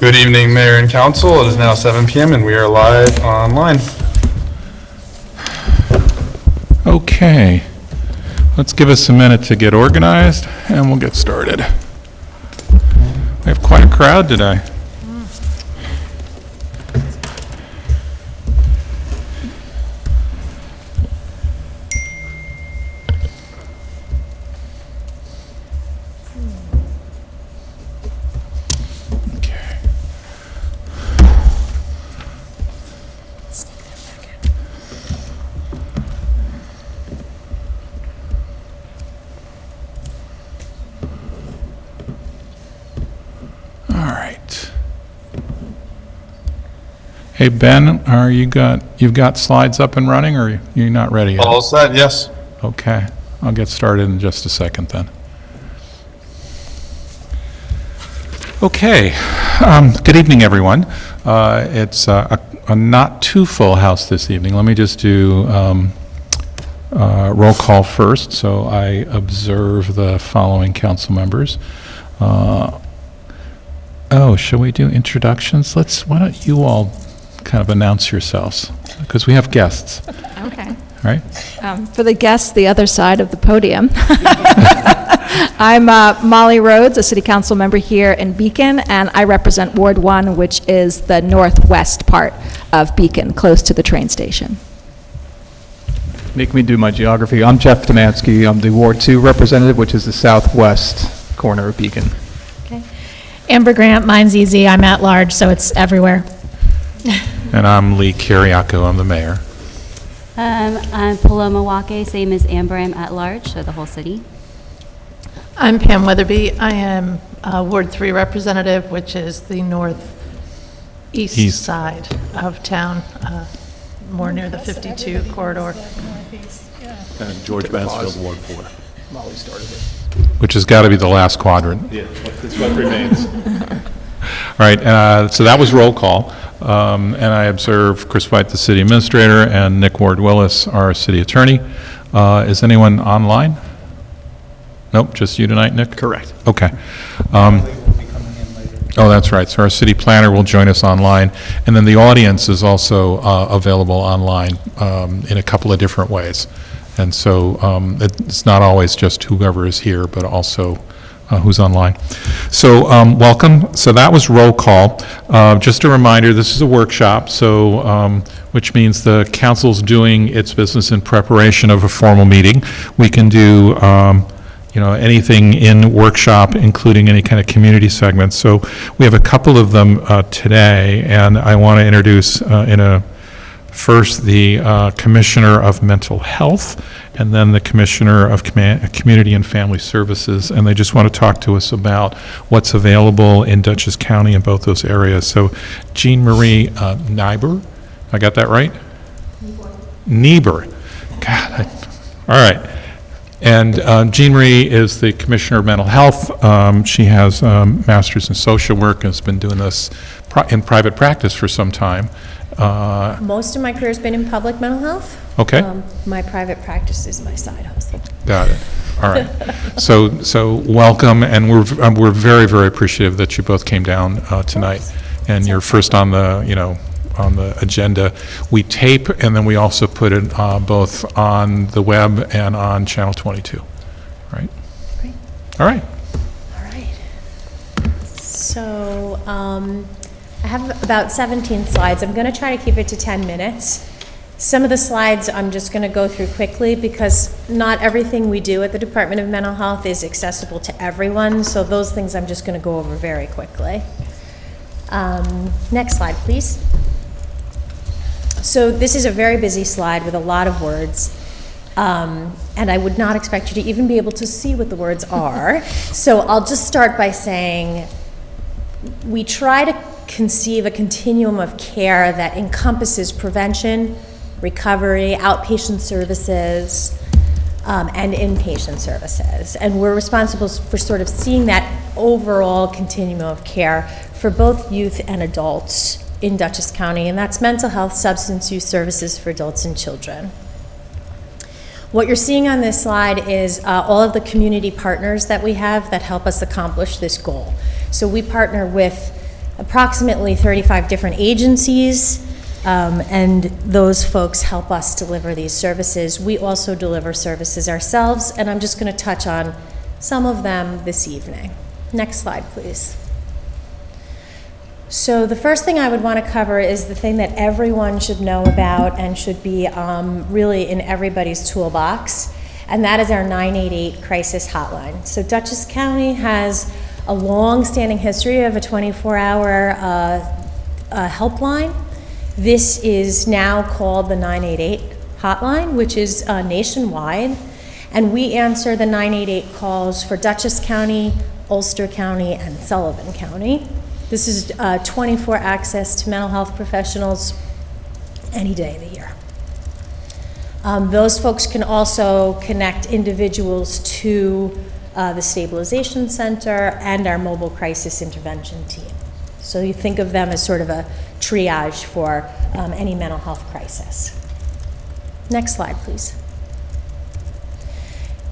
Good evening, Mayor and Council. It is now 7 p.m. and we are live online. Okay, let's give us a minute to get organized and we'll get started. We have quite a crowd today. Hey Ben, you've got slides up and running, or you're not ready yet? All set, yes. Okay, I'll get started in just a second then. Okay, good evening, everyone. It's a not too full house this evening. Let me just do roll call first, so I observe the following council members. Shall we do introductions? Why don't you all kind of announce yourselves, because we have guests. Okay. Right? For the guests, the other side of the podium. I'm Molly Rhodes, a city council member here in Beacon, and I represent Ward 1, which is the northwest part of Beacon, close to the train station. Make me do my geography. I'm Jeff Tomansky. I'm the Ward 2 representative, which is the southwest corner of Beacon. Okay. Amber Grant, mine's easy. I'm at large, so it's everywhere. And I'm Lee Kiriako, I'm the mayor. I'm Paloma Wake, same as Amber, I'm at large, so the whole city. I'm Pam Weatherby. I am Ward 3 representative, which is the northeast side of town, more near the 52 corridor. George Mansfield, Ward 4. Molly started it. Which has got to be the last quadrant. Yeah, that's what remains. All right, so that was roll call. And I observe Chris White, the city administrator, and Nick Ward-Willis, our city attorney. Is anyone online? Nope, just you tonight, Nick? Correct. Okay. Oh, that's right. So our city planner will join us online. And then the audience is also available online in a couple of different ways. And so it's not always just whoever is here, but also who's online. So welcome. So that was roll call. Just a reminder, this is a workshop, so which means the council's doing its business in preparation of a formal meeting. We can do anything in workshop, including any kind of community segments. So we have a couple of them today, and I want to introduce first the Commissioner of Mental Health, and then the Commissioner of Community and Family Services, and they just want to talk to us about what's available in Dutchess County in both those areas. So Jean Marie Niebuhr, I got that right? Niebuhr. God, all right. And Jean Marie is the Commissioner of Mental Health. She has a master's in social work and has been doing this in private practice for some time. Most of my career has been in public mental health. Okay. My private practice is my side hustle. Got it. All right. So welcome, and we're very, very appreciative that you both came down tonight, and you're first on the on the agenda. We tape, and then we also put it both on the web and on Channel 22. Right. Great. All right. All right. So I have about 17 slides. I'm going to try to keep it to 10 minutes. Some of the slides I'm just going to go through quickly because not everything we do at the Department of Mental Health is accessible to everyone, so those things I'm just going to go over very quickly. Next slide, please. So this is a very busy slide with a lot of words, and I would not expect you to even be able to see what the words are. So I'll just start by saying we try to conceive a continuum of care that encompasses prevention, recovery, outpatient services, and inpatient services. And we're responsible for sort of seeing that overall continuum of care for both youth and adults in Dutchess County, and that's mental health, substance use services for adults and children. What you're seeing on this slide is all of the community partners that we have that help us accomplish this goal. So we partner with approximately 35 different agencies, and those folks help us deliver these services. We also deliver services ourselves, and I'm just going to touch on some of them this evening. Next slide, please. So the first thing I would want to cover is the thing that everyone should know about and should be really in everybody's toolbox, and that is our 988 crisis hotline. So Dutchess County has a long-standing history of a 24-hour helpline. This is now called the 988 hotline, which is nationwide, and we answer the 988 calls for Dutchess County, Ulster County, and Sullivan County. This is 24 access to mental health professionals any day of the year. Those folks can also connect individuals to the Stabilization Center and our mobile crisis intervention team. So you think of them as sort of a triage for any mental health crisis. Next slide, please.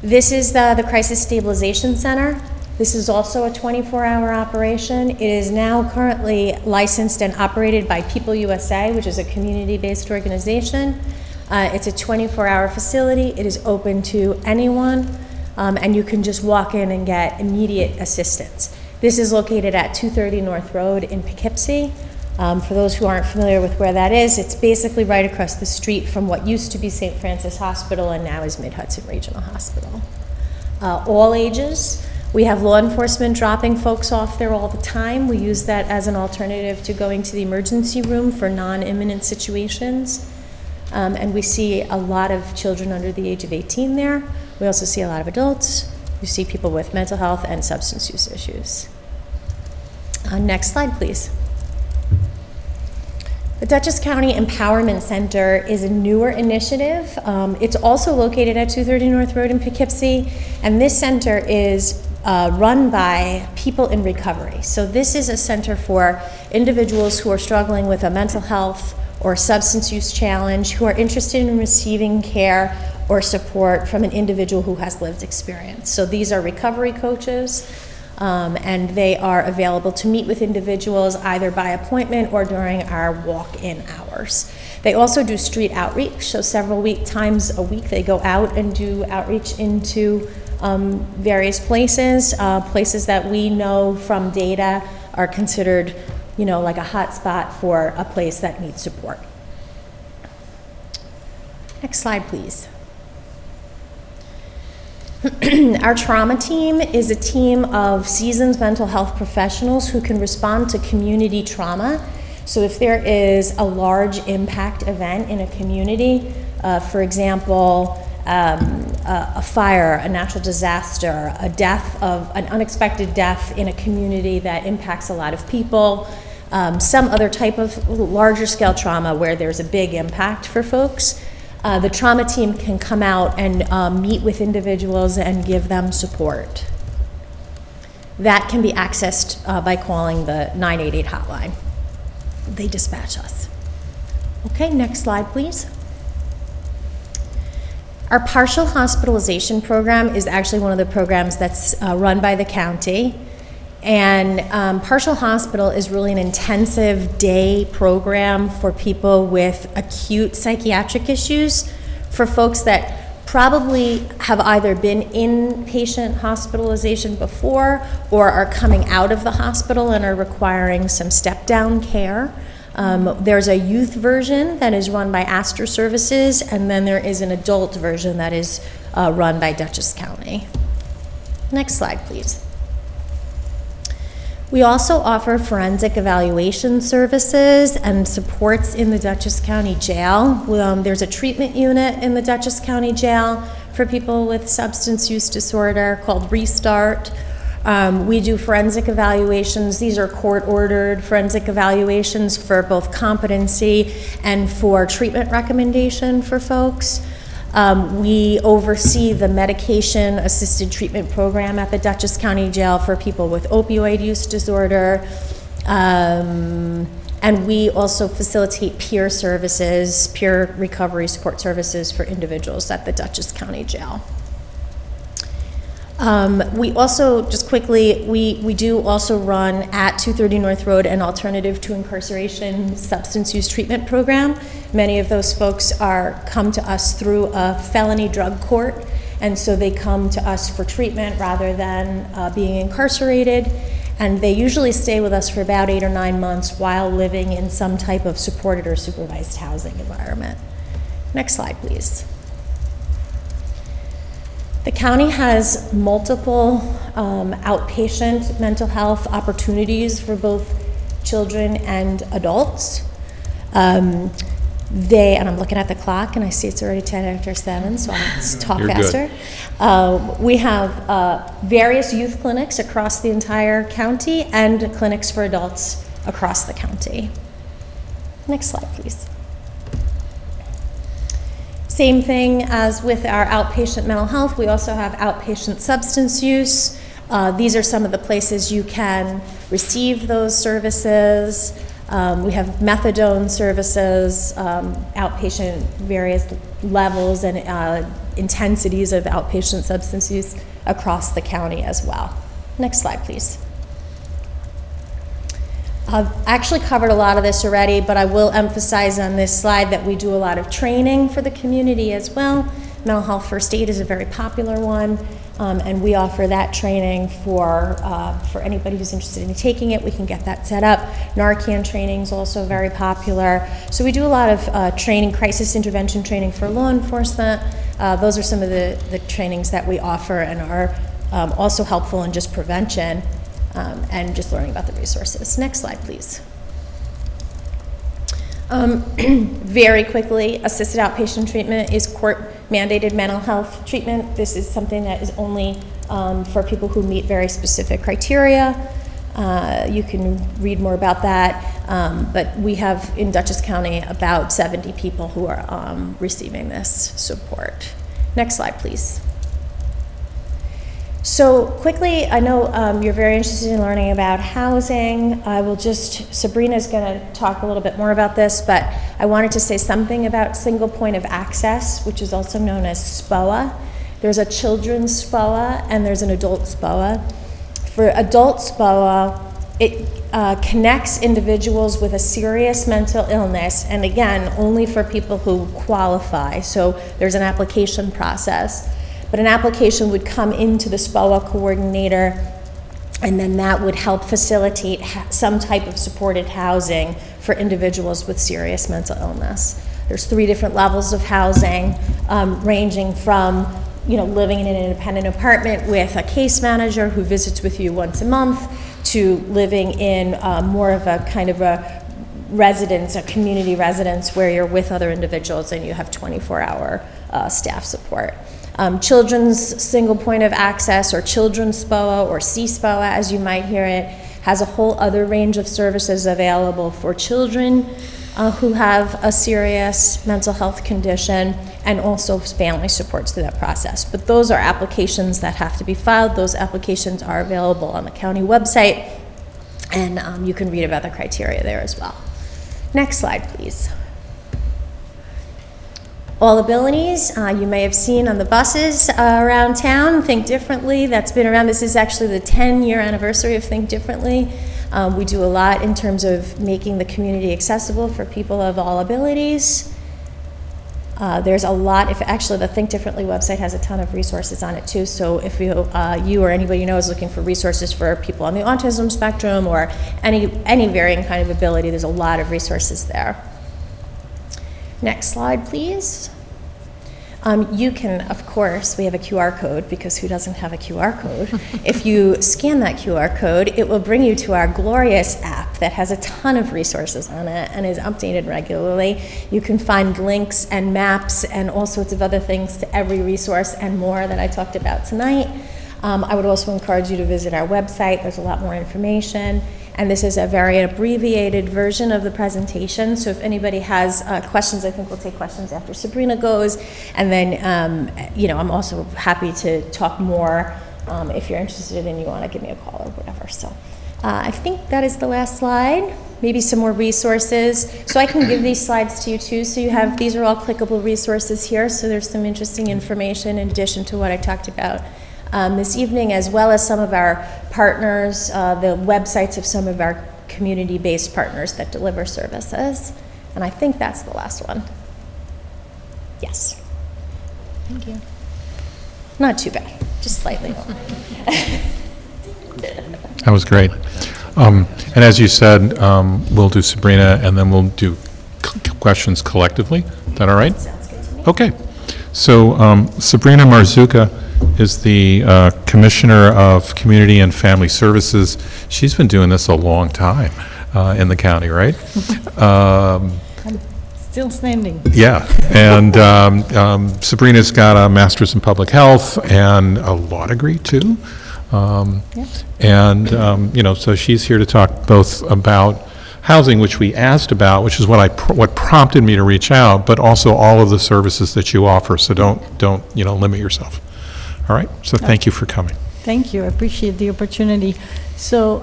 This is the Crisis Stabilization Center. This is also a 24-hour operation. It is now currently licensed and operated by People USA, which is a community-based organization. It's a 24-hour facility. It is open to anyone, and you can just walk in and get immediate assistance. This is located at 230 North Road in Poughkeepsie. For those who aren't familiar with where that is, it's basically right across the street from what used to be St. Francis Hospital and now is Mid-Hudson Regional Hospital. All ages. We have law enforcement dropping folks off there all the time. We use that as an alternative to going to the emergency room for non-imminent situations. And we see a lot of children under the age of 18 there. We also see a lot of adults. We see people with mental health and substance use issues. Next slide, please. The Dutchess County Empowerment Center is a newer initiative. It's also located at 230 North Road in Poughkeepsie, and this center is run by people in recovery. So this is a center for individuals who are struggling with a mental health or substance use challenge, who are interested in receiving care or support from an individual who has lived experience. So these are recovery coaches, and they are available to meet with individuals either by appointment or during our walk-in hours. They also do street outreach, so several times a week they go out and do outreach into various places, places that we know from data are considered, like a hot spot for a place that needs support. Next slide, please. Our trauma team is a team of seasoned mental health professionals who can respond to community trauma. So if there is a large impact event in a community, for example, a fire, a natural disaster, an unexpected death in a community that impacts a lot of people, some other type of larger scale trauma where there's a big impact for folks, the trauma team can come out and meet with individuals and give them support. That can be accessed by calling the 988 hotline. They dispatch us. Okay, next slide, please. Our partial hospitalization program is actually one of the programs that's run by the county. And partial hospital is really an intensive day program for people with acute psychiatric issues, for folks that probably have either been in patient hospitalization before or are coming out of the hospital and are requiring some step-down care. There's a youth version that is run by Astor Services, and then there is an adult version that is run by Dutchess County. Next slide, please. We also offer forensic evaluation services and supports in the Dutchess County Jail. There's a treatment unit in the Dutchess County Jail for people with substance use disorder called Restart. We do forensic evaluations. These are court-ordered forensic evaluations for both competency and for treatment recommendation for folks. We oversee the medication-assisted treatment program at the Dutchess County Jail for people with opioid use disorder. And we also facilitate peer services, peer recovery support services for individuals at the Dutchess County Jail. We also, just quickly, we do also run at 230 North Road an alternative to incarceration substance use treatment program. Many of those folks come to us through a felony drug court, and so they come to us for treatment rather than being incarcerated. And they usually stay with us for about 8 or 9 months while living in some type of supported or supervised housing environment. Next slide, please. The county has multiple outpatient mental health opportunities for both children and adults. And I'm looking at the clock and I see it's already 10 after 7, so I'll talk You're faster. We have various youth clinics across the entire county and clinics for adults across the county. Next slide, please. Same thing as with our outpatient mental health, we also have outpatient substance use. These are some of the places you can receive those services. We have methadone services, outpatient, various levels and intensities of outpatient substance use across the county as well. Next slide, please. I've actually covered a lot of this already, but I will emphasize on this slide that we do a lot of training for the community as well. Mental health first aid is a very popular one, and we offer that training for anybody who's interested in taking it. We can get that set up. Narcan training is also very popular. So we do a lot of training, crisis intervention training for law enforcement. Those are some of the trainings that we offer and are also helpful in just prevention. And just learning about the resources. Next slide, please. Very quickly, assisted outpatient treatment is court-mandated mental health treatment. This is something that is only for people who meet very specific criteria. You can read more about that, but we have in Dutchess County about 70 people who are receiving this support. Next slide, please. So quickly, I know you're very interested in learning about housing. Sabrina's going to talk a little bit more about this, but I wanted to say something about single point of access, which is also known as SPOA. There's a children's SPOA and there's an adult SPOA. For adult SPOA, it connects individuals with a serious mental illness, and again, only for people who qualify. So there's an application process. But an application would come into the SPOA coordinator, and then that would help facilitate some type of supported housing for individuals with serious mental illness. There's 3 different levels of housing, ranging from living in an independent apartment with a case manager who visits with you once a month, to living in more of a kind of a residence, a community residence where you're with other individuals and you have 24-hour staff support. Children's single point of access, or children's SPOA, or CSPOA as you might hear it, has a whole other range of services available for children who have a serious mental health condition, and also family supports through that process. But those are applications that have to be filed. Those applications are available on the county website, and you can read about the criteria there as well. Next slide, please. All abilities, you may have seen on the buses around town. Think Differently, that's been around. This is actually the 10-year anniversary of Think Differently. We do a lot in terms of making the community accessible for people of all abilities. There's a lot, actually the Think Differently website has a ton of resources on it too, so if you or anybody you know is looking for resources for people on the autism spectrum or any varying kind of ability, there's a lot of resources there. Next slide, please. You can, of course, we have a QR code, because who doesn't have a QR code? If you scan that QR code, it will bring you to our glorious app that has a ton of resources on it and is updated regularly. You can find links and maps and all sorts of other things to every resource and more that I talked about tonight. I would also encourage you to visit our website. There's a lot more information. And this is a very abbreviated version of the presentation. So if anybody has questions, I think we'll take questions after Sabrina goes. And then, I'm also happy to talk more if you're interested and you want to give me a call or whatever. So I think that is the last slide. Maybe some more resources. So I can give these slides to you too. So you have, these are all clickable resources here. So there's some interesting information in addition to what I talked about this evening, as well as some of our partners, the websites of some of our community-based partners that deliver services. And I think that's the last one. Yes. Thank you. Not too bad, just slightly more. That was great. And as you said, we'll do Sabrina, and then we'll do questions collectively. Is that all right? Sounds good to me. Okay. So Sabrina Marzuka is the Commissioner of Community and Family Services. She's been doing this a long time in the county, right? Still standing. Yeah, and Sabrina's got a master's in public health and a law degree too. And, so she's here to talk both about housing, which we asked about, which is what prompted me to reach out, but also all of the services that you offer, so don't limit yourself. All right, so thank you for coming. Thank you. I appreciate the opportunity. So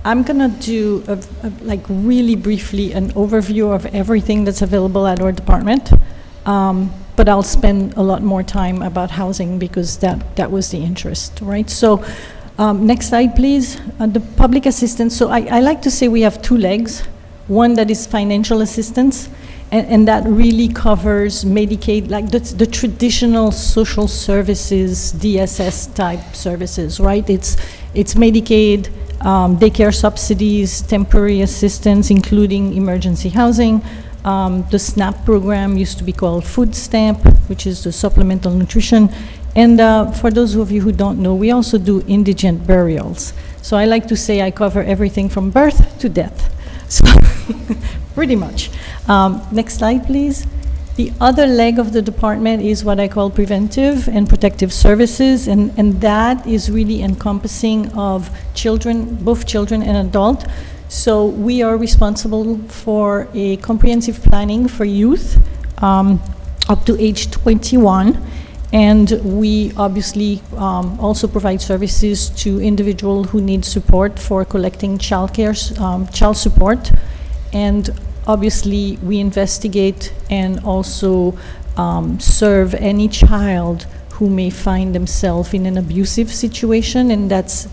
I'm going to do, really briefly, an overview of everything that's available at our department. But I'll spend a lot more time about housing because that was the interest, right? So next slide, please. The public assistance. So I like to say we have two legs. One that is financial assistance, and that really covers Medicaid, like the traditional social services, DSS type services, right? It's Medicaid, daycare subsidies, temporary assistance, including emergency housing. The SNAP program used to be called Food Stamp, which is the supplemental nutrition. And for those of you who don't know, we also do indigent burials. So I like to say I cover everything from birth to death. So pretty much. Next slide, please. The other leg of the department is what I call preventive and protective services, and that is really encompassing of children, both children and adult. So we are responsible for a comprehensive planning for youth up to age 21, and we obviously also provide services to individuals who need support for collecting child support, and obviously we investigate and also serve any child who may find themselves in an abusive situation, and that's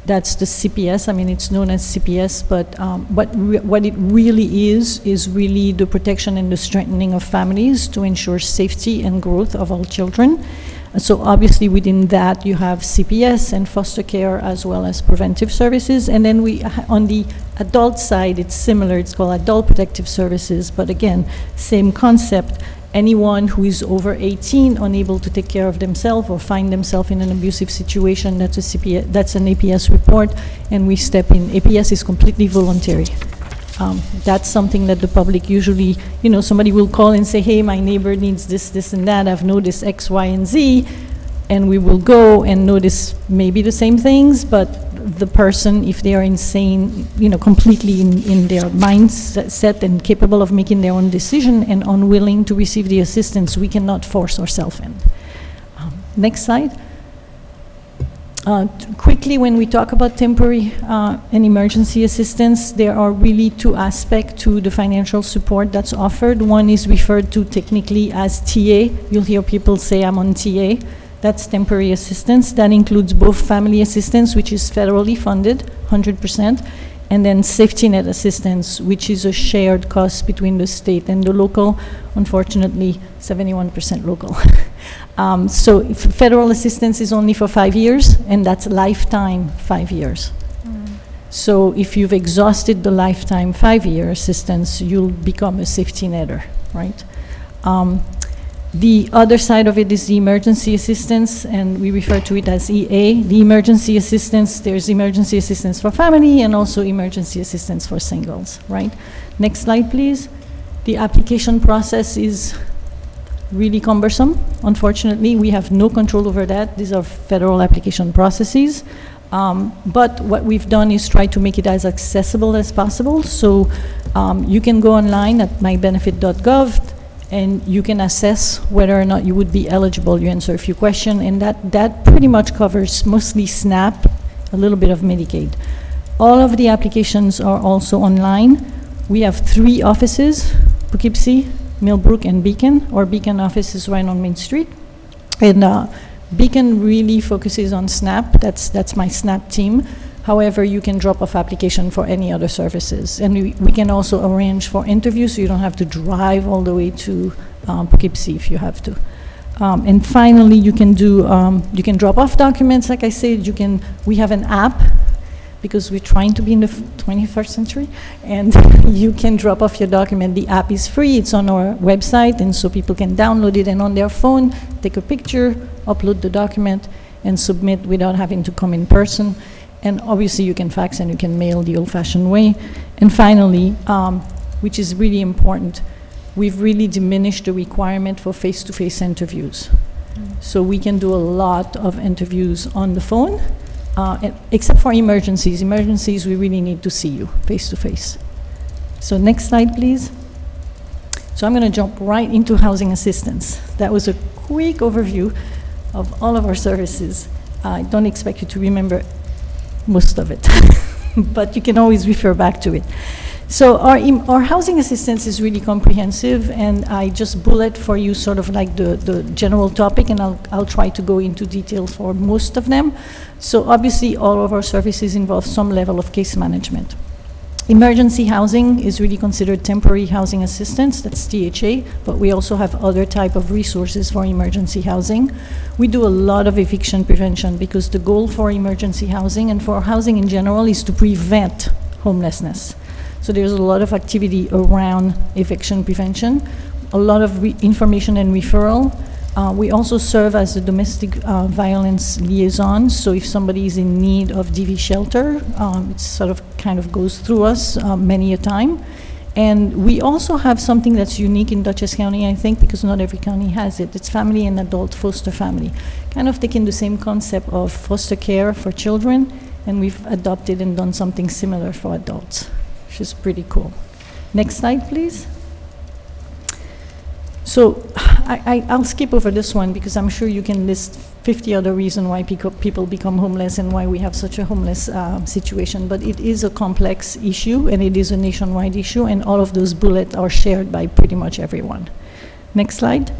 the CPS. I mean, it's known as CPS, but what it really is really the protection and the strengthening of families to ensure safety and growth of all children. So obviously within that you have CPS and foster care as well as preventive services. And then on the adult side, it's similar. It's called adult protective services, but again, same concept. Anyone who is over 18 unable to take care of themselves or find themselves in an abusive situation, that's an APS report, and we step in. APS is completely voluntary. That's something that the public usually, somebody will call and say, hey, my neighbor needs this, and that. I've noticed X, Y, and Z, and we will go and notice maybe the same things, but the person, if they are insane, completely in their mindset and capable of making their own decision and unwilling to receive the assistance, we cannot force ourselves in. Next slide. Quickly, when we talk about temporary and emergency assistance, there are really two aspects to the financial support that's offered. One is referred to technically as TA. You'll hear people say, I'm on TA. That's temporary assistance. That includes both family assistance, which is federally funded, 100%, and then safety net assistance, which is a shared cost between the state and the local, unfortunately, 71% local. So if federal assistance is only for 5 years, and that's lifetime 5 years. So if you've exhausted the lifetime 5-year assistance, you'll become a safety netter, right? The other side of it is the emergency assistance, and we refer to it as EA. The emergency assistance, there's emergency assistance for family and also emergency assistance for singles, right? Next slide, please. The application process is really cumbersome. Unfortunately, we have no control over that. These are federal application processes. But what we've done is try to make it as accessible as possible. So you can go online at mybenefit.gov, and you can assess whether or not you would be eligible. You answer a few questions, and that pretty much covers mostly SNAP, a little bit of Medicaid. All of the applications are also online. We have 3 offices, Poughkeepsie, Millbrook, and Beacon. Our Beacon office is right on Main Street. And Beacon really focuses on SNAP. That's my SNAP team. However, you can drop off application for any other services. And we can also arrange for interviews, so you don't have to drive all the way to Poughkeepsie if you have to. And finally, you can drop off documents. Like I said, we have an app, because we're trying to be in the 21st century, and you can drop off your document. The app is free, it's on our website, and so people can download it and on their phone, take a picture, upload the document, and submit without having to come in person. And obviously you can fax and you can mail the old-fashioned way. And finally, which is really important, we've really diminished the requirement for face-to-face interviews. So we can do a lot of interviews on the phone, except for emergencies. Emergencies, we really need to see you face-to-face. So next slide, please. So I'm going to jump right into housing assistance. That was a quick overview of all of our services. I don't expect you to remember most of it, but you can always refer back to it. So our housing assistance is really comprehensive, and I just bullet for you sort of like the general topic, and I'll try to go into detail for most of them. So obviously all of our services involve some level of case management. Emergency housing is really considered temporary housing assistance, that's THA, but we also have other type of resources for emergency housing. We do a lot of eviction prevention, because the goal for emergency housing and for housing in general is to prevent homelessness. So there's a lot of activity around eviction prevention, a lot of information and referral. We also serve as a domestic violence liaison, so if somebody is in need of DV shelter, it sort of kind of goes through us many a time. And we also have something that's unique in Dutchess County, I think, because not every county has it. It's family and adult foster family, kind of taking the same concept of foster care for children, and we've adopted and done something similar for adults, which is pretty cool. Next slide, please. So I'll skip over this one, because I'm sure you can list 50 other reasons why people become homeless and why we have such a homeless situation. But it is a complex issue, and it is a nationwide issue, and all of those bullets are shared by pretty much everyone. Next slide.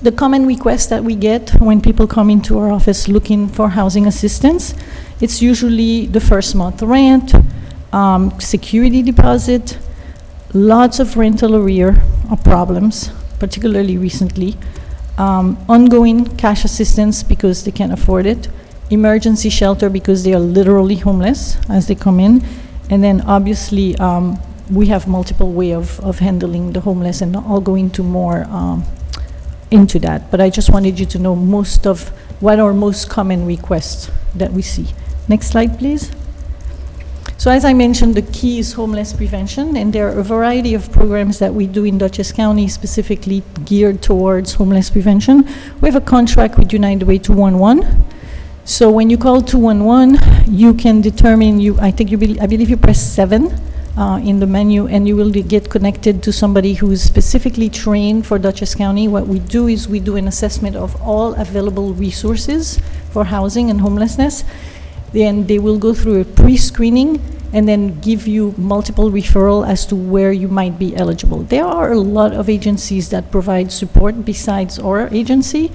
The common request that we get when people come into our office looking for housing assistance, it's usually the first month rent, security deposit, lots of rental arrear problems, particularly recently, ongoing cash assistance because they can't afford it, emergency shelter because they are literally homeless as they come in, and then obviously we have multiple ways of handling the homeless, and I'll go into more into that, but I just wanted you to know most of what are most common requests that we see. Next slide, please. So as I mentioned, the key is homeless prevention, and there are a variety of programs that we do in Dutchess County specifically geared towards homeless prevention. We have a contract with United Way 211. So when you call 211, you can determine, I believe you press 7 in the menu, and you will get connected to somebody who is specifically trained for Dutchess County. What we do is we do an assessment of all available resources for housing and homelessness. Then they will go through a pre-screening and then give you multiple referral as to where you might be eligible. There are a lot of agencies that provide support besides our agency.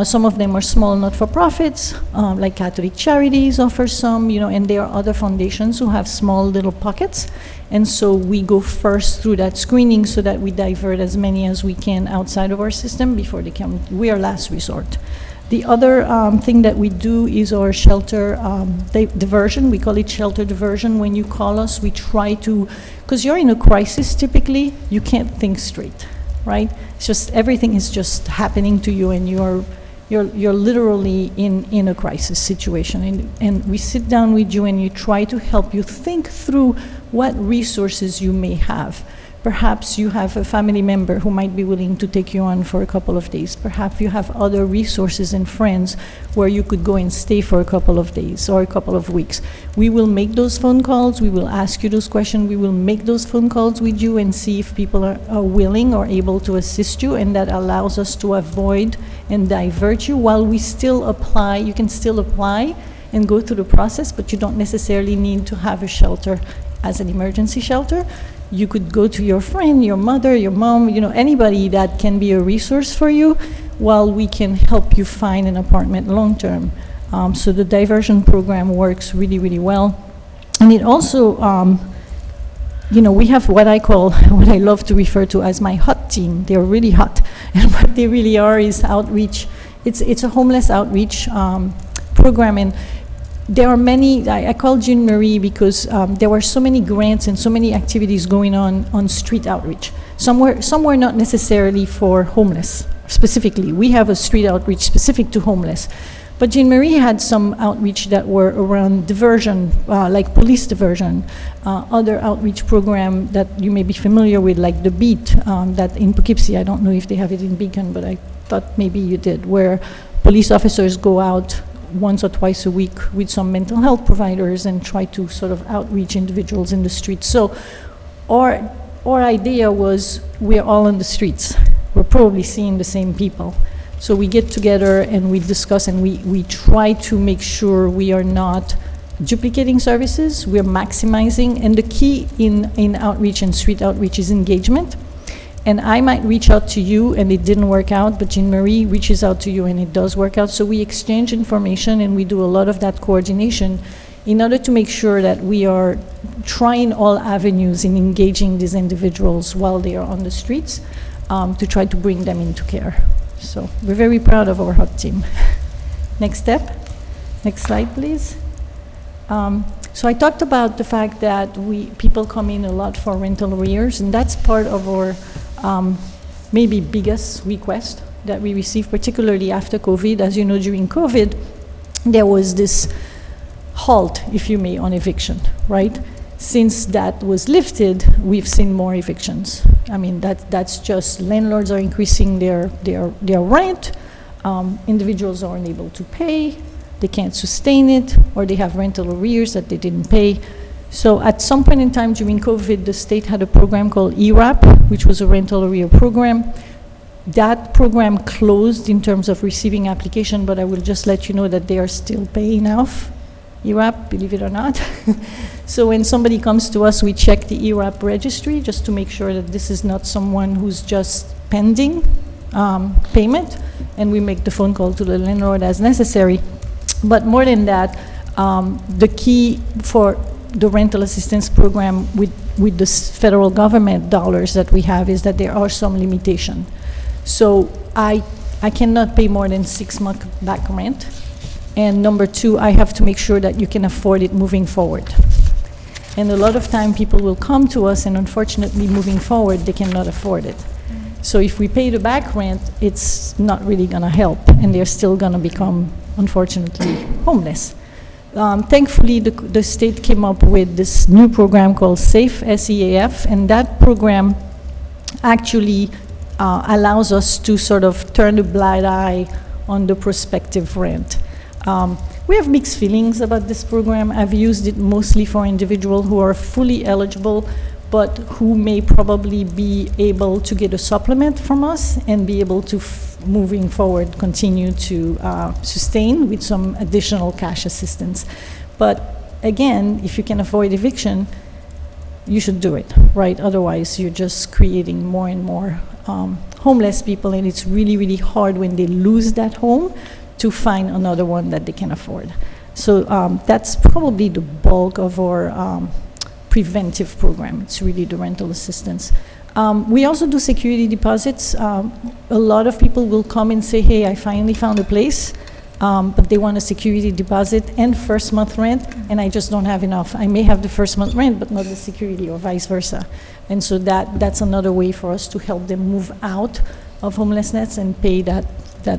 Some of them are small not-for-profits, like Catholic Charities offer some, and there are other foundations who have small little pockets. And so we go first through that screening so that we divert as many as we can outside of our system before they come. We are last resort. The other thing that we do is our shelter diversion. We call it shelter diversion. When you call us, we try to, because you're in a crisis typically, you can't think straight, right? It's just, everything is just happening to you, and you're literally in a crisis situation. And we sit down with you and you try to help you think through what resources you may have. Perhaps you have a family member who might be willing to take you on for a couple of days. Perhaps you have other resources and friends where you could go and stay for a couple of days or a couple of weeks. We will make those phone calls. We will ask you those questions. We will make those phone calls with you and see if people are willing or able to assist you, and that allows us to avoid and divert you while we still apply. You can still apply and go through the process, but you don't necessarily need to have a shelter as an emergency shelter. You could go to your friend, your mother, your mom, anybody that can be a resource for you. while we can help you find an apartment long-term. So the diversion program works really, really well. And it also, we have what I love to refer to as my hot team. They're really hot. And what they really are is outreach. It's a homeless outreach program. And there are many, I call Jean Marie because there were so many grants and so many activities going on street outreach. Some were not necessarily for homeless, specifically. We have a street outreach specific to homeless. But Jean Marie had some outreach that were around diversion, like police diversion, other outreach program that you may be familiar with, like The Beat, that in Poughkeepsie, I don't know if they have it in Beacon, but I thought maybe you did, where police officers go out once or twice a week with some mental health providers and try to sort of outreach individuals in the streets. So our idea was we're all on the streets. We're probably seeing the same people. So we get together and we discuss and we try to make sure we are not duplicating services, we're maximizing. And the key in outreach and street outreach is engagement. And I might reach out to you and it didn't work out, but Jean Marie reaches out to you and it does work out. So we exchange information and we do a lot of that coordination in order to make sure that we are trying all avenues in engaging these individuals while they are on the streets to try to bring them into care. So we're very proud of our hot team. Next step. Next slide, please. So I talked about the fact that people come in a lot for rental arrears, and that's part of our maybe biggest request that we received, particularly after COVID. As you know, during COVID, there was this halt, if you may, on eviction, right? Since that was lifted, we've seen more evictions. I mean, that's just landlords are increasing their rent, individuals are unable to pay, they can't sustain it, or they have rental arrears that they didn't pay. So at some point in time during COVID, the state had a program called ERAP, which was a rental arrear program. That program closed in terms of receiving application, but I will just let you know that they are still paying off ERAP, believe it or not. So when somebody comes to us, we check the ERAP registry just to make sure that this is not someone who's just pending payment, and we make the phone call to the landlord as necessary. But more than that, the key for the rental assistance program with the federal government dollars that we have is that there are some limitation. So I cannot pay more than 6 months back rent. And number two, I have to make sure that you can afford it moving forward. And a lot of time people will come to us and unfortunately moving forward, they cannot afford it. So if we pay the back rent, it's not really gonna help and they're still gonna become, unfortunately, homeless. Thankfully, the state came up with this new program called SAFE, S-E-A-F, and that program actually allows us to sort of turn a blind eye on the prospective rent. We have mixed feelings about this program. I've used it mostly for individuals who are fully eligible, but who may probably be able to get a supplement from us and be able to, moving forward, continue to sustain with some additional cash assistance. But again, if you can avoid eviction, you should do it, right? Otherwise, you're just creating more and more homeless people, and it's really, really hard when they lose that home to find another one that they can afford. So that's probably the bulk of our preventive program. It's really the rental assistance. We also do security deposits. A lot of people will come and say, hey, I finally found a place, but they want a security deposit and first month rent, and I just don't have enough. I may have the first month rent, but not the security, or vice versa. And so that's another way for us to help them move out of homelessness and pay that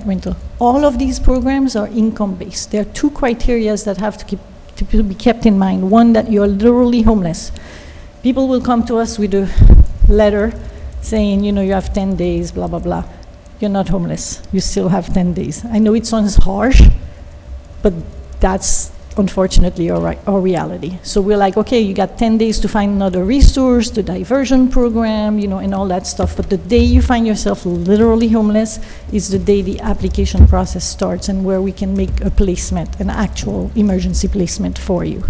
rental. All of these programs are income-based. There are two criteria that have to be kept in mind. One, that you're literally homeless. People will come to us with a letter saying, you know, you have 10 days, blah, blah, blah. You're not homeless. You still have 10 days. I know it sounds harsh, but that's unfortunately our reality. So we're like, okay, you got 10 days to find another resource, the diversion program, you know, and all that stuff. But the day you find yourself literally homeless is the day the application process starts, and where we can make a placement, an actual emergency placement for you.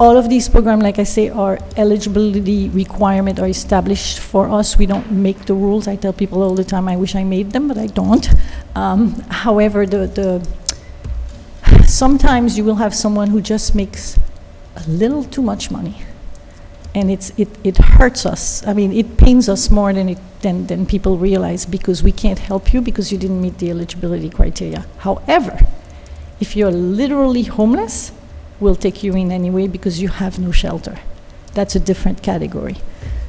All of these programs, like I say, are eligibility requirement are established for us. We don't make the rules. I tell people all the time, I wish I made them, but I don't. However, sometimes you will have someone who just makes a little too much money, and it hurts us. I mean, it pains us more than people realize, because we can't help you because you didn't meet the eligibility criteria. However, if you're literally homeless, we'll take you in anyway because you have no shelter. That's a different category.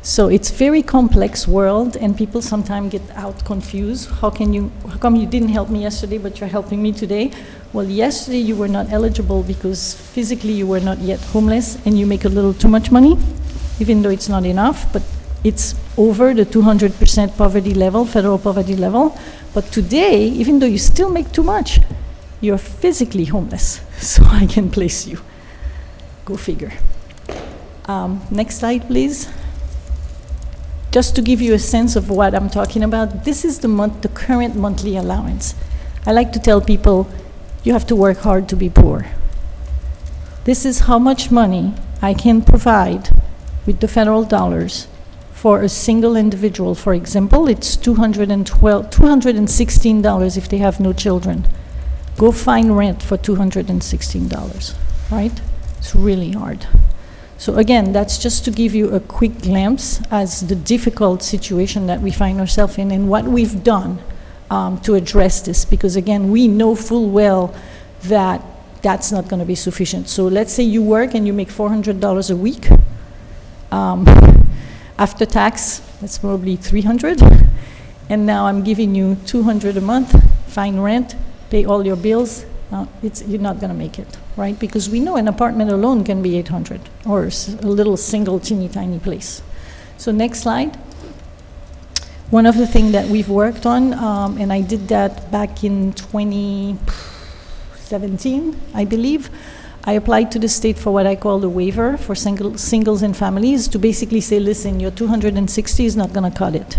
So it's very complex world, and people sometimes get out confused. How come you didn't help me yesterday, but you're helping me today? Well, yesterday you were not eligible because physically you were not yet homeless, and you make a little too much money, even though it's not enough, but it's over the 200% poverty level, federal poverty level. But today, even though you still make too much, you're physically homeless, so I can place you. Go figure. Next slide, please. Just to give you a sense of what I'm talking about, this is the current monthly allowance. I like to tell people, you have to work hard to be poor. This is how much money I can provide with the federal dollars for a single individual. For example, it's $216 if they have no children. Go find rent for $216, right? It's really hard. So again, that's just to give you a quick glimpse as the difficult situation that we find ourselves in and what we've done to address this, because again, we know full well that that's not going to be sufficient. So let's say you work and you make $400 a week. After tax, that's probably $300. And now I'm giving you $200 a month, find rent, pay all your bills. You're not going to make it, right? Because we know an apartment alone can be $800, or a little single teeny tiny place. So next slide. One of the things that we've worked on, and I did that back in 2017, I believe, I applied to the state for what I call the waiver for singles and families, to basically say, listen, your 260 is not going to cut it.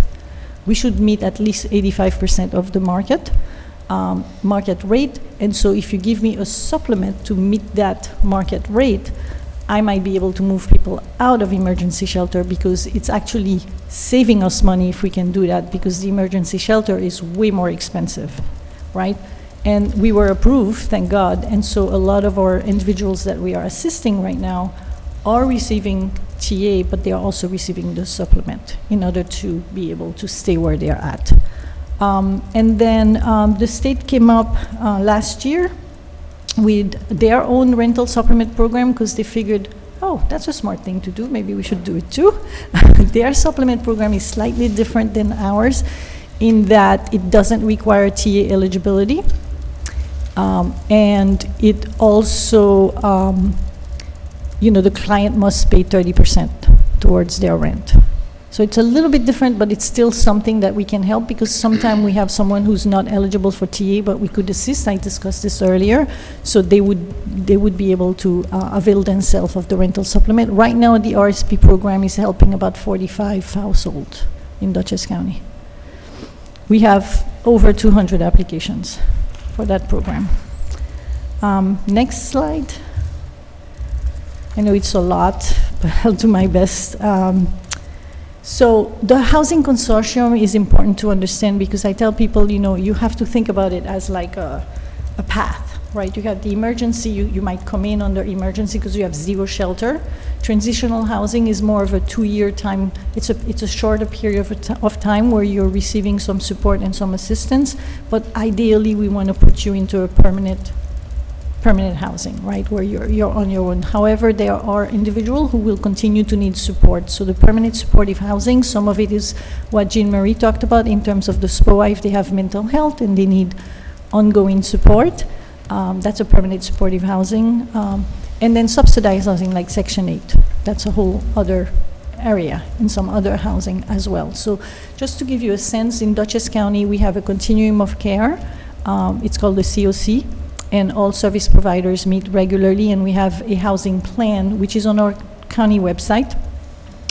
We should meet at least 85% of the market rate, and so if you give me a supplement to meet that market rate, I might be able to move people out of emergency shelter, because it's actually saving us money if we can do that, because the emergency shelter is way more expensive, right? And we were approved, thank God, and so a lot of our individuals that we are assisting right now are receiving TA, but they are also receiving the supplement in order to be able to stay where they are at. And then the state came up last year with their own rental supplement program, because they figured, oh, that's a smart thing to do, maybe we should do it too. Their supplement program is slightly different than ours in that it doesn't require TA eligibility. And it also, the client must pay 30% towards their rent. So it's a little bit different, but it's still something that we can help, because sometimes we have someone who's not eligible for TA, but we could assist. I discussed this earlier. So they would be able to avail themselves of the rental supplement. Right now, the RSP program is helping about 45 households in Dutchess County. We have over 200 applications for that program. Next slide. I know it's a lot, but I'll do my best. So the housing consortium is important to understand, because I tell people, you have to think about it as like a path, right? You have the emergency, you might come in under emergency because you have zero shelter. Transitional housing is more of a 2-year time. It's a shorter period of time where you're receiving some support and some assistance, but ideally we want to put you into a permanent housing, right, where you're on your own. However, there are individuals who will continue to need support. So the permanent supportive housing, some of it is what Jean-Marie talked about in terms of the SPOA, if they have mental health and they need ongoing support. That's a permanent supportive housing. And then subsidized housing like Section 8. That's a whole other area and some other housing as well. So just to give you a sense, in Dutchess County, we have a continuum of care. It's called the COC. And all service providers meet regularly, and we have a housing plan, which is on our county website.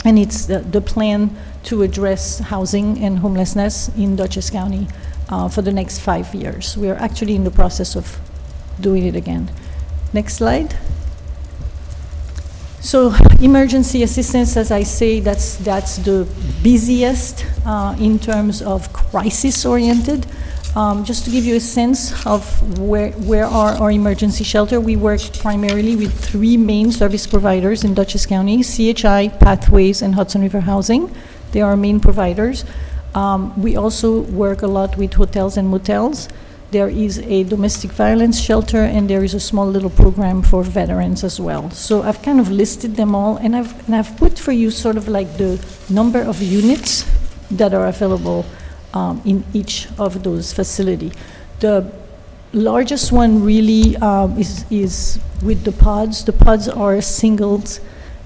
And it's the plan to address housing and homelessness in Dutchess County for the next 5 years. We are actually in the process of doing it again. Next slide. So emergency assistance, as I say, that's the busiest in terms of crisis-oriented. Just to give you a sense of where are our emergency shelter, we work primarily with 3 main service providers in Dutchess County: CHI, Pathways, and Hudson River Housing. They are our main providers. We also work a lot with hotels and motels. There is a domestic violence shelter, and there is a small little program for veterans as well. So I've kind of listed them all, and I've put for you sort of like the number of units that are available in each of those facilities. The largest one really is with the pods. The pods are singles,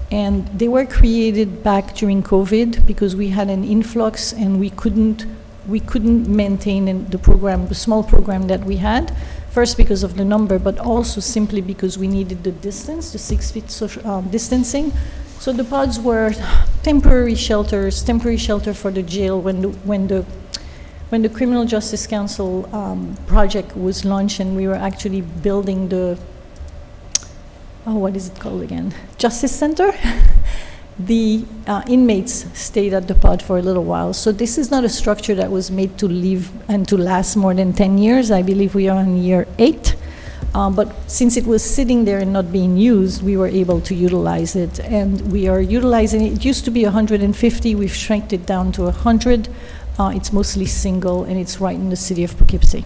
and they were created back during COVID because we had an influx and we couldn't maintain the program, the small program that we had. First because of the number, but also simply because we needed the distance, the 6 feet distancing. So the pods were temporary shelter for the jail when the Criminal Justice Council project was launched, and we were actually building the, what is it called again? Justice Center. The inmates stayed at the pod for a little while. So this is not a structure that was made to live and to last more than 10 years. I believe we are in year 8. But since it was sitting there and not being used, we were able to utilize it. And we are utilizing it. It used to be 150. We've shrinked it down to 100. It's mostly single, and it's right in the city of Poughkeepsie.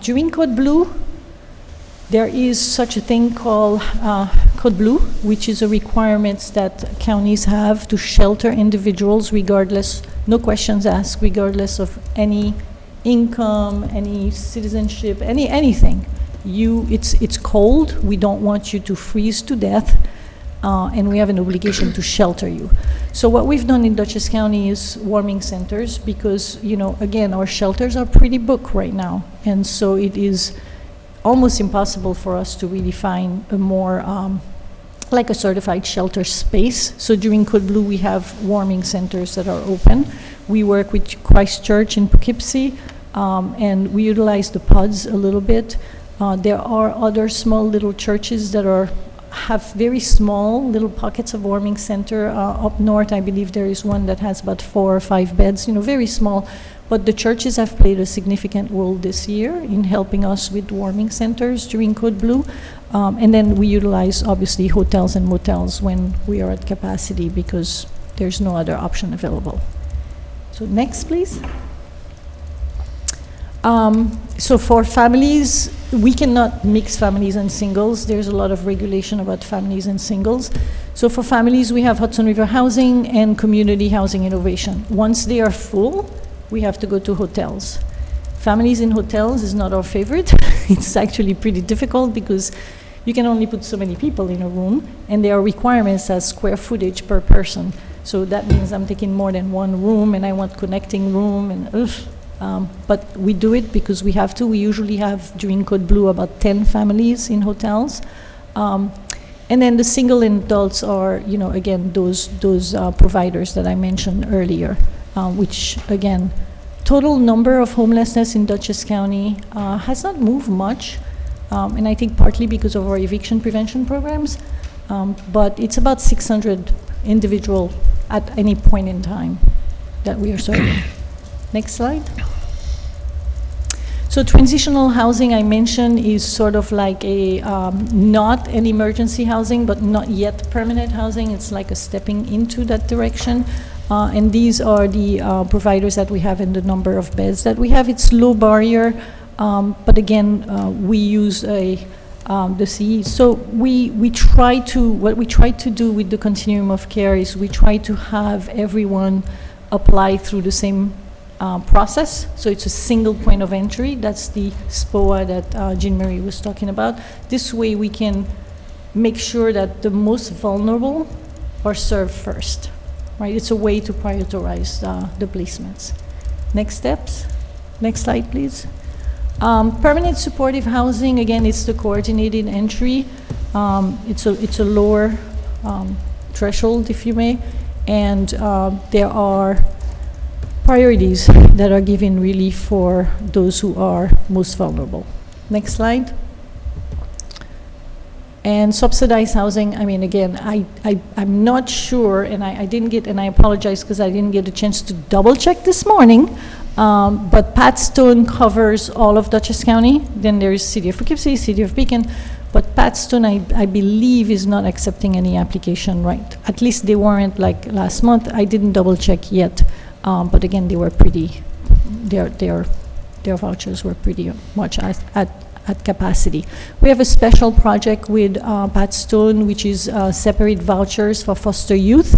During Code Blue, there is such a thing called Code Blue, which is a requirement that counties have to shelter individuals regardless, no questions asked, regardless of any income, any citizenship, anything. It's cold. We don't want you to freeze to death, and we have an obligation to shelter you. So what we've done in Dutchess County is warming centers because, again, our shelters are pretty booked right now, and so it is almost impossible for us to really find a more like a certified shelter space. So during Code Blue, we have warming centers that are open. We work with Christ Church in Poughkeepsie, and we utilize the pods a little bit. There are other small little churches that have very small little pockets of warming center. Up north, I believe there is one that has about 4 or 5 beds, very small. But the churches have played a significant role this year in helping us with warming centers during Code Blue. And then we utilize, obviously, hotels and motels when we are at capacity because there's no other option available. So next, please. So for families, we cannot mix families and singles. There's a lot of regulation about families and singles. So for families, we have Hudson River Housing and Community Housing Innovation. Once they are full, we have to go to hotels. Families in hotels is not our favorite. It's actually pretty difficult because you can only put so many people in a room, and there are requirements as square footage per person. So that means I'm taking more than one room, and I want connecting room, and but we do it because we have to. We usually have, during Code Blue, about 10 families in hotels. And then the single adults are, again, those providers that I mentioned earlier. Which, again, total number of homelessness in Dutchess County has not moved much, and I think partly because of our eviction prevention programs, but it's about 600 individual at any point in time that we are serving. Next slide. So transitional housing, I mentioned, is sort of like a not an emergency housing, but not yet permanent housing. It's like a stepping into that direction. And these are the providers that we have and the number of beds that we have. It's low barrier, but again, we use the CE. So what we try to do with the continuum of care is we try to have everyone apply through the same process. So it's a single point of entry. That's the SPOA that Jean Marie was talking about. This way we can make sure that the most vulnerable are served first. Right, it's a way to prioritize the placements. Next steps. Next slide, please. Permanent supportive housing, again, it's the coordinated entry. It's a lower threshold, if you may, and there are priorities that are given really for those who are most vulnerable. Next slide. And subsidized housing, I mean, again, I'm not sure, and I didn't get, and I apologize because I didn't get a chance to double check this morning, but Pat Stone covers all of Dutchess County. Then there is City of Poughkeepsie, City of Beacon, but Pat Stone, I believe, is not accepting any application, right? At least they weren't like last month. I didn't double check yet, but again, they were pretty, their vouchers were pretty much at capacity. We have a special project with Pat Stone, which is separate vouchers for foster youth.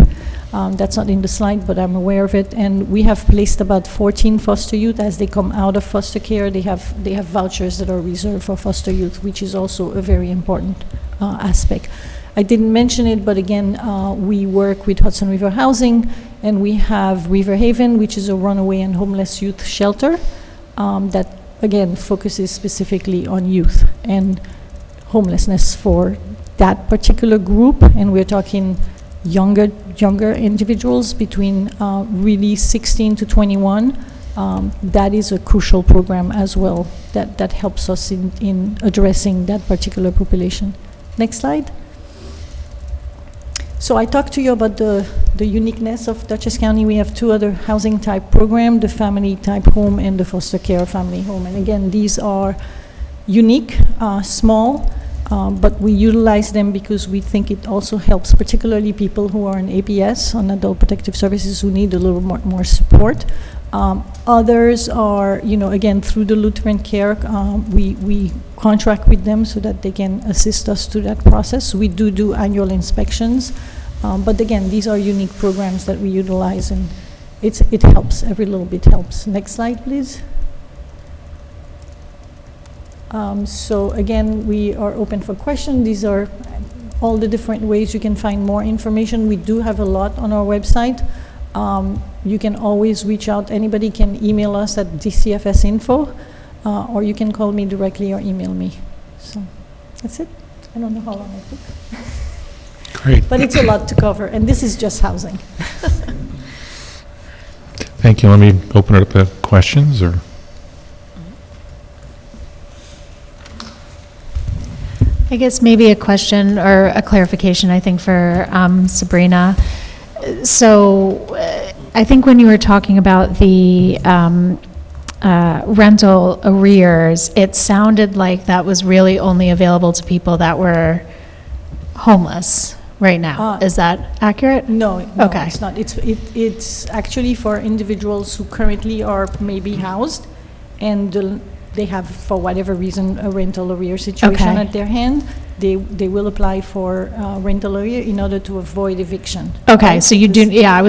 That's not in the slide, but I'm aware of it. And we have placed about 14 foster youth as they come out of foster care. They have vouchers that are reserved for foster youth, which is also a very important aspect. I didn't mention it, but again, we work with Hudson River Housing, and we have River Haven, which is a runaway and homeless youth shelter that again, focuses specifically on youth and homelessness for that particular group. And we're talking younger individuals between really 16 to 21. That is a crucial program as well that helps us in addressing that particular population. Next slide. So I talked to you about the uniqueness of Dutchess County. We have two other housing type programs, the family type home and the foster care family home. And again, these are unique, small, but we utilize them because we think it also helps particularly people who are in APS, on Adult Protective Services, who need a little more support. Others are, again, through the Lutheran Care, we contract with them so that they can assist us through that process. We do annual inspections, but again, these are unique programs that we utilize, and it helps. Every little bit helps. Next slide, please. So again, we are open for questions. These are all the different ways you can find more information. We do have a lot on our website. You can always reach out. Anybody can email us at dcfsinfo, or you can call me directly or email me. So that's it. I don't know how long it took. Great. But it's a lot to cover, and this is just housing. Thank you. Let me open it up to questions, or? I guess maybe a question or a clarification, I think, for Sabrina. So I think when you were talking about the rental arrears, it sounded like that was really only available to people that were homeless right now. Is that accurate? No, Okay. It's not. It's actually for individuals who currently are maybe housed, and they have, for whatever reason, a rental arrear situation Okay. at their hand. They will apply for rental arrear in order to avoid eviction. Okay, Right? so you do, yeah,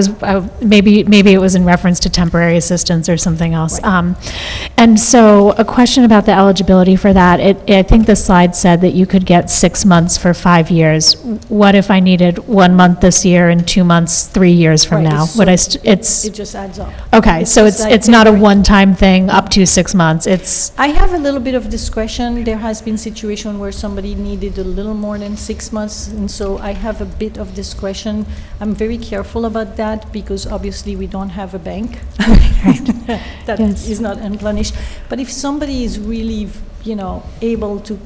maybe it was in reference to temporary assistance or something else. And so a question about the eligibility for that. I think the slide said that you could get 6 months for 5 years. What if I needed 1 month this year and 2 months 3 years from Right, now? so Would I, It just adds up. okay, so just like it's not a temporary. one-time thing up to 6 months, it's, I have a little bit of discretion. There has been situation where somebody needed a little more than 6 months, and so I have a bit of discretion. I'm very careful about that because obviously we don't have a bank that Yes. is not unpunished. But if somebody is really, able to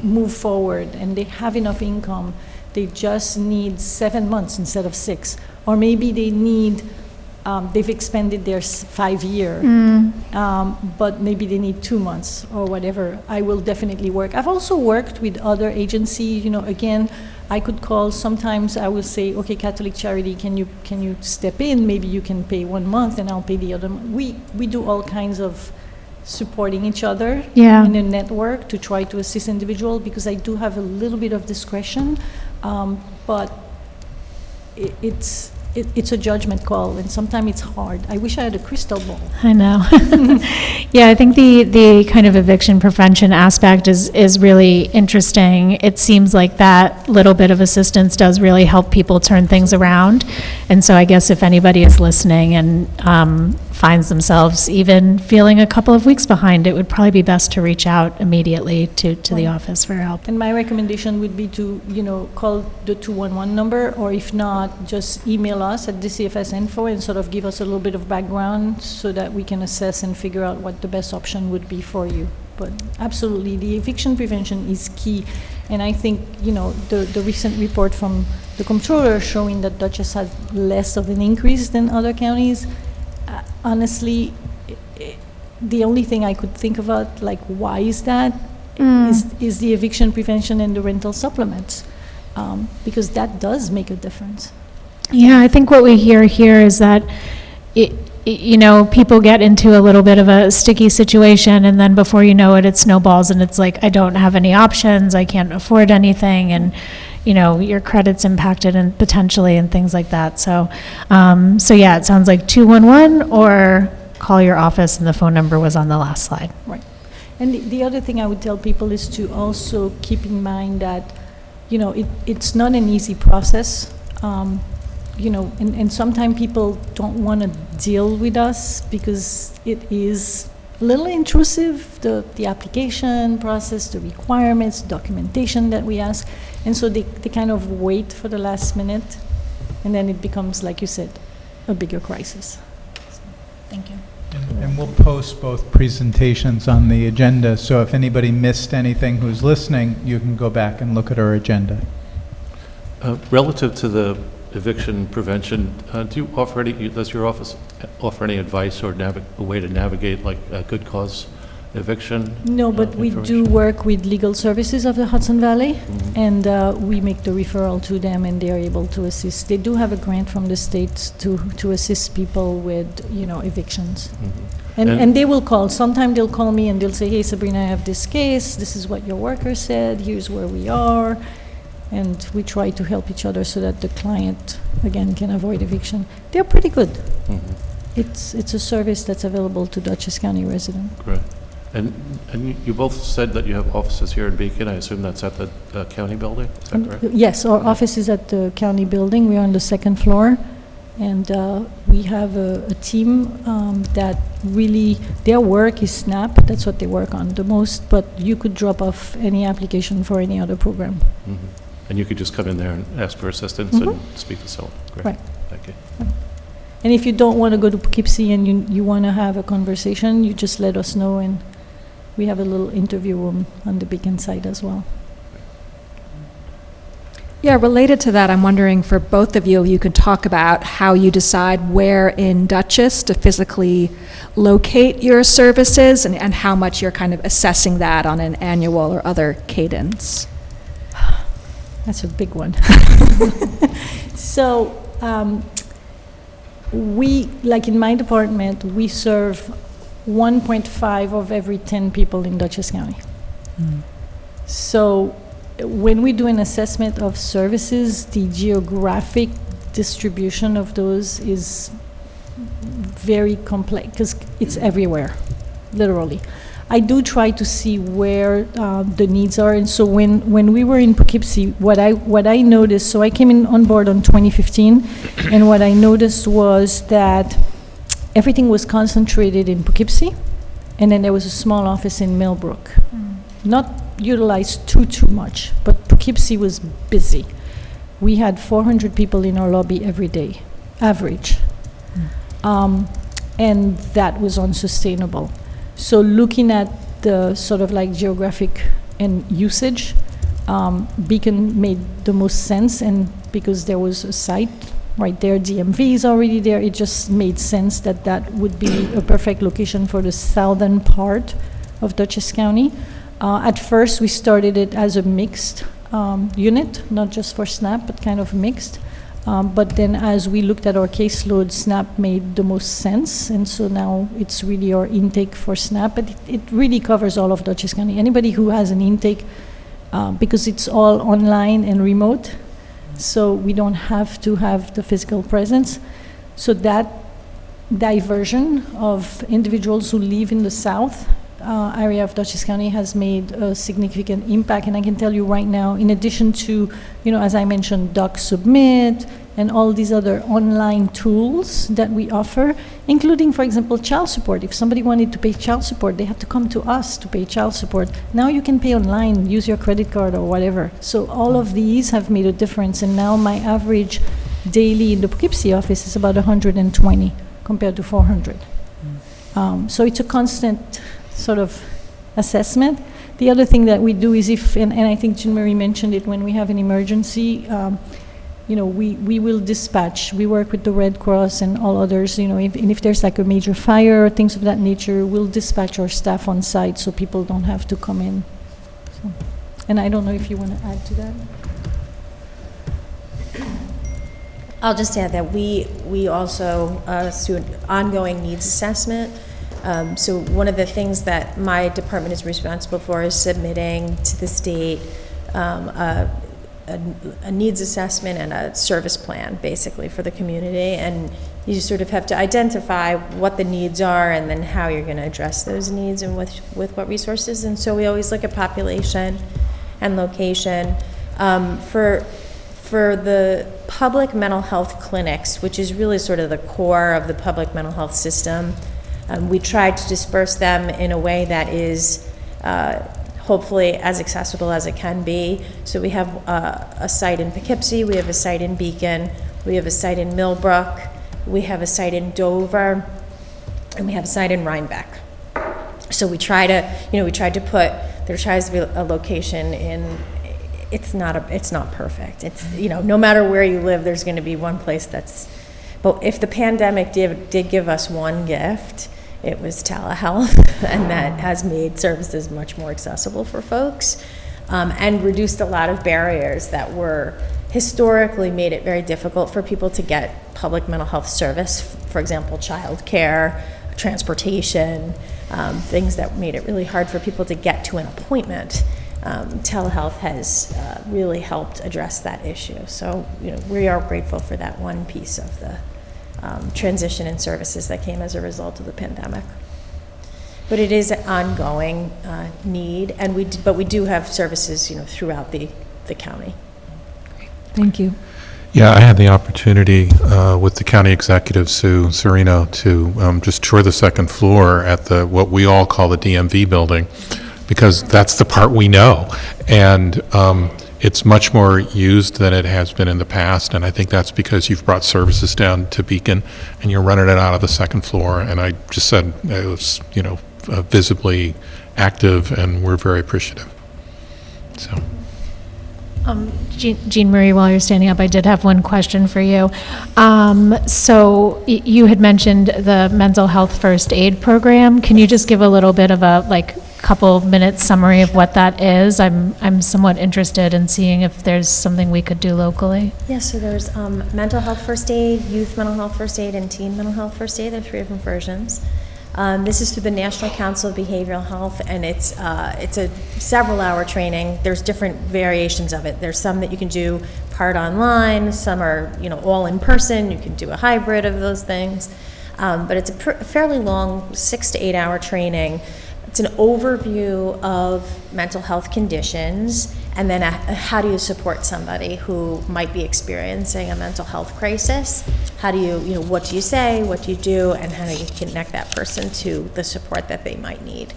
move forward and they have enough income, they just need 7 months instead of 6, or maybe they need. They've expended their 5 year, but maybe they need 2 months or whatever. I will definitely work. I've also worked with other agencies. Again, I could call. Sometimes I will say, okay, Catholic Charity, can you step in? Maybe you can pay 1 month and I'll pay the other month. We do all kinds of supporting each other Yeah. in a network to try to assist individual, because I do have a little bit of discretion, but it's a judgment call, and sometimes it's hard. I wish I had a crystal ball. I know. Yeah, I think the kind of eviction prevention aspect is really interesting. It seems like that little bit of assistance does really help people turn things around. And so I guess if anybody is listening and finds themselves even feeling a couple of weeks behind, it would probably be best to reach out immediately to the office for help. And my recommendation would be to, call the 211 number, or if not, just email us at DCFS.info and sort of give us a little bit of background so that we can assess and figure out what the best option would be for you. But absolutely, the eviction prevention is key. And I think, the recent report from the comptroller showing that Dutchess had less of an increase than other counties, honestly, the only thing I could think about, like, why is that, is the eviction prevention and the rental supplements, because that does make a difference. Yeah, I think what we hear here is that people get into a little bit of a sticky situation, and then before you know it, it snowballs, and it's like, I don't have any options, I can't afford anything, and your credit's impacted and potentially and things like that. So yeah, it sounds like 211 or call your office, and the phone number was on the last slide. Right. And the other thing I would tell people is to also keep in mind that, it's not an easy process. And sometimes people don't want to deal with us because it is a little intrusive, the application process, the requirements, documentation that we ask. And so they kind of wait for the last minute, and then it becomes, like you said, a bigger crisis. So, thank you. And we'll post both presentations on the agenda, so if anybody missed anything who's listening, you can go back and look at our agenda. Relative to the eviction prevention, does your office offer any advice or a way to navigate like a good cause eviction? No, but we do work with legal services of the Hudson Valley, and we make the referral to them, and they're able to assist. They do have a grant from the state to assist people with, evictions. And they will call. Sometimes they'll call me and they'll say, hey, Sabrina, I have this case. This is what your worker said. Here's where we are. And we try to help each other so that the client, again, can avoid eviction. They're pretty good. It's a service that's available to Dutchess County residents. Great. And you both said that you have offices here in Beacon. I assume that's at the county building? Is that correct? Yes, our office is at the county building. We are on the second floor. And we have a team that really, their work is SNAP. That's what they work on the most. But you could drop off any application for any other program. And you could just come in there and ask for assistance and speak to someone. Great. Right. Thank you. Right. And if you don't want to go to Poughkeepsie and you want to have a conversation, you just let us know, and we have a little interview room on the Beacon side as well. Yeah, related to that, I'm wondering for both of you, you could talk about how you decide where in Dutchess to physically locate your services and how much you're kind of assessing that on an annual or other cadence. That's a big one. So we, like in my department, we serve 1.5 of every 10 people in Dutchess County. So when we do an assessment of services, the geographic distribution of those is very complex because it's everywhere, literally. I do try to see where the needs are, and so when we were in Poughkeepsie, what I noticed, so I came on board on 2015, and what I noticed was that everything was concentrated in Poughkeepsie, and then there was a small office in Millbrook. Not utilized too much, but Poughkeepsie was busy. We had 400 people in our lobby every day, average. And that was unsustainable. So looking at the sort of like geographic and usage, Beacon made the most sense, and because there was a site right there, DMV is already there, it just made sense that that would be a perfect location for the southern part of Dutchess County. At first, we started it as a mixed unit, not just for SNAP, but kind of mixed. But then as we looked at our caseload, SNAP made the most sense, and so now it's really our intake for SNAP, but it really covers all of Dutchess County. Anybody who has an intake, because it's all online and remote, so we don't have to have the physical presence. So that diversion of individuals who live in the south area of Dutchess County has made a significant impact, and I can tell you right now, in addition to, as I mentioned, Doc Submit and all these other online tools that we offer, including, for example, child support. If somebody wanted to pay child support, they have to come to us to pay child support. Now you can pay online, use your credit card or whatever. So all of these have made a difference, and now my average daily in the Poughkeepsie office is about 120 compared to 400. So it's a constant sort of assessment. The other thing that we do is if, and I think Jean Marie mentioned it, when we have an emergency, we will dispatch. We work with the Red Cross and all others, and if there's like a major fire or things of that nature, we'll dispatch our staff on site so people don't have to come in. So, and I don't know if you want to add to that. I'll just add that we also do an ongoing needs assessment. So one of the things that my department is responsible for is submitting to the state a needs assessment and a service plan, basically, for the community. And you sort of have to identify what the needs are and then how you're going to address those needs and with what resources. And so we always look at population and location. For the public mental health clinics, which is really sort of the core of the public mental health system, we try to disperse them in a way that is hopefully as accessible as it can be. So we have a site in Poughkeepsie, we have a site in Beacon, we have a site in Millbrook, we have a site in Dover, and we have a site in Rhinebeck. So we try to, we tried to put, there tries to be a location in, it's not perfect. It's, no matter where you live, there's going to be one place that's, but if the pandemic did give us one gift, it was telehealth, and that has made services much more accessible for folks, and reduced a lot of barriers that were historically made it very difficult for people to get public mental health service. For example, childcare, transportation, things that made it really hard for people to get to an appointment. Telehealth has really helped address that issue. So, we are grateful for that one piece of the transition in services that came as a result of the pandemic. But it is an ongoing need, and we do have services, throughout the county. Thank you. Yeah, I had the opportunity with the county executive, Sue Serino, to just tour the second floor at what we all call the DMV building, because that's the part we know. And it's much more used than it has been in the past, and I think that's because you've brought services down to Beacon and you're running it out of the second floor. And I just said it was, visibly active, and we're very appreciative. So. Jean Marie, while you're standing up, I did have one question for you. So you had mentioned the mental health first aid program. Can you just give a little bit of a couple minutes summary of what that is? I'm somewhat interested in seeing if there's something we could do locally. Yeah, so there's mental health first aid, youth mental health first aid, and teen mental health first aid. There are 3 different versions. This is through the National Council of Behavioral Health, and it's a several-hour training. There's different variations of it. There's some that you can do part online, some are all in person. You can do a hybrid of those things, but it's a fairly long 6 to 8 hour training. It's an overview of mental health conditions, and then how do you support somebody who might be experiencing a mental health crisis? How do you, what do you say, what do you do, and how do you connect that person to the support that they might need?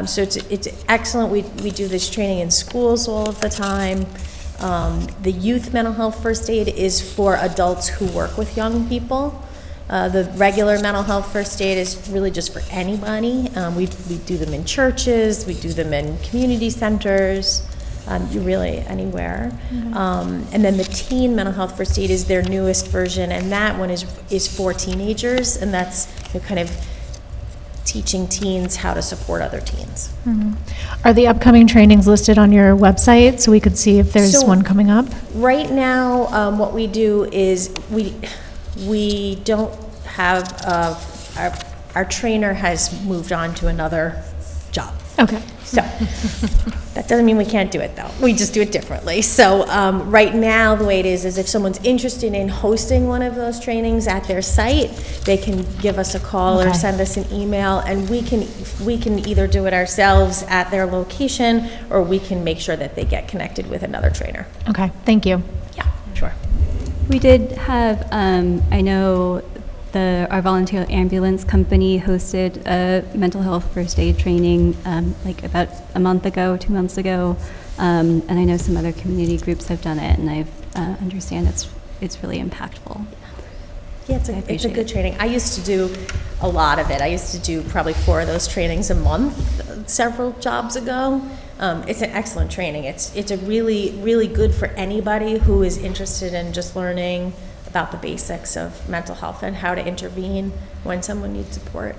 So it's excellent. We do this training in schools all of the time. The youth mental health first aid is for adults who work with young people. The regular mental health first aid is really just for anybody. We do them in churches, we do them in community centers, really anywhere. And then the teen mental health first aid is their newest version, and that one is for teenagers, and that's kind of teaching teens how to support other teens. Mm-hmm. Are the upcoming trainings listed on your website so we could see if there's one coming up? Right now, what we do is we don't have, our trainer has moved on to another job. Okay. So, that doesn't mean we can't do it, though. We just do it differently. So, right now, the way it is if someone's interested in hosting one of those trainings at their site, they can give us a call or send us an email, and we can either do it ourselves at their location, or we can make sure that they get connected with another trainer. Okay, thank you. Yeah, sure. We did have, I know our volunteer ambulance company hosted a mental health first aid training about a month ago, 2 months ago, and I know some other community groups have done it, and I understand it's really impactful. Yeah, it's I a appreciate good it. training. I used to do a lot of it. I used to do probably 4 of those trainings a month several jobs ago. It's an excellent training. It's a really good for anybody who is interested in just learning about the basics of mental health and how to intervene when someone needs support.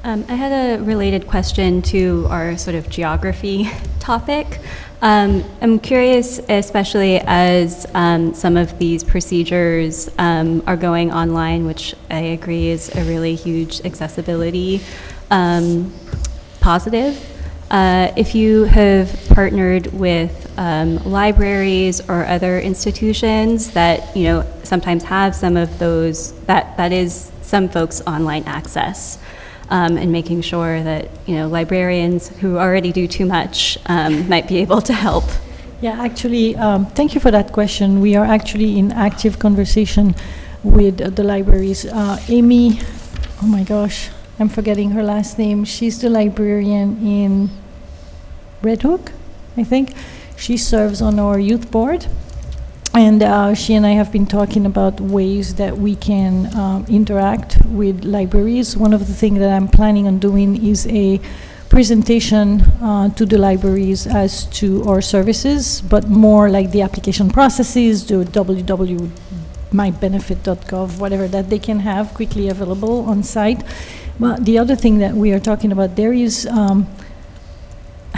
I had a related question to our sort of geography topic. I'm curious, especially as some of these procedures are going online, which I agree is a really huge accessibility positive. If you have partnered with libraries or other institutions that, you know, sometimes have some of those, that is some folks' online access. And making sure that, you know, librarians who already do too much might be able to help. Yeah, actually, thank you for that question. We are actually in active conversation with the libraries. Amy, oh my gosh, I'm forgetting her last name. She's the librarian in Red Hook, I think. She serves on our youth board. And she and I have been talking about ways that we can interact with libraries. One of the things that I'm planning on doing is a presentation to the libraries as to our services, but more like the application processes, the www.mybenefit.gov, whatever that they can have quickly available on site. But the other thing that we are talking about, there is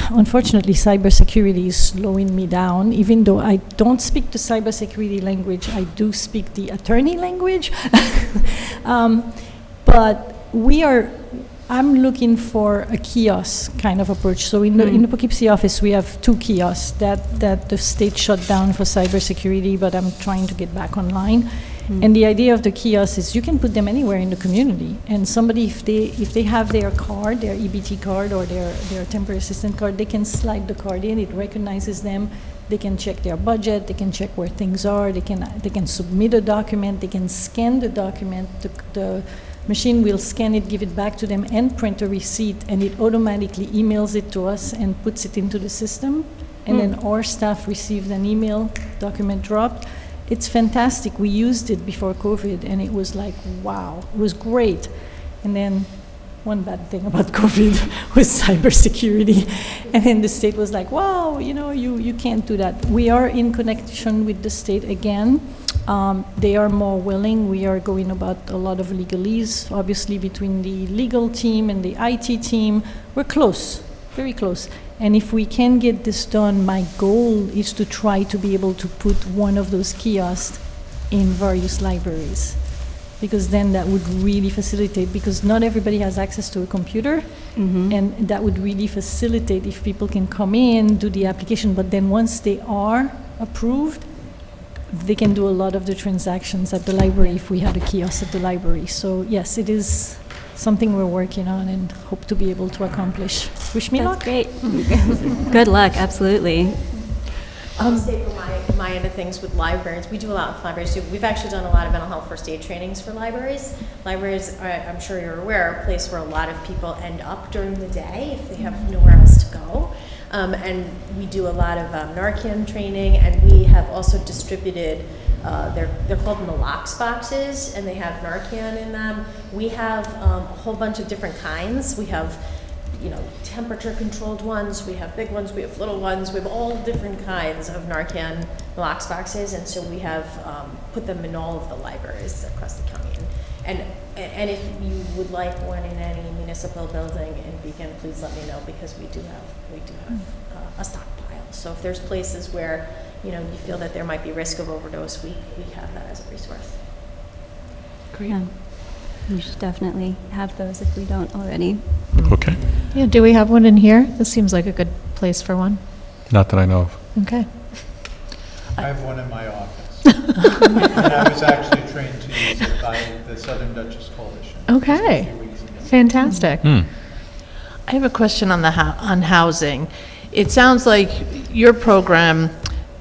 unfortunately, cybersecurity is slowing me down. Even though I don't speak the cybersecurity language, I do speak the attorney language. But I'm looking for a kiosk kind of approach. So in the Poughkeepsie office, we have 2 kiosks that the state shut down for cybersecurity, but I'm trying to get back online. And the idea of the kiosk is you can put them anywhere in the community, and somebody, if they have their card, their EBT card or their temporary assistant card, they can slide the card in. It recognizes them. They can check their budget. They can check where things are. They can submit a document. They can scan the document. The machine will scan it, give it back to them, and print a receipt, and it automatically emails it to us and puts it into the system. And then our staff receives an email, document dropped. It's fantastic. We used it before COVID, and it was like, wow, it was great. And then one bad thing about COVID was cybersecurity. And then the state was like, wow, you know, you can't do that. We are in connection with the state again. They are more willing. We are going about a lot of legalese, obviously, between the legal team and the IT team. We're close, very close. And if we can get this done, my goal is to try to be able to put one of those kiosks in various libraries, because then that would really facilitate, because not everybody has access to a computer, and that would really facilitate if people can come in, do the application, but then once they are approved, they can do a lot of the transactions at the library if we had a kiosk at the library. So yes, it is something we're working on and hope to be able to accomplish. Wish me luck. That's great. Good luck, absolutely. I'll say from my end of things with libraries, we do a lot with libraries too. We've actually done a lot of mental health first aid trainings for libraries. Libraries, I'm sure you're aware, are a place where a lot of people end up during the day if they have nowhere else to go. And we do a lot of Narcan training, and we have also distributed, they're called Nalox boxes, and they have Narcan in them. We have a whole bunch of different kinds. We have, you know, temperature-controlled ones, we have big ones, we have little ones, we have all different kinds of Narcan Nalox boxes, and so we have put them in all of the libraries across the county. And if you would like one in any municipal building in Beacon, please let me know, because we do have a stockpile. So if there's places where, you know, you feel that there might be risk of overdose, we have that as a resource. Great. Yeah. We should definitely have those if we don't already. Okay. Yeah, do we have one in here? This seems like a good place for one. Not that I know of. Okay. I have one in my office. And I was actually trained to use it by the Southern Dutchess Coalition. Okay. Just a few weeks ago. Fantastic. I have a question on on housing. It sounds like your program,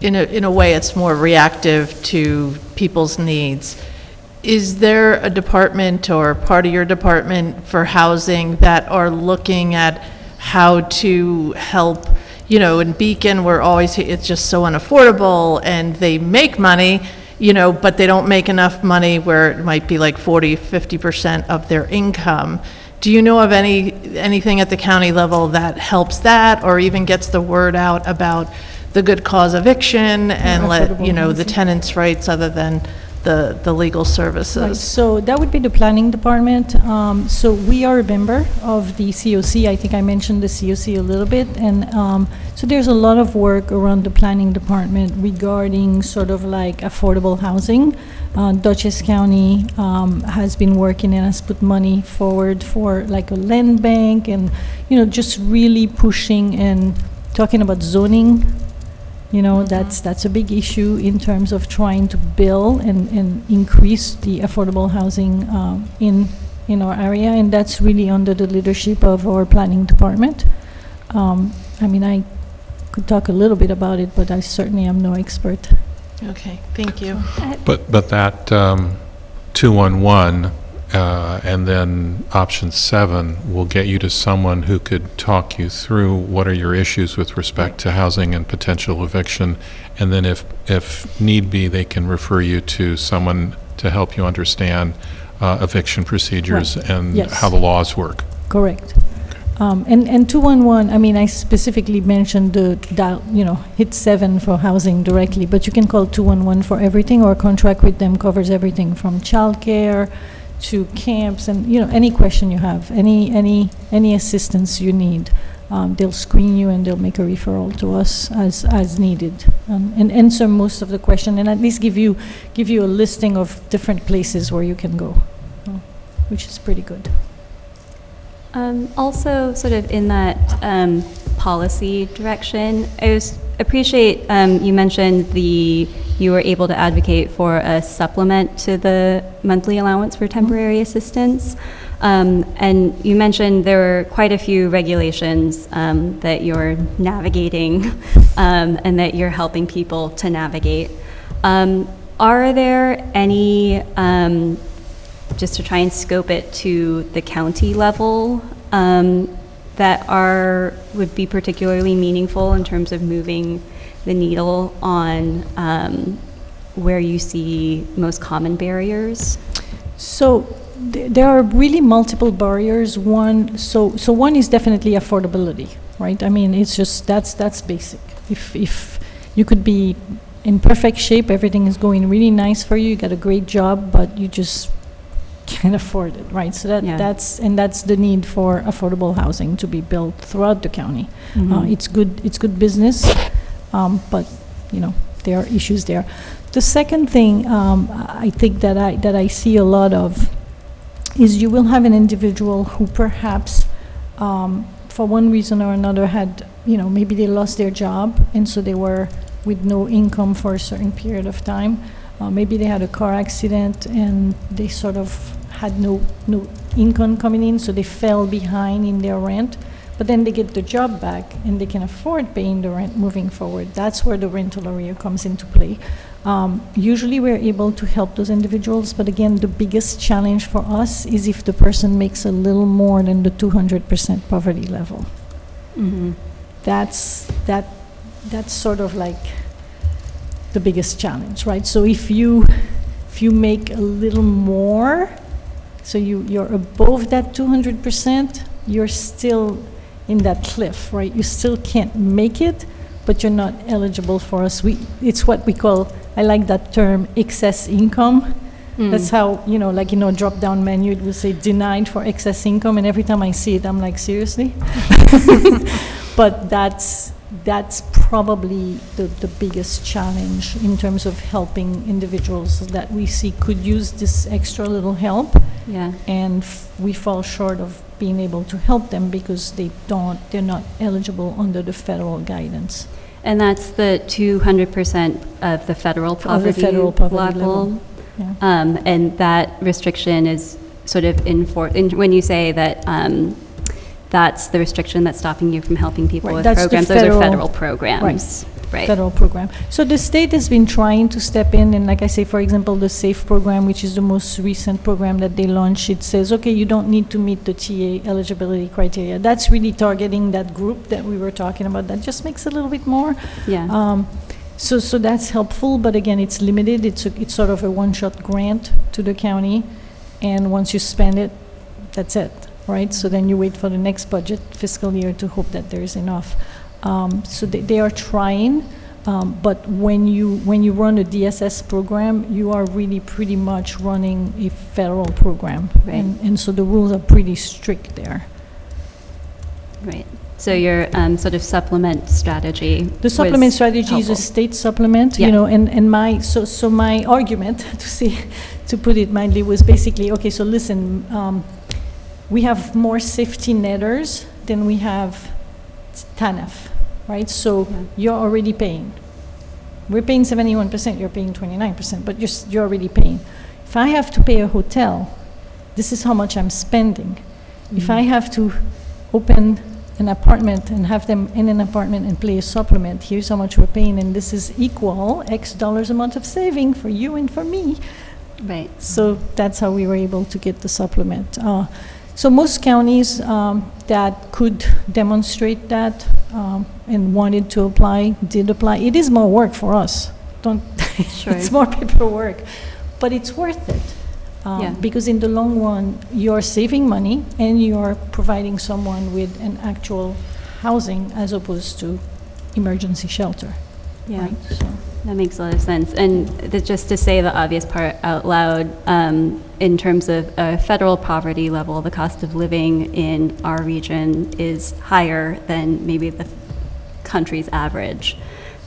in a way, it's more reactive to people's needs. Is there a department or part of your department for housing that are looking at how to help? You know, in Beacon, it's just so unaffordable, and they make money, but they don't make enough money where it might be like 40, 50% of their income. Do you know of anything at the county level that helps that, or even gets the word out about the good cause eviction and the tenants' rights other than the legal services? Right, so that would be the planning department. So we are a member of the COC. I think I mentioned the COC a little bit. And so there's a lot of work around the planning department regarding sort of like affordable housing. Dutchess County has been working and has put money forward for like a land bank and, just really pushing and talking about zoning. That's a big issue in terms of trying to build and increase the affordable housing in our area, and that's really under the leadership of our planning department. I could talk a little bit about it, but I certainly am no expert. Okay, thank you. But that 211 and then option 7 will get you to someone who could talk you through what are your issues with respect to housing and potential eviction, and then if need be, they can refer you to someone to help you understand eviction procedures and how the laws work. Correct. And 211, I specifically mentioned the dial, hit 7 for housing directly, but you can call 211 for everything, or contract with them covers everything from childcare to camps and, any question you have, any assistance you need. They'll screen you and they'll make a referral to us as needed, and answer most of the question, and at least give you a listing of different places where you can go, which is pretty good. Also, sort of in that policy direction, I appreciate you mentioned you were able to advocate for a supplement to the monthly allowance for temporary assistance. And you mentioned there were quite a few regulations that you're navigating and that you're helping people to navigate. Are there any, just to try and scope it to the county level, that would be particularly meaningful in terms of moving the needle on where you see most common barriers? So there are really multiple barriers. One is definitely affordability, right? It's just that's basic. If you could be in perfect shape, everything is going really nice for you, you got a great job, but you just can't afford it, right? So that's the need for affordable housing to be built throughout the county. Mm-hmm. It's good business, but there are issues there. The second thing I think that I see a lot of is you will have an individual who perhaps for one reason or another had, maybe they lost their job and so they were with no income for a certain period of time. Maybe they had a car accident and they sort of had no income coming in, so they fell behind in their rent. But then they get the job back and they can afford paying the rent moving forward. That's where the rental area comes into play. Usually we're able to help those individuals, but again, the biggest challenge for us is if the person makes a little more than the 200% poverty level. Mm-hmm. That's sort of like the biggest challenge, right? So if you make a little more, so you're above that 200%, you're still in that cliff, right? You still can't make it, but you're not eligible for us. It's what we call, I like that term, excess income. That's how, a drop-down menu, it will say denied for excess income, and every time I see it, I'm like, seriously? But that's probably the biggest challenge in terms of helping individuals that we see could use this extra little help. Yeah. And we fall short of being able to help them because they're not eligible under the federal guidance. And that's the 200% of the federal poverty level. Yeah. And that restriction is sort of when you say that that's the restriction that's stopping you from helping people with programs. Those are federal programs. Right. Federal program. So the state has been trying to step in, and like I say, for example, the SAFE program, which is the most recent program that they launched, it says, okay, you don't need to meet the TA eligibility criteria. That's really targeting that group that we were talking about. That just makes a little bit more. Yeah. So that's helpful, but again, it's limited. It's sort of a one-shot grant to the county, and once you spend it, that's it, right? So then you wait for the next budget fiscal year to hope that there is enough. So they are trying, but when you run a DSS program, you are really pretty much running a federal program, Right. and so the rules are pretty strict there. Right. So your sort of supplement strategy. The supplement was strategy is a helpful. state supplement, Yeah. you know, and so my argument, to put it mildly, was basically, okay, so listen, we have more safety netters than we have TANF, right? So you're already paying. We're paying 71%, you're paying 29%, but you're already paying. If I have to pay a hotel, this is how much I'm spending. If I have to open an apartment and have them in an apartment and pay a supplement, here's how much we're paying, and this is equal X dollars a month of saving for you and for me. Right. So that's how we were able to get the supplement. So most counties that could demonstrate that and wanted to apply, did apply. It is more work for us. Sure. It's more paperwork, but it's worth it. Yeah. Because in the long run, you're saving money and you're providing someone with an actual housing as opposed to emergency shelter. Yeah. Right? So. That makes a lot of sense. And just to say the obvious part out loud, in terms of a federal poverty level, the cost of living in our region is higher than maybe the country's average.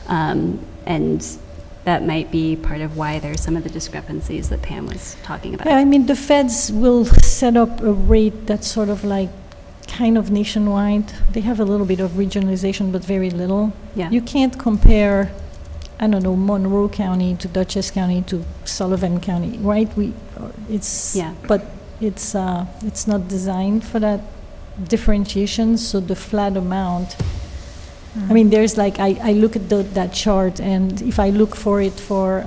And that might be part of why there's some of the discrepancies that Pam was talking about. Yeah, I mean, the feds will set up a rate that's sort of like kind of nationwide. They have a little bit of regionalization, but very little. Yeah. You can't compare, I don't know, Monroe County to Dutchess County to Sullivan County, right? But it's not designed for that differentiation, so the flat amount. I mean, there's like, I look at that chart, and if I look for it for,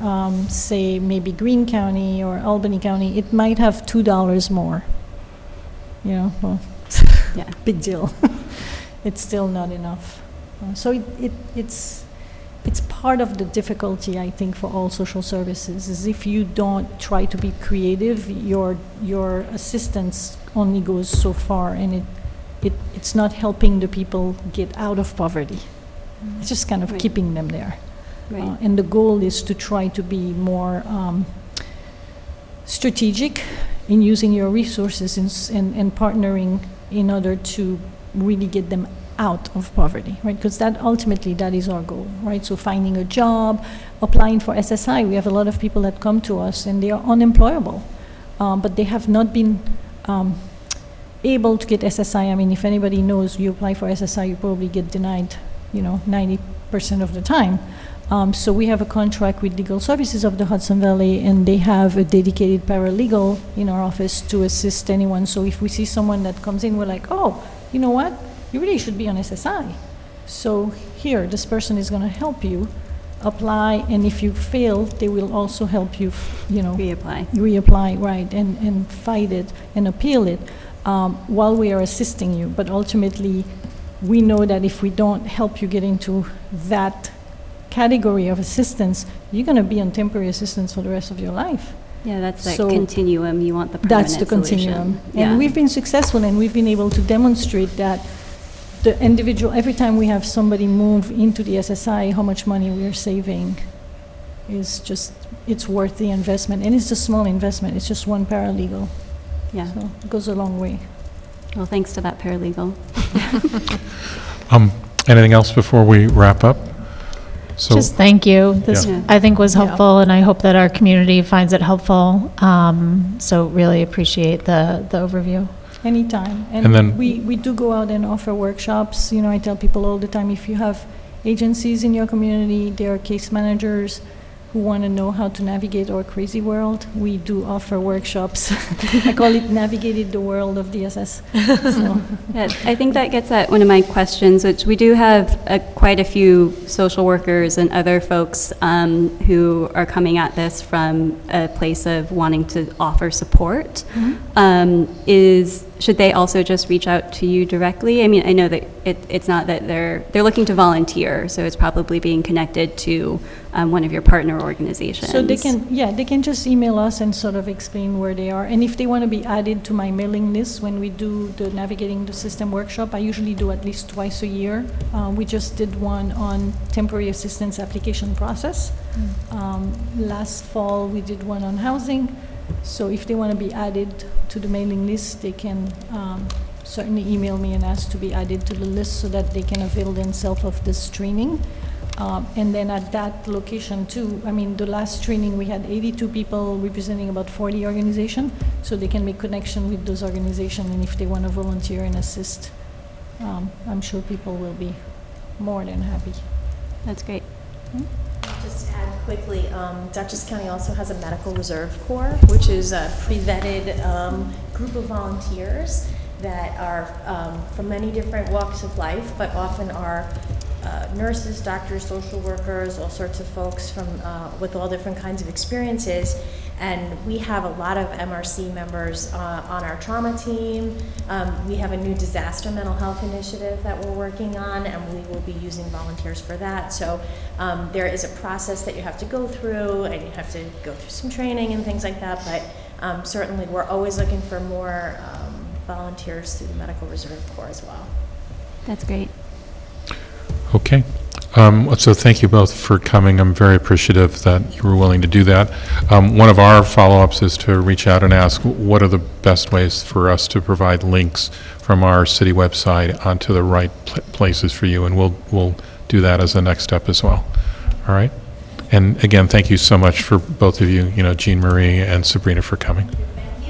say, maybe Greene County or Albany County, it might have $2 more. You know, well, Yeah. big deal. It's still not enough. So it's part of the difficulty, I think, for all social services, is if you don't try to be creative, your assistance only goes so far, and it's not helping the people get out of poverty. It's just kind of Right. keeping them there. Right. And the goal is to try to be more strategic in using your resources and partnering in order to really get them out of poverty, right? Because that is our goal, right? So finding a job, applying for SSI. We have a lot of people that come to us and they are unemployable, but they have not been able to get SSI. I mean, if anybody knows, you apply for SSI, you probably get denied, 90% of the time. So we have a contract with Legal Services of the Hudson Valley, and they have a dedicated paralegal in our office to assist anyone. So if we see someone that comes in, we're like, oh, you know what? You really should be on SSI. So here, this person is going to help you apply, and if you fail, they will also help you, reapply, right, and fight it and appeal it while we are assisting you. But ultimately, we know that if we don't help you get into that category of assistance, you're going to be on temporary assistance for the rest of your life. Yeah, that's that So continuum. You want the permanent that's the continuum. solution. And we've been successful, and we've been able to demonstrate that the individual, every time we have somebody move into the SSI, how much money we are saving is just, it's worth the investment. And it's a small investment. It's just one paralegal. Yeah. So it goes a long way. Well, thanks to that paralegal. Anything else before we wrap up? So, Just thank you. This, Yeah. I think, was helpful, and I hope that our community finds it helpful. So really appreciate the overview. Anytime. And then- we do go out and offer workshops. I tell people all the time, if you have agencies in your community, there are case managers who want to know how to navigate our crazy world. We do offer workshops. I call it Navigated the World of DSS. So, Yeah, I think that gets at one of my questions, which we do have quite a few social workers and other folks who are coming at this from a place of wanting to offer support. should they also just reach out to you directly? I mean, I know that it's not that they're looking to volunteer, so it's probably being connected to one of your partner organizations. So they can just email us and sort of explain where they are. And if they want to be added to my mailing list when we do the Navigating the System workshop, I usually do at least twice a year. We just did one on temporary assistance application process. Last fall, we did one on housing. So if they want to be added to the mailing list, they can certainly email me and ask to be added to the list so that they can avail themselves of this training. And then at that location too, I mean, the last training we had 82 people representing about 40 organizations, so they can make connection with those organizations, and if they want to volunteer and assist, I'm sure people will be more than happy. That's great. Just to add quickly, Dutchess County also has a medical reserve corps, which is a pre-vetted group of volunteers that are from many different walks of life, but often are nurses, doctors, social workers, all sorts of folks from with all different kinds of experiences. And we have a lot of MRC members on our trauma team. We have a new disaster mental health initiative that we're working on, and we will be using volunteers for that. So there is a process that you have to go through, and you have to go through some training and things like that. But certainly we're always looking for more volunteers through the Medical Reserve Corps as well. That's great. Okay. So thank you both for coming. I'm very appreciative that you were willing to do that. One of our follow-ups is to reach out and ask what are the best ways for us to provide links from our city website onto the right places for you, and we'll do that as a next step as well. All right? And again, thank you so much for both of you, Jean Marie and Sabrina, for coming.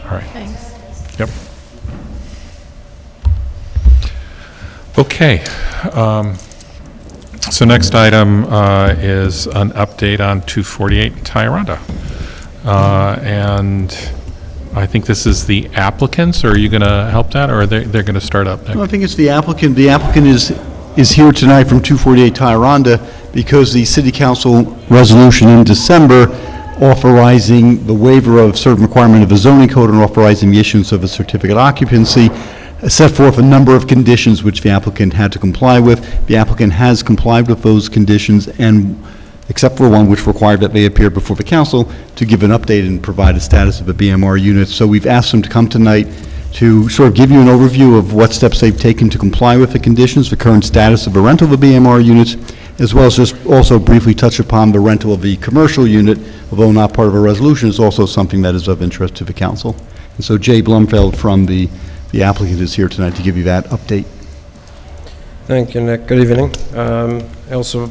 All right. Thanks. Yep. Okay. So next item is an update on 248 Tyranda. And I think this is the applicants, or are you going to help that, or they're going to start up next? No, I think it's the applicant. The applicant is here tonight from 248 Tyranda because the city council resolution in December authorizing the waiver of certain requirement of a zoning code and authorizing the issuance of a certificate of occupancy set forth a number of conditions which the applicant had to comply with. The applicant has complied with those conditions, and except for one which required that they appear before the council to give an update and provide a status of a BMR unit. So we've asked them to come tonight to sort of give you an overview of what steps they've taken to comply with the conditions, the current status of the rental of the BMR units, as well as just also briefly touch upon the rental of the commercial unit, although not part of a resolution, is also something that is of interest to the council. And so Jay Blumfeld from the applicant is here tonight to give you that update. Thank you, Nick. Good evening. I also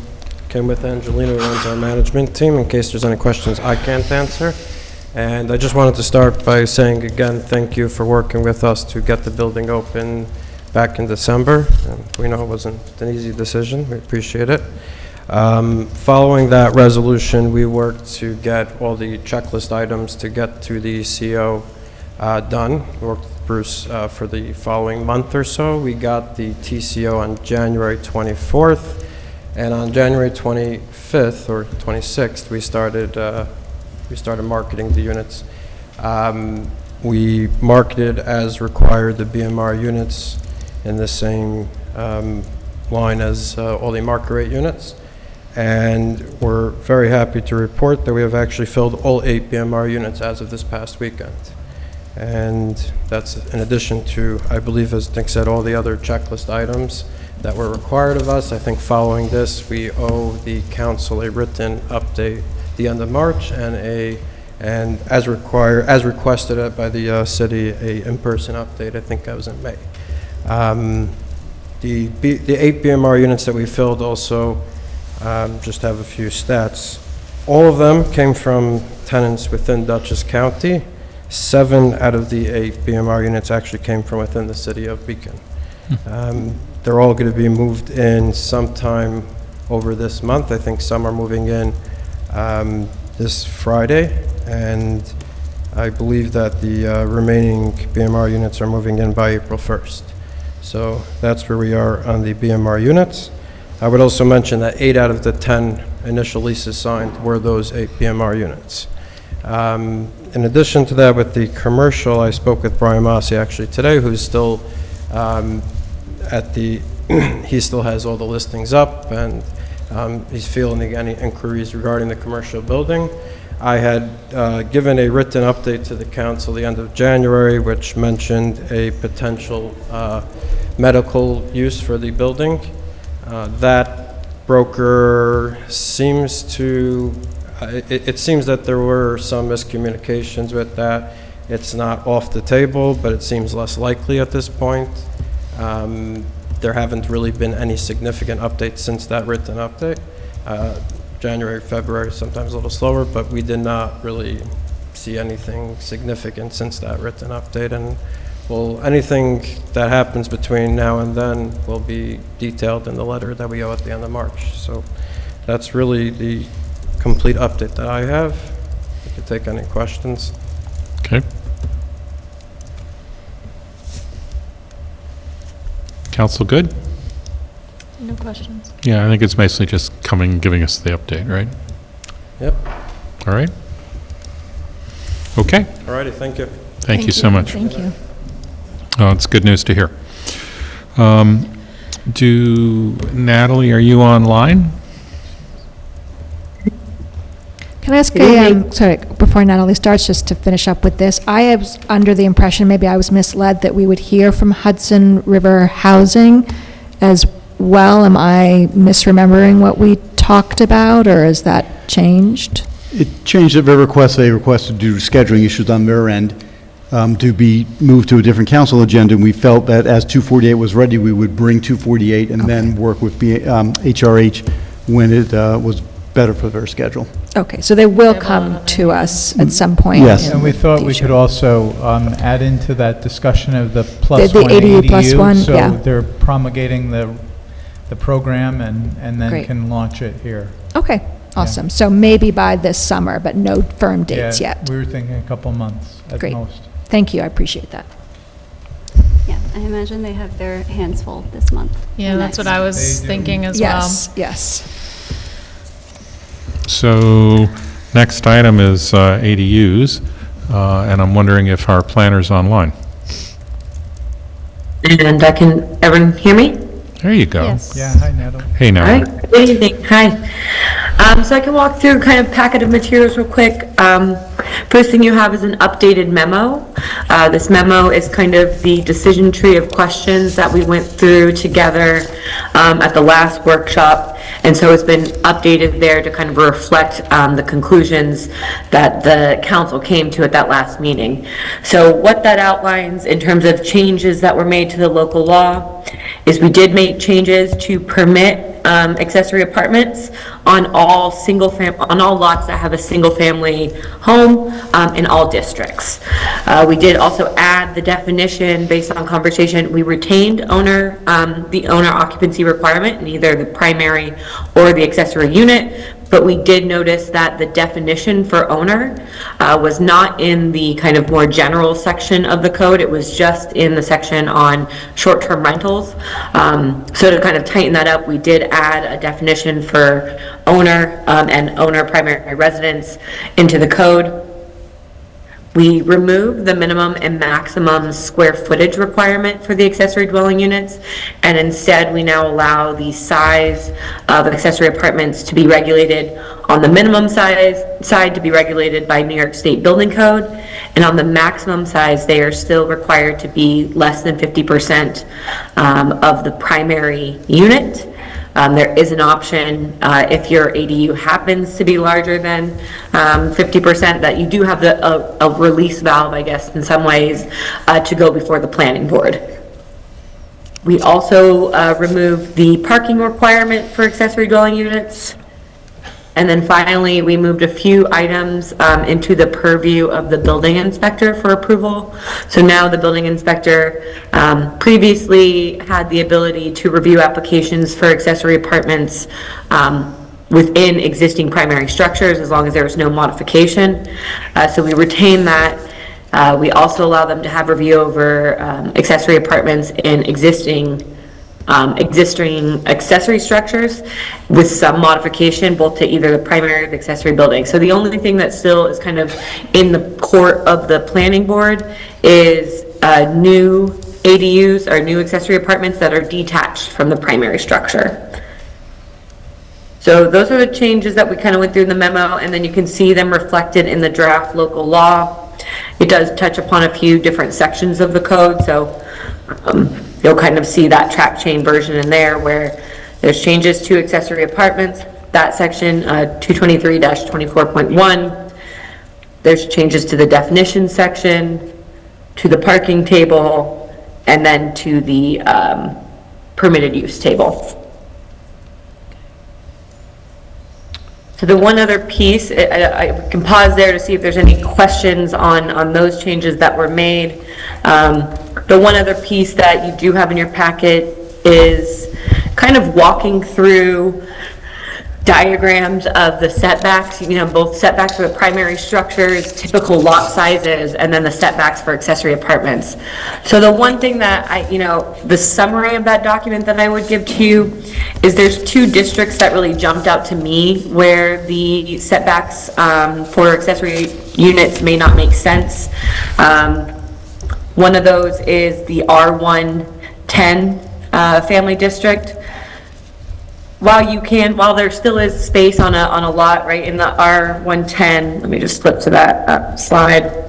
came with Angelina, who runs our management team, in case there's any questions I can't answer. And I just wanted to start by saying again, thank you for working with us to get the building open back in December. We know it wasn't an easy decision. We appreciate it. Following that resolution, we worked to get all the checklist items to get to the CO done. We worked with Bruce for the following month or so. We got the TCO on January 24th, and on January 25th or 26th, we started marketing the units. We marketed as required the BMR units in the same line as all the market rate units. And we're very happy to report that we have actually filled all 8 BMR units as of this past weekend. And that's in addition to, I believe, as Nick said, all the other checklist items that were required of us. I think following this, we owe the council a written update the end of March and as requested by the city, a in-person update. I think that was in May. The 8 BMR units that we filled also, just have a few stats. All of them came from tenants within Dutchess County. 7 out of the 8 BMR units actually came from within the city of Beacon. They're all going to be moved in sometime over this month. I think some are moving in this Friday, and I believe that the remaining BMR units are moving in by April 1st. So that's where we are on the BMR units. I would also mention that 8 out of the 10 initial leases signed were those 8 BMR units. In addition to that, with the commercial, I spoke with Brian Massey actually today, who's still he still has all the listings up, and he's fielding any inquiries regarding the commercial building. I had given a written update to the council the end of January, which mentioned a potential medical use for the building. That broker seems to, it seems that there were some miscommunications with that. It's not off the table, but it seems less likely at this point. There haven't really been any significant updates since that written update. January, February, sometimes a little slower, but we did not really see anything significant since that written update. And well, anything that happens between now and then will be detailed in the letter that we owe at the end of March. So that's really the complete update that I have. I could take any questions. Okay. Council good? No questions. Yeah, I think it's basically just giving us the update, right? Yep. All right. Okay. All righty, thank you. Thank you so much. Thank you. Oh, it's good news to hear. Natalie, are you online? Can I ask sorry, before Natalie starts, just to finish up with this, I was under the impression, maybe I was misled, that we would hear from Hudson River Housing as well. Am I misremembering what we talked about, or is that changed? It changed at their request. They requested due to scheduling issues on their end to be moved to a different council agenda, and we felt that as 248 was ready, we would bring 248 and then work with HRH when it was better for their schedule. Okay, so they will come to us at some point. Yes. And we thought we could also add into that discussion of the plus The one ADU plus one, so yeah. they're promulgating the program and then Great. can launch it here. Okay, awesome. So maybe by this summer, but no firm dates Yeah, yet. we were thinking a couple months at Great. most. Thank you, I appreciate that. Yeah, I imagine they have their hands full this month. Yeah, and that's what next. I was They do. thinking as well. Yes, yes. So next item is ADUs, and I'm wondering if our planner's online. And everyone hear me? There you go. Yes. Yeah, hi Natalie. Hey, All now. right, good evening, hi. So I can walk through kind of packet of materials real quick. First thing you have is an updated memo. This memo is kind of the decision tree of questions that we went through together at the last workshop. And so it's been updated there to kind of reflect the conclusions that the council came to at that last meeting. So what that outlines in terms of changes that were made to the local law is we did make changes to permit accessory apartments on all lots that have a single family home in all districts. We did also add the definition based on conversation. We retained the owner occupancy requirement in either the primary or the accessory unit, but we did notice that the definition for owner was not in the kind of more general section of the code. It was just in the section on short-term rentals. So to kind of tighten that up, we did add a definition for owner and owner primary residence into the code. We removed the minimum and maximum square footage requirement for the accessory dwelling units, and instead we now allow the size of accessory apartments to be regulated on the minimum side to be regulated by New York State Building Code, and on the maximum size they are still required to be less than 50% of the primary unit. There is an option if your ADU happens to be larger than 50% that you do have a release valve, I guess, in some ways, to go before the planning board. We also removed the parking requirement for accessory dwelling units. And then finally, we moved a few items into the purview of the building inspector for approval. So now the building inspector previously had the ability to review applications for accessory apartments within existing primary structures as long as there was no modification. So we retain that. We also allow them to have review over accessory apartments in existing existing accessory structures with some modification, both to either the primary or the accessory building. So the only thing that still is kind of in the court of the planning board is new ADUs or new accessory apartments that are detached from the primary structure. So those are the changes that we kind of went through in the memo, and then you can see them reflected in the draft local law. It does touch upon a few different sections of the code, so you'll kind of see that track chain version in there where there's changes to accessory apartments, that section 223-24.1. There's changes to the definition section, to the parking table, and then to the permitted use table. So the one other piece, I can pause there to see if there's any questions on those changes that were made. The one other piece that you do have in your packet is kind of walking through diagrams of the setbacks, both setbacks for the primary structures, typical lot sizes, and then the setbacks for accessory apartments. So the one thing that the summary of that document that I would give to you is there's two districts that really jumped out to me where the setbacks for accessory units may not make sense. One of those is the R110 family district. While there still is space on a lot right in the R110, let me just flip to that slide.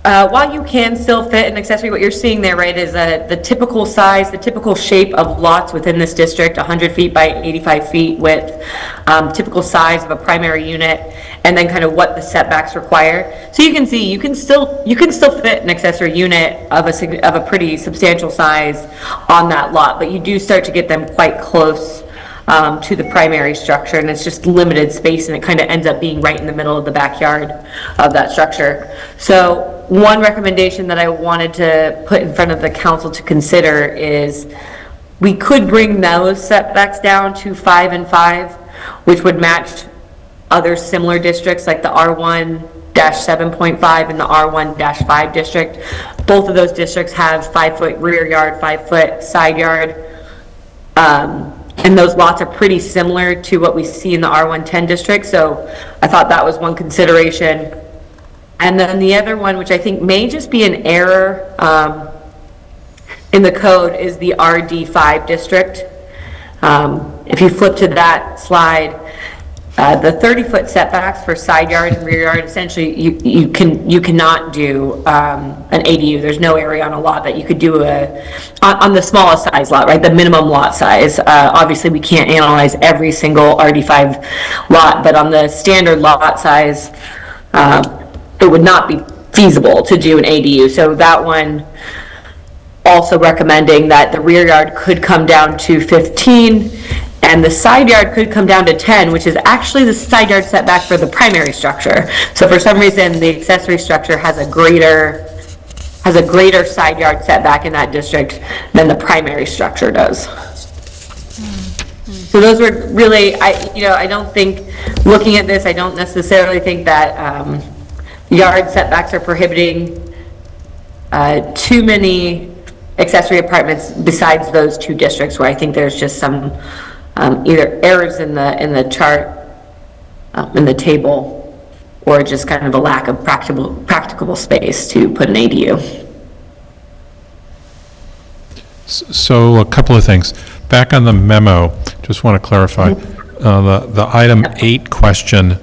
While you can still fit an accessory, what you're seeing there, right, is the typical size, the typical shape of lots within this district, 100 feet by 85 feet width, typical size of a primary unit, and then kind of what the setbacks require. So you can see you can still fit an accessory unit of a pretty substantial size on that lot, but you do start to get them quite close to the primary structure, and it's just limited space, and it kind of ends up being right in the middle of the backyard of that structure. So one recommendation that I wanted to put in front of the council to consider is we could bring those setbacks down to 5 and 5, which would match other similar districts like the R1-7.5 and the R1-5 district. Both of those districts have 5-foot rear yard, 5-foot side yard. And those lots are pretty similar to what we see in the R110 district, so I thought that was one consideration. And then the other one, which I think may just be an error in the code, is the RD5 district. If you flip to that slide, the 30-foot setbacks for side yard and rear yard, essentially you cannot do an ADU. There's no area on a lot that you could do on the smallest size lot, right? The minimum lot size. Obviously, we can't analyze every single RD5 lot, but on the standard lot size, it would not be feasible to do an ADU. So that one, also recommending that the rear yard could come down to 15 and the side yard could come down to 10, which is actually the side yard setback for the primary structure. So for some reason, the accessory structure has a greater side yard setback in that district than the primary structure does. So those were really, I don't think, looking at this, I don't necessarily think that yard setbacks are prohibiting too many accessory apartments besides those two districts where I think there's just some either errors in the chart, in the table, or just kind of a lack of practicable space to put an ADU. So a couple of things. Back on the memo, just want to clarify, the item 8 question,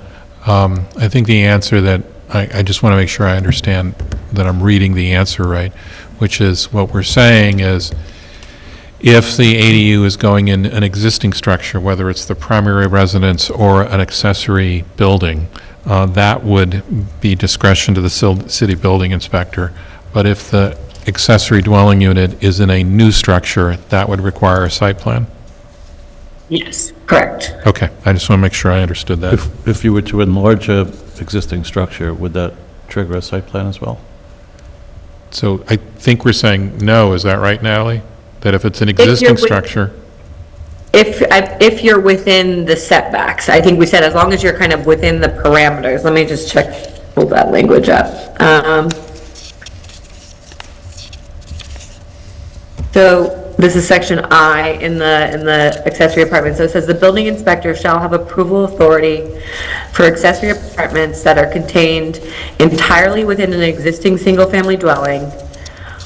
I think the answer that, I just want to make sure I understand that I'm reading the answer right, which is what we're saying is if the ADU is going in an existing structure, whether it's the primary residence or an accessory building, that would be discretion to the city building inspector. But if the accessory dwelling unit is in a new structure, that would require a site plan? Yes, correct. Okay, I just want to make sure I understood that. If you were to enlarge a existing structure, would that trigger a site plan as well? So I think we're saying no, is that right, Natalie? That if it's an existing structure? If you're within the setbacks, I think we said as long as you're kind of within the parameters. Let me just pull that language up. So this is section I in the accessory apartment. So it says the building inspector shall have approval authority for accessory apartments that are contained entirely within an existing single-family dwelling,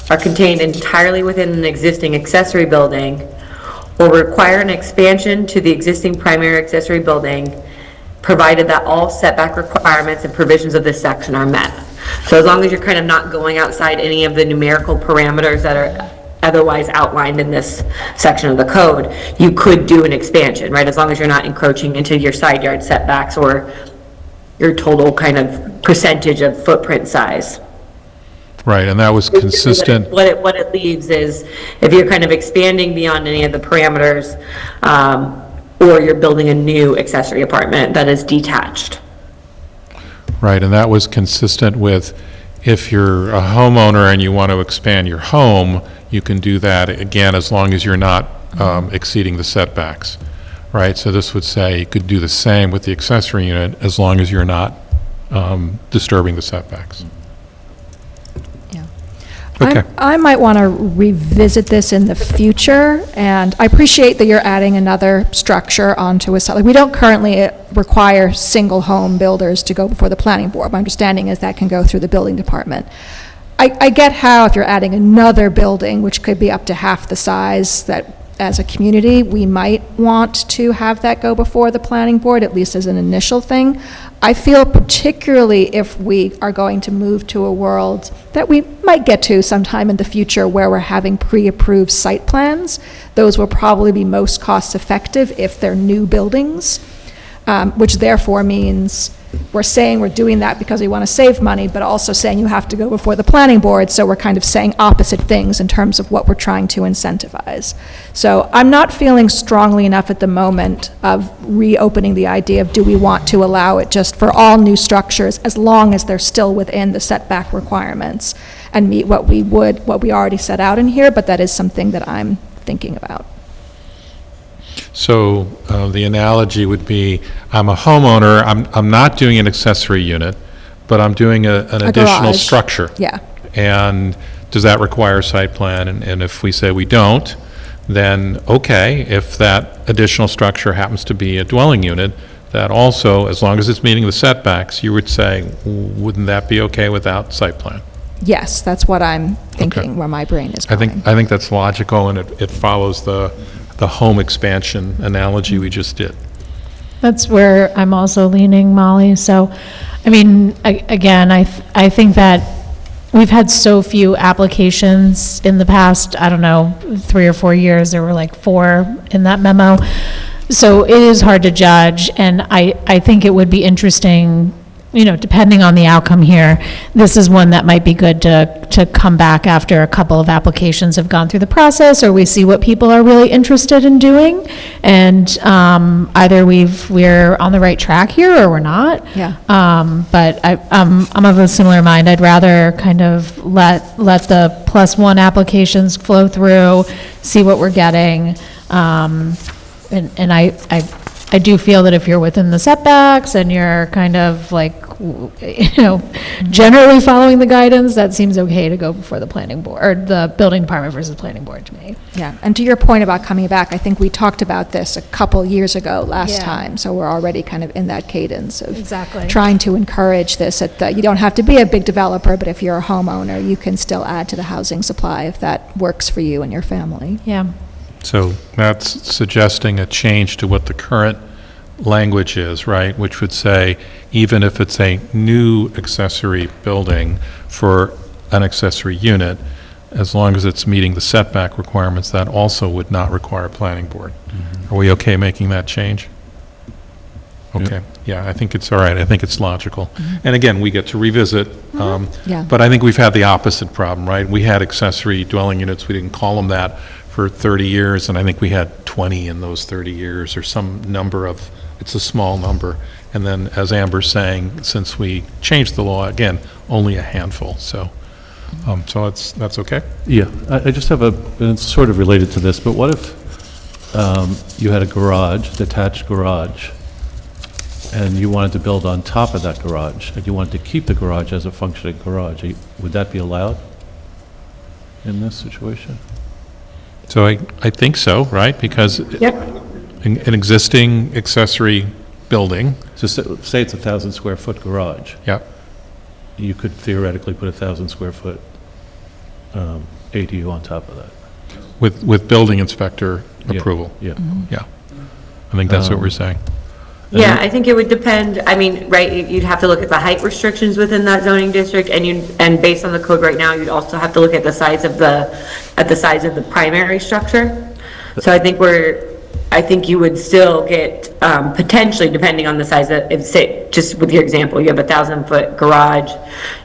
are contained entirely within an existing accessory building, or require an expansion to the existing primary accessory building, provided that all setback requirements and provisions of this section are met. So as long as you're kind of not going outside any of the numerical parameters that are otherwise outlined in this section of the code, you could do an expansion, right? As long as you're not encroaching into your side yard setbacks or your total kind of percentage of footprint size. Right, and that was consistent. What it leaves is, if you're kind of expanding beyond any of the parameters, or you're building a new accessory apartment that is detached. Right, and that was consistent with, if you're a homeowner and you want to expand your home, you can do that, again, as long as you're not exceeding the setbacks, right? So this would say you could do the same with the accessory unit as long as you're not disturbing the setbacks. Okay. I might want to revisit this in the future, and I appreciate that you're adding another structure onto a site. Like, we don't currently require single home builders to go before the planning board. My understanding is that can go through the building department. I get how if you're adding another building, which could be up to half the size, that as a community, we might want to have that go before the planning board, at least as an initial thing. I feel particularly if we are going to move to a world that we might get to sometime in the future where we're having pre-approved site plans, those will probably be most cost-effective if they're new buildings, which therefore means we're saying we're doing that because we want to save money, but also saying you have to go before the planning board, so we're kind of saying opposite things in terms of what we're trying to incentivize. So I'm not feeling strongly enough at the moment of reopening the idea of, do we want to allow it just for all new structures as long as they're still within the setback requirements and meet what we already set out in here, but that is something that I'm thinking about. So the analogy would be, I'm a homeowner, I'm not doing an accessory unit, but I'm doing an additional garage. structure. Yeah. And does that require a site plan? And if we say we don't, then okay, if that additional structure happens to be a dwelling unit, that also, as long as it's meeting the setbacks, you would say, wouldn't that be okay without site plan? Yes, that's what I'm thinking, where my brain is going. I think that's logical, and it follows the home expansion analogy we just did. That's where I'm also leaning, Molly. So, I mean, again, I think that we've had so few applications in the past, I don't know, 3 or 4 years. There were like 4 in that memo. So it is hard to judge, and I think it would be interesting, you know, depending on the outcome here, this is one that might be good to come back after a couple of applications have gone through the process, or we see what people are really interested in doing, and either we're on the right track here or we're not. Yeah. But I'm of a similar mind. I'd rather kind of let the +1 applications flow through, see what we're getting, and I do feel that if you're within the setbacks and you're kind of like, you know, generally following the guidance, that seems okay to go before the planning board, or the building department versus planning board to me. Yeah, and to your point about coming back, I think we talked about this a couple years ago last Yeah. time, so we're already kind of in that cadence of Exactly. trying to encourage this. You don't have to be a big developer, but if you're a homeowner, you can still add to the housing supply if that works for you and your family. Yeah. So that's suggesting a change to what the current language is, right? Which would say, even if it's a new accessory building for an accessory unit, as long as it's meeting the setback requirements, that also would not require a planning board. Are we okay making that change? Okay, yeah, I think it's all right. I think it's logical. And again, we get to revisit, Yeah. but I think we've had the opposite problem, right? We had accessory dwelling units, we didn't call them that for 30 years, and I think we had 20 in those 30 years, or some number of, it's a small number. And then, as Amber's saying, since we changed the law, again, only a handful, so that's okay? Yeah, I just have and it's sort of related to this, but what if you had a garage, detached garage, and you wanted to build on top of that garage, and you wanted to keep the garage as a functioning garage? Would that be allowed in this situation? So I think so, right? Because Yep. an existing accessory building, So say it's a 1,000 square foot garage. yeah, You could theoretically put a 1,000 square foot ADU on top of that. with building inspector Yeah, approval. Yeah. Yeah. I think that's what we're saying. Yeah, I think it would depend, I mean, right, you'd have to look at the height restrictions within that zoning district, and based on the code right now, you'd also have to look at the size of the primary structure. So I think you would still get, potentially, depending on the size of, if, say, just with your example, you have a 1,000-foot garage,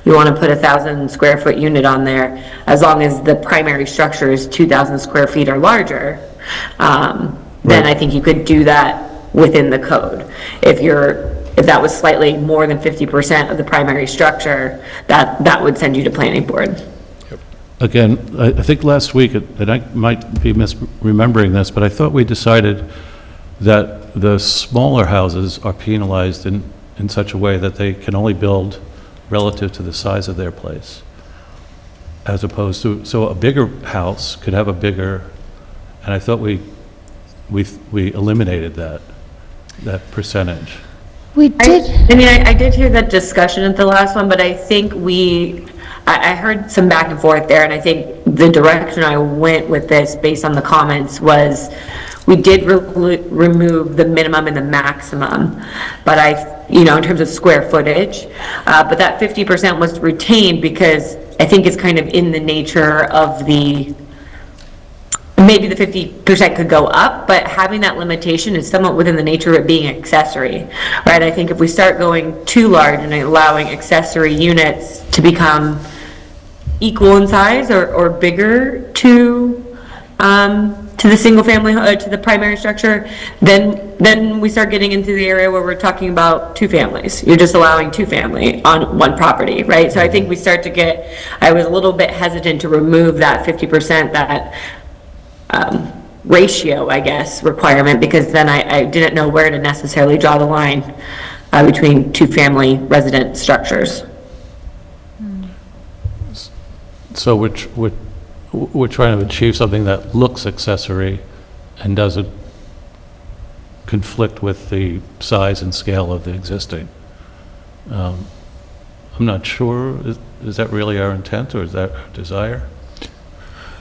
you want to put a 1,000 square foot unit on there, as long as the primary structure is 2,000 square feet or larger, then I think you could do that within the code. If that was slightly more than 50% of the primary structure, that would send you to planning board. Again, I think last week, and I might be misremembering this, but I thought we decided that the smaller houses are penalized in such a way that they can only build relative to the size of their place, as opposed to, so a bigger house could have a bigger, and I thought we eliminated that percentage. We did. I did hear that discussion at the last one, but I think I heard some back and forth there, and I think the direction I went with this, based on the comments, was we did remove the minimum and the maximum, but in terms of square footage, but that 50% was retained because I think it's kind of in the nature of maybe the 50% could go up, but having that limitation is somewhat within the nature of it being accessory, right? I think if we start going too large and allowing accessory units to become equal in size or bigger to the single family, to the primary structure, then we start getting into the area where we're talking about two families. You're just allowing two family on one property, right? So I think we start to I was a little bit hesitant to remove that 50%, that ratio, I guess, requirement, because then I didn't know where to necessarily draw the line between two-family resident structures. So we're trying to achieve something that looks accessory and doesn't conflict with the size and scale of the existing. I'm not sure, is that really our intent, or is that our desire?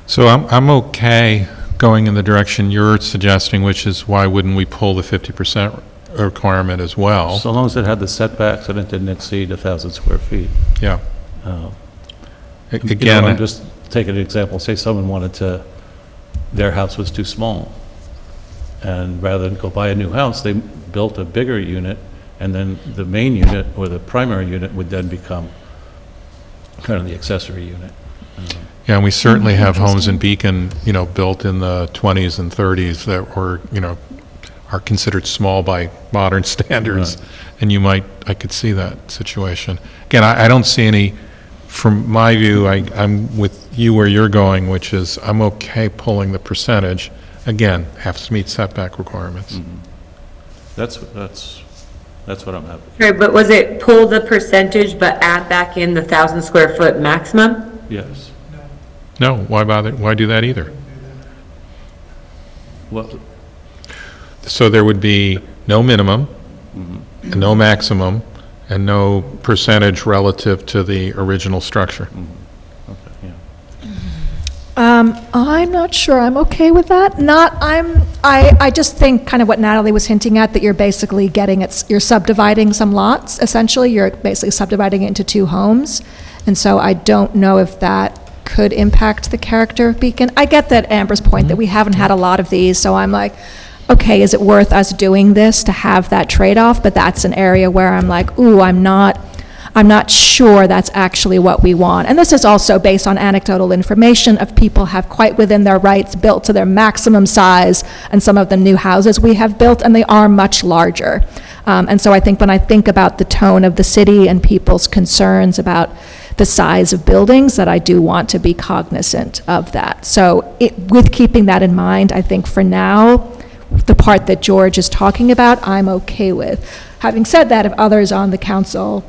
So I'm okay going in the direction you're suggesting, which is why wouldn't we pull the 50% requirement as well? So long as it had the setbacks and it didn't exceed 1,000 square feet. Yeah. Again, I'm just taking an example. Say someone their house was too small, and rather than go buy a new house, they built a bigger unit, and then the main unit or the primary unit would then become kind of the accessory unit. Yeah, and we certainly have homes in Beacon, built in the 20s and 30s that were, are considered small by modern standards. Right. And I could see that situation. Again, I don't see any, from my view, I'm with you where you're going, which is I'm okay pulling the percentage. Again, have to meet setback requirements. Mm-hmm. That's what I'm having. Right, but was it pull the percentage but add back in the 1,000 square foot maximum? Yes. No, why bother? Why do that either? Well, so there would be no minimum, and no maximum, and no percentage relative to the original structure. Okay, yeah. I'm not sure I'm okay with that. I just think kind of what Natalie was hinting at, that you're basically you're subdividing some lots, essentially. You're basically subdividing it into two homes. And so I don't know if that could impact the character of Beacon. I get that Amber's point that we haven't had a lot of these, so I'm like, okay, is it worth us doing this to have that trade-off? But that's an area where I'm like, ooh, I'm not sure that's actually what we want. And this is also based on anecdotal information of people have quite within their rights built to their maximum size, and some of the new houses we have built, and they are much larger. And so I think when I think about the tone of the city and people's concerns about the size of buildings, that I do want to be cognizant of that. So with keeping that in mind, I think for now, the part that George is talking about, I'm okay with. Having said that, if others on the council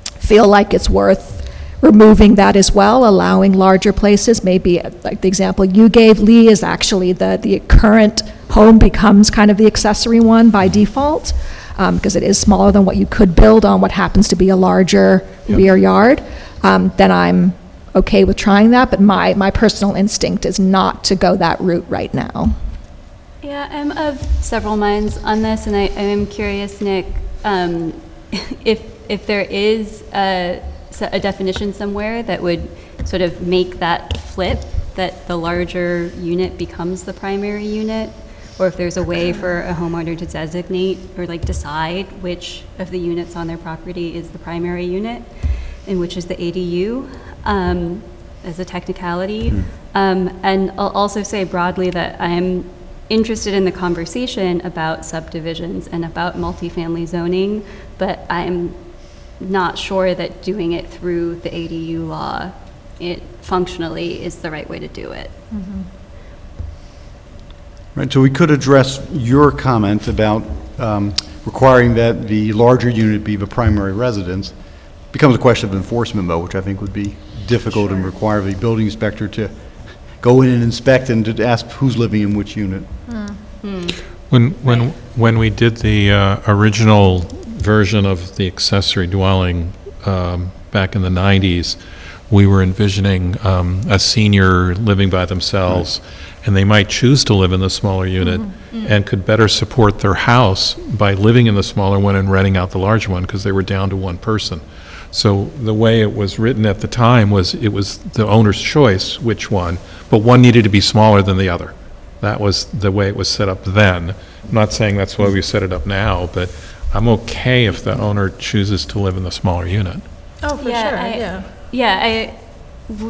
feel like it's worth removing that as well, allowing larger places, maybe like the example you gave, Lee, is actually the current home becomes kind of the accessory one by default, because it is smaller than what you could build on what happens to be a larger rear yard. Then I'm okay with trying that, but my personal instinct is not to go that route right now. Yeah, I'm of several minds on this, and I am curious, Nick, if there is a definition somewhere that would sort of make that flip, that the larger unit becomes the primary unit, or if there's a way for a homeowner to designate or like decide which of the units on their property is the primary unit and which is the ADU, as a technicality. And I'll also say broadly that I'm interested in the conversation about subdivisions and about multifamily zoning, but I'm not sure that doing it through the ADU law, it functionally is the right way to do it. Right, so we could address your comment about requiring that the larger unit be the primary residence. Becomes a question of enforcement, though, which I think would be difficult and require the building inspector to go in and inspect and to ask who's living in which unit. When we did the original version of the accessory dwelling back in the 90s, we were envisioning a senior living by themselves, and they might choose to live in the smaller unit and could better support their house by living in the smaller one and renting out the large one because they were down to one person. So the way it was written at the time was it was the owner's choice which one, but one needed to be smaller than the other. That was the way it was set up then. I'm not saying that's why we set it up now, but I'm okay if the owner chooses to live in the smaller unit. Oh, for sure, yeah. Yeah, I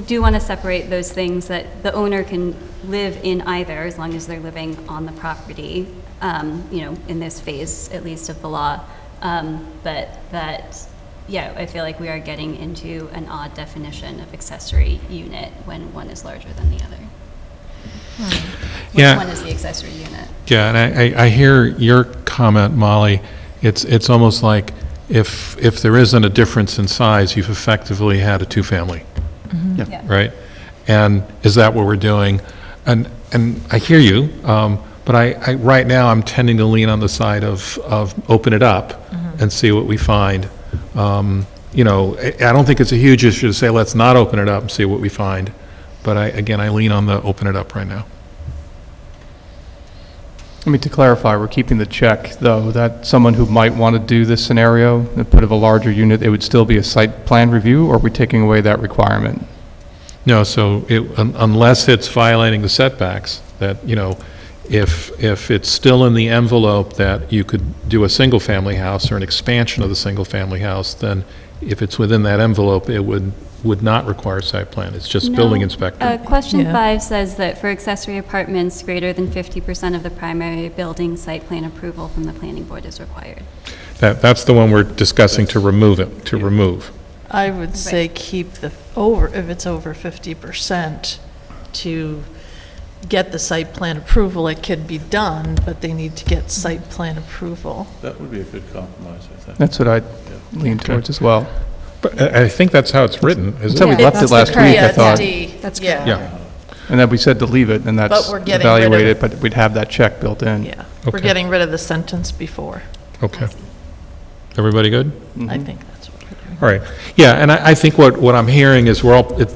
do want to separate those things, that the owner can live in either as long as they're living on the property, in this phase at least of the law. But that, yeah, I feel like we are getting into an odd definition of accessory unit when one is larger than the other. Which one is the accessory unit? Yeah, and I hear your comment, Molly. It's almost like if there isn't a difference in size, you've effectively had a two-family, right? And is that what we're doing? And I hear you, but I right now I'm tending to lean on the side of open it up and see what we find. I don't think it's a huge issue to say let's not open it up and see what we find. But I lean on the open it up right now. I mean, to clarify, we're keeping the check, though, that someone who might want to do this scenario, a bit of a larger unit, it would still be a site plan review, or are we taking away that requirement? No, so unless it's violating the setbacks, that, if it's still in the envelope that you could do a single-family house or an expansion of the single-family house, then if it's within that envelope, it would not require site plan. It's just building inspector. Question 5 says that for accessory apartments, greater than 50% of the primary building site plan approval from the planning board is required. That's the one we're discussing to remove it, to remove. I would say keep if it's over 50%, to get the site plan approval. It could be done, but they need to get site plan approval. That would be a good compromise, I think. That's what I lean towards as well. But I think that's how it's written, isn't That's how we it? left it last week, I thought. That's correct. Yeah. And then we said to leave it, and that's But we're getting rid of- evaluated, but we'd have that check built in. Yeah, we're Okay. getting rid of the sentence before. Okay. Everybody good? I think that's what we're doing. All right. Yeah, and I think what I'm hearing is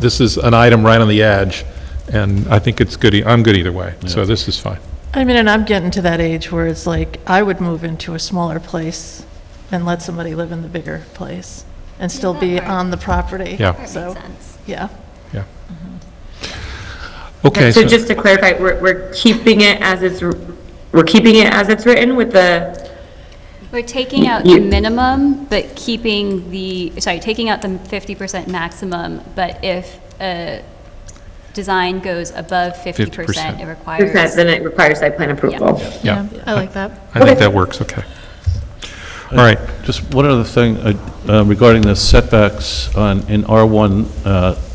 this is an item right on the edge, and I think it's good. I'm good either way, so this is fine. I mean, and I'm getting to that age where it's like, I would move into a smaller place and let somebody live in the bigger place and still be on the property. Yeah. That So, makes sense. yeah. Yeah. Okay. So just to clarify, we're keeping it as it's written with the, We're taking out the minimum, but taking out the 50% maximum, but if a design goes above 50%, it requires. then it requires site plan approval. Yeah. I like that. I think that works, okay. All right. Just one other thing regarding the setbacks in R1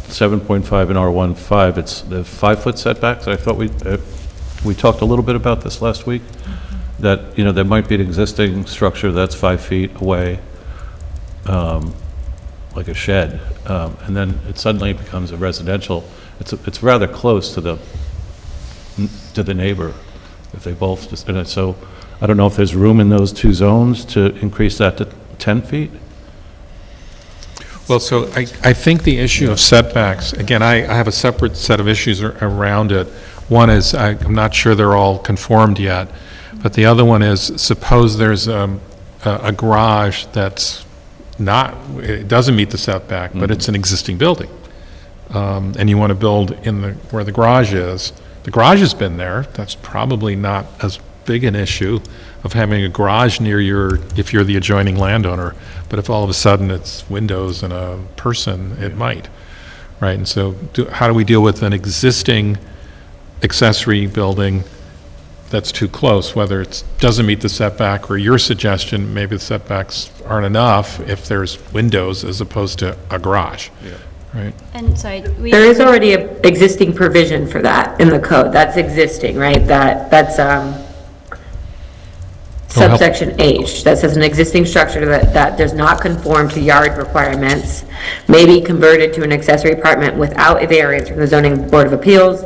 7.5 and R1 5, it's the 5-foot setbacks. I thought we talked a little bit about this last week, that, there might be an existing structure that's 5 feet away on like a shed, and then it suddenly becomes a residential, it's rather close to the neighbor, if they both, and so, I don't know if there's room in those two zones to increase that to 10 feet? Well, so I think the issue of setbacks, again, I have a separate set of issues around it. One is, I'm not sure they're all conformed yet, but the other one is, suppose there's a garage that's not, it doesn't meet the setback, but it's an existing building. And you want to build where the garage is. The garage has been there, that's probably not as big an issue of having a garage near if you're the adjoining landowner, but if all of a sudden it's windows and a person, it might, right? And so how do we deal with an existing accessory building that's too close, whether it doesn't meet the setback, or your suggestion, maybe the setbacks aren't enough if there's windows as opposed to a garage, right? And sorry, There is already an existing provision for that in the code. That's existing, right? That's subsection H, that says an existing structure that does not conform to yard requirements may be converted to an accessory apartment without a variance from the zoning board of appeals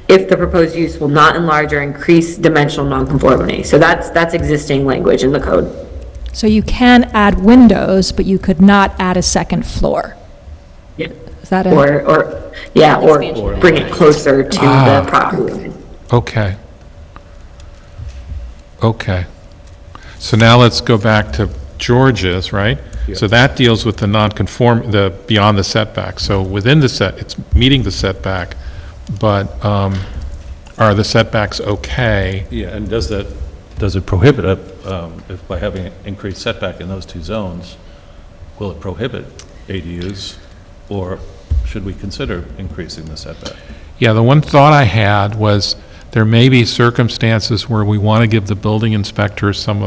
if the proposed use will not enlarge or increase dimensional nonconformity. So that's existing language in the code. So you can add windows, but you could not add a second floor. Yeah. Is that it? Or bring it closer to the property line. Okay. Okay. So now let's go back to George's, right? So that deals with the beyond the setback. So within it's meeting the setback, but are the setbacks okay? Yeah, and does it prohibit, if by having an increased setback in those two zones, will it prohibit ADUs, or should we consider increasing the setback? Yeah, the one thought I had was there may be circumstances where we want to give the building inspector some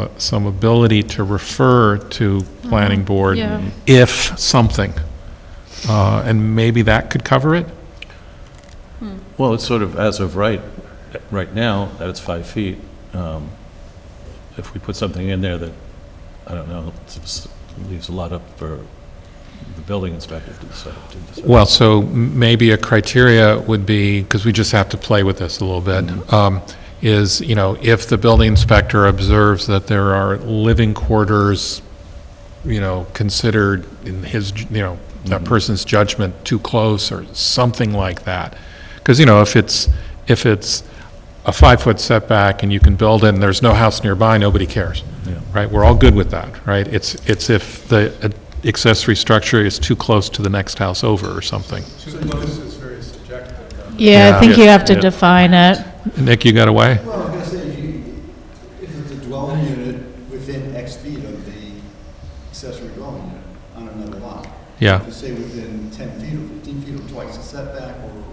ability to refer to planning board if something, and maybe that could cover it? Well, it's sort of as of right now, that it's 5 feet. If we put something in there that, I don't know, leaves a lot up for the building inspector to decide. Well, so maybe a criteria would be, because we just have to play with this a little bit, is, if the building inspector observes that there are living quarters, considered in his, that person's judgment too close or something like that. Because, if it's a 5-foot setback and you can build it and there's no house nearby, nobody cares, right? We're all good with that, right? It's if the accessory structure is too close to the next house over or something. Too close is very subjective, though. Yeah, I think you have to define it. Nick, you got away? Well, I'm going to say, if it's a dwelling unit within X feet of the accessory dwelling unit on another lot. Yeah. To say within 10 feet or 15 feet or twice the setback or.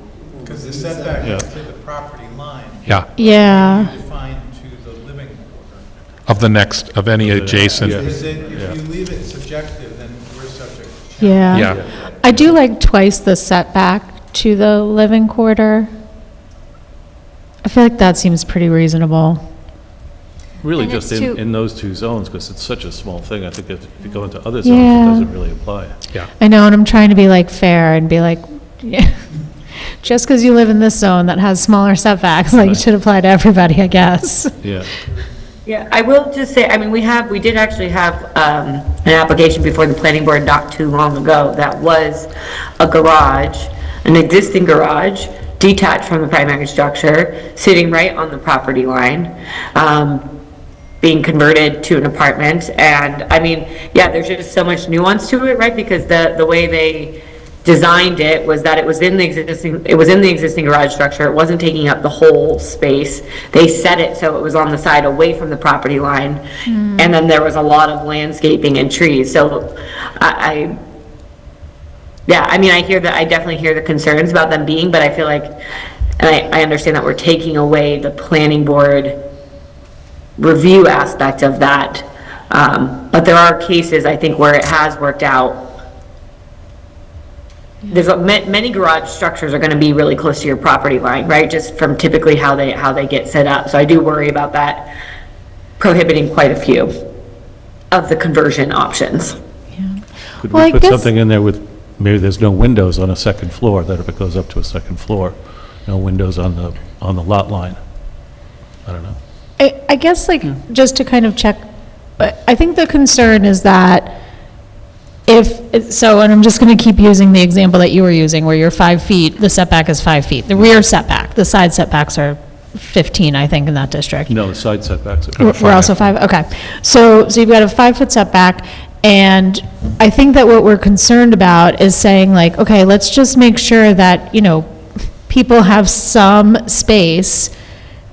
Because the setback is to the property line. Yeah. Yeah. Defined to the living quarter. Of any adjacent. Because if you leave it subjective, then we're subject to challenge. Yeah. I do like twice the setback to the living quarter. I feel like that seems pretty reasonable. Really, And just it's in those two zones, because it's such a small thing. I think if you go into other zones, it doesn't really apply. Yeah. I know, and I'm trying to be fair and be just because you live in this zone that has smaller setbacks, it should apply to everybody, I guess. Yeah. Yeah, I will just say, we did actually have an application before the planning board not too long ago that was a garage, an existing garage, detached from the primary structure, sitting right on the property line, being converted to an apartment. And there's just so much nuance to it, right? Because the way they designed it was that it was in the existing garage structure. It wasn't taking up the whole space. They set it so it was on the side away from the property line, and then there was a lot of landscaping and trees. So I definitely hear the concerns about them being, but I feel like, and I understand that we're taking away the planning board review aspect of that, but there are cases, I think, where it has worked out. There's many garage structures are going to be really close to your property line, right? Just from typically how they get set up. So I do worry about that prohibiting quite a few of the conversion options. Could Well, we I put guess- something in there with, maybe there's no windows on a second floor, that if it goes up to a second floor, no windows on the lot line? I don't know. I guess, like, just to kind of check, I think the concern is that and I'm just going to keep using the example that you were using, where you're 5 feet, the setback is 5 feet. The rear setback, the side setbacks are 15, I think, in that district. No, the side setbacks are We're also 5, okay. So you've got a 5-foot setback, and I think that what we're concerned about is saying, like, okay, let's just make sure that, people have some space.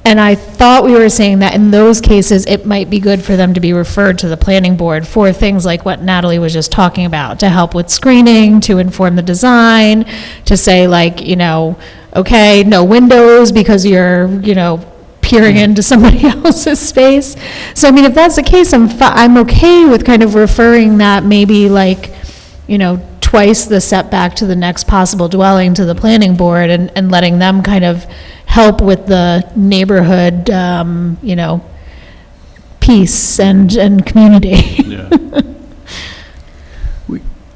And I thought we were saying that in those cases, it might be good for them to be referred to the planning board for things like what Natalie was just talking about, to help with screening, to inform the design, to say, like, okay, no windows because you're, peering into somebody else's space. So, I mean, if that's the case, I'm okay with kind of referring that maybe, like, twice the setback to the next possible dwelling to the planning board, and letting them kind of help with the neighborhood, peace and community. Yeah.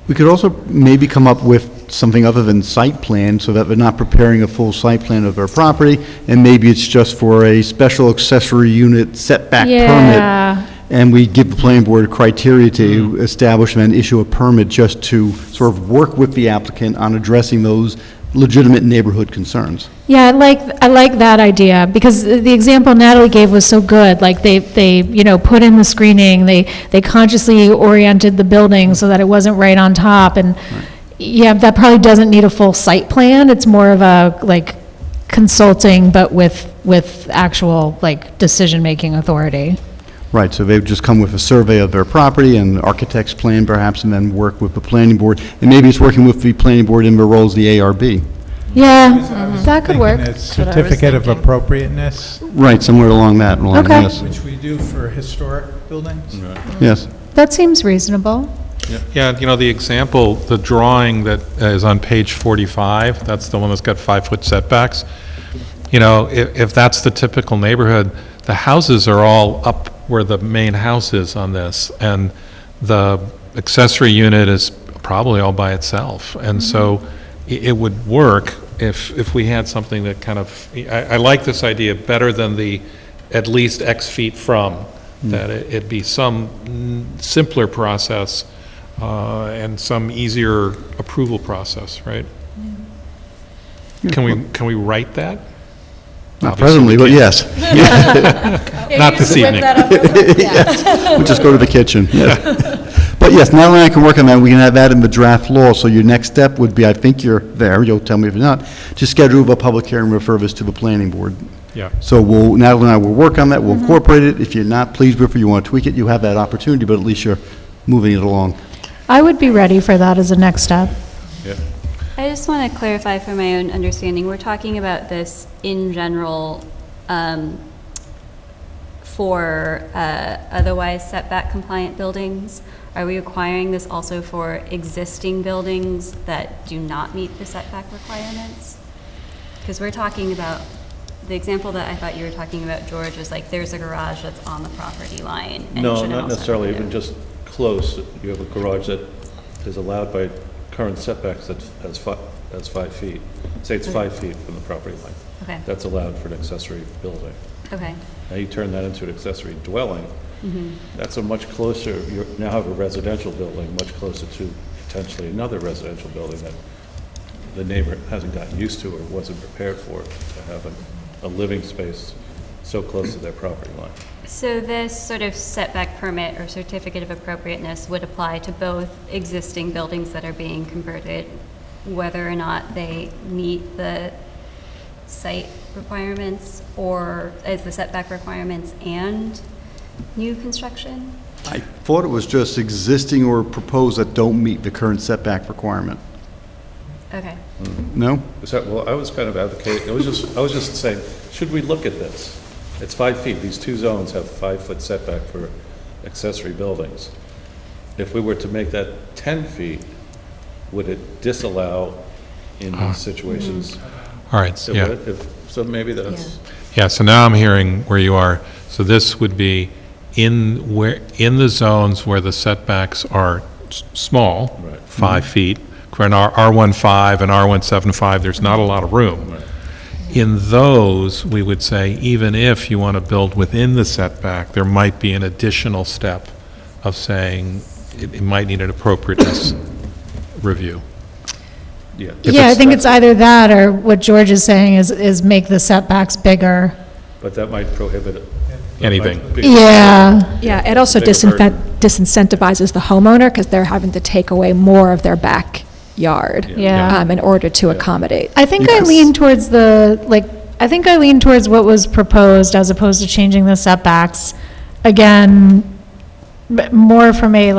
We could also maybe come up with something other than site plan, so that we're not preparing a full site plan of our property, and maybe it's just for a special accessory unit setback permit. And we give the planning board criteria to establish and issue a permit just to sort of work with the applicant on addressing those legitimate neighborhood concerns. Yeah, I like that idea, because the example Natalie gave was so good. Like, they put in the screening, they consciously oriented the building so that it wasn't right on top, and yeah, that probably doesn't need a full site plan. It's more of a, like, consulting, but with actual, like, decision-making authority. Right, so they would just come with a survey of their property and architect's plan perhaps, and then work with the planning board. And maybe it's working with the planning board in the role as the ARB. Yeah, that could work. A certificate of appropriateness. Right, somewhere along that line, Okay. yes. Which we do for historic buildings. Yes. That seems reasonable. Yeah, the example, the drawing that is on page 45, that's the one that's got 5-foot setbacks. If that's the typical neighborhood, the houses are all up where the main house is on this, and the accessory unit is probably all by itself. And so it would work if we had something that kind of, I like this idea better than the at least X feet from, that it'd be some simpler process and some easier approval process, right? Can we write that? Not presently, but yes. Not this evening. Yes. We'll just go to the kitchen, yes. But yes, Natalie and I can work on that. We can have that in the draft law. So your next step would be, I think you're there, you'll tell me if you're not, to schedule a public hearing, refer this to the planning board. Yeah. So Natalie and I will work on that, we'll incorporate it. If you're not pleased with it, you want to tweak it, you have that opportunity, but at least you're moving it along. I would be ready for that as a next step. Yeah. I just want to clarify for my own understanding, we're talking about this in general for otherwise setback compliant buildings. Are we requiring this also for existing buildings that do not meet the setback requirements? Because we're talking about, the example that I thought you were talking about, George, was like there's a garage that's on the property line. And it No, shouldn't not also necessarily, have even just close. You have a garage that is allowed by current setbacks that has 5 feet. Say it's 5 feet from the property line. Okay. That's allowed for an accessory building. Okay. Now you turn that into an accessory dwelling, that's a much closer, you now have a residential building, much closer to potentially another residential building that the neighbor hasn't gotten used to or wasn't prepared for, to have a living space so close to their property line. So this sort of setback permit or certificate of appropriateness would apply to both existing buildings that are being converted, whether or not they meet the site requirements or as the setback requirements and new construction? I thought it was just existing or proposed that don't meet the current setback requirement. Okay. No? Well, I was kind of advocating, I was just saying, should we look at this? It's 5 feet. These two zones have 5-foot setback for accessory buildings. If we were to make that 10 feet, would it disallow in these situations? All right, It yeah. would? So maybe that's... Yeah, so now I'm hearing where you are. So this would be in the zones where the setbacks are small, 5 feet. For an R15 and R175, there's not a lot of room. In those, we would say, even if you want to build within the setback, there might be an additional step of saying it might need an appropriateness review. Yeah. Yeah, I think it's either that or what George is saying is make the setbacks bigger. But that might prohibit it. Anything. Yeah. Yeah, it also Bigger burden. disincentivizes the homeowner because they're having to take away more of their backyard Yeah. in order to accommodate. I think I lean towards I think I lean towards what was proposed as opposed to changing the setbacks. Again, more from a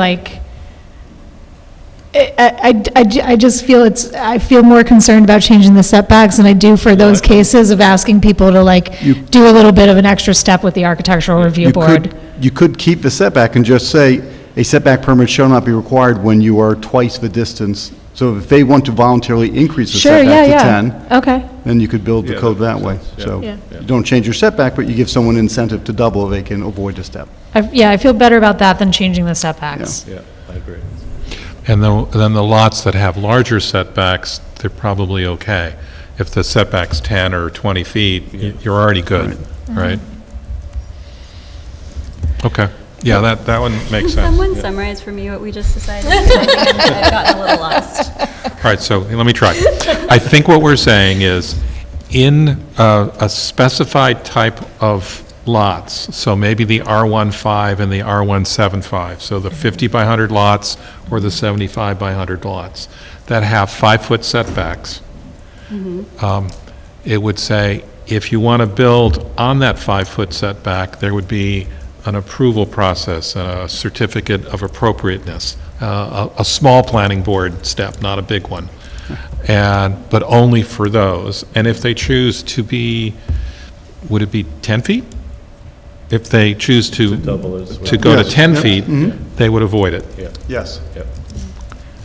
I just feel I feel more concerned about changing the setbacks than I do for those cases of asking people to do a little bit of an extra step with the architectural review board. You could keep the setback and just say, a setback permit shall not be required when you are twice the distance. So if they want to voluntarily increase the Sure, setback yeah, to yeah. 10, Okay. then you could build the Yeah, code that that way. makes sense, So yeah. you don't change your setback, but you give someone incentive to double if they can avoid a step. I feel better about that than changing the setbacks. Yeah, I agree. And then the lots that have larger setbacks, they're probably okay. If the setback's 10 or 20 feet, you're already good, right? Okay, yeah, that one makes sense. Someone summarize for me what we just decided? I think I've gotten a little lost. All right, so let me try. I think what we're saying is, in a specified type of lots, so maybe the R15 and the R175, so the 50 by 100 lots or the 75 by 100 lots, that have 5-foot setbacks, it would say, if you want to build on that 5-foot setback, there would be an approval process, a certificate of appropriateness, a small planning board step, not a big one, but only for those. And if they choose to be, would it be 10 feet? If they choose to double as well. go to Yes. 10 Yep. feet, they would avoid it. Yeah, Yes. yeah.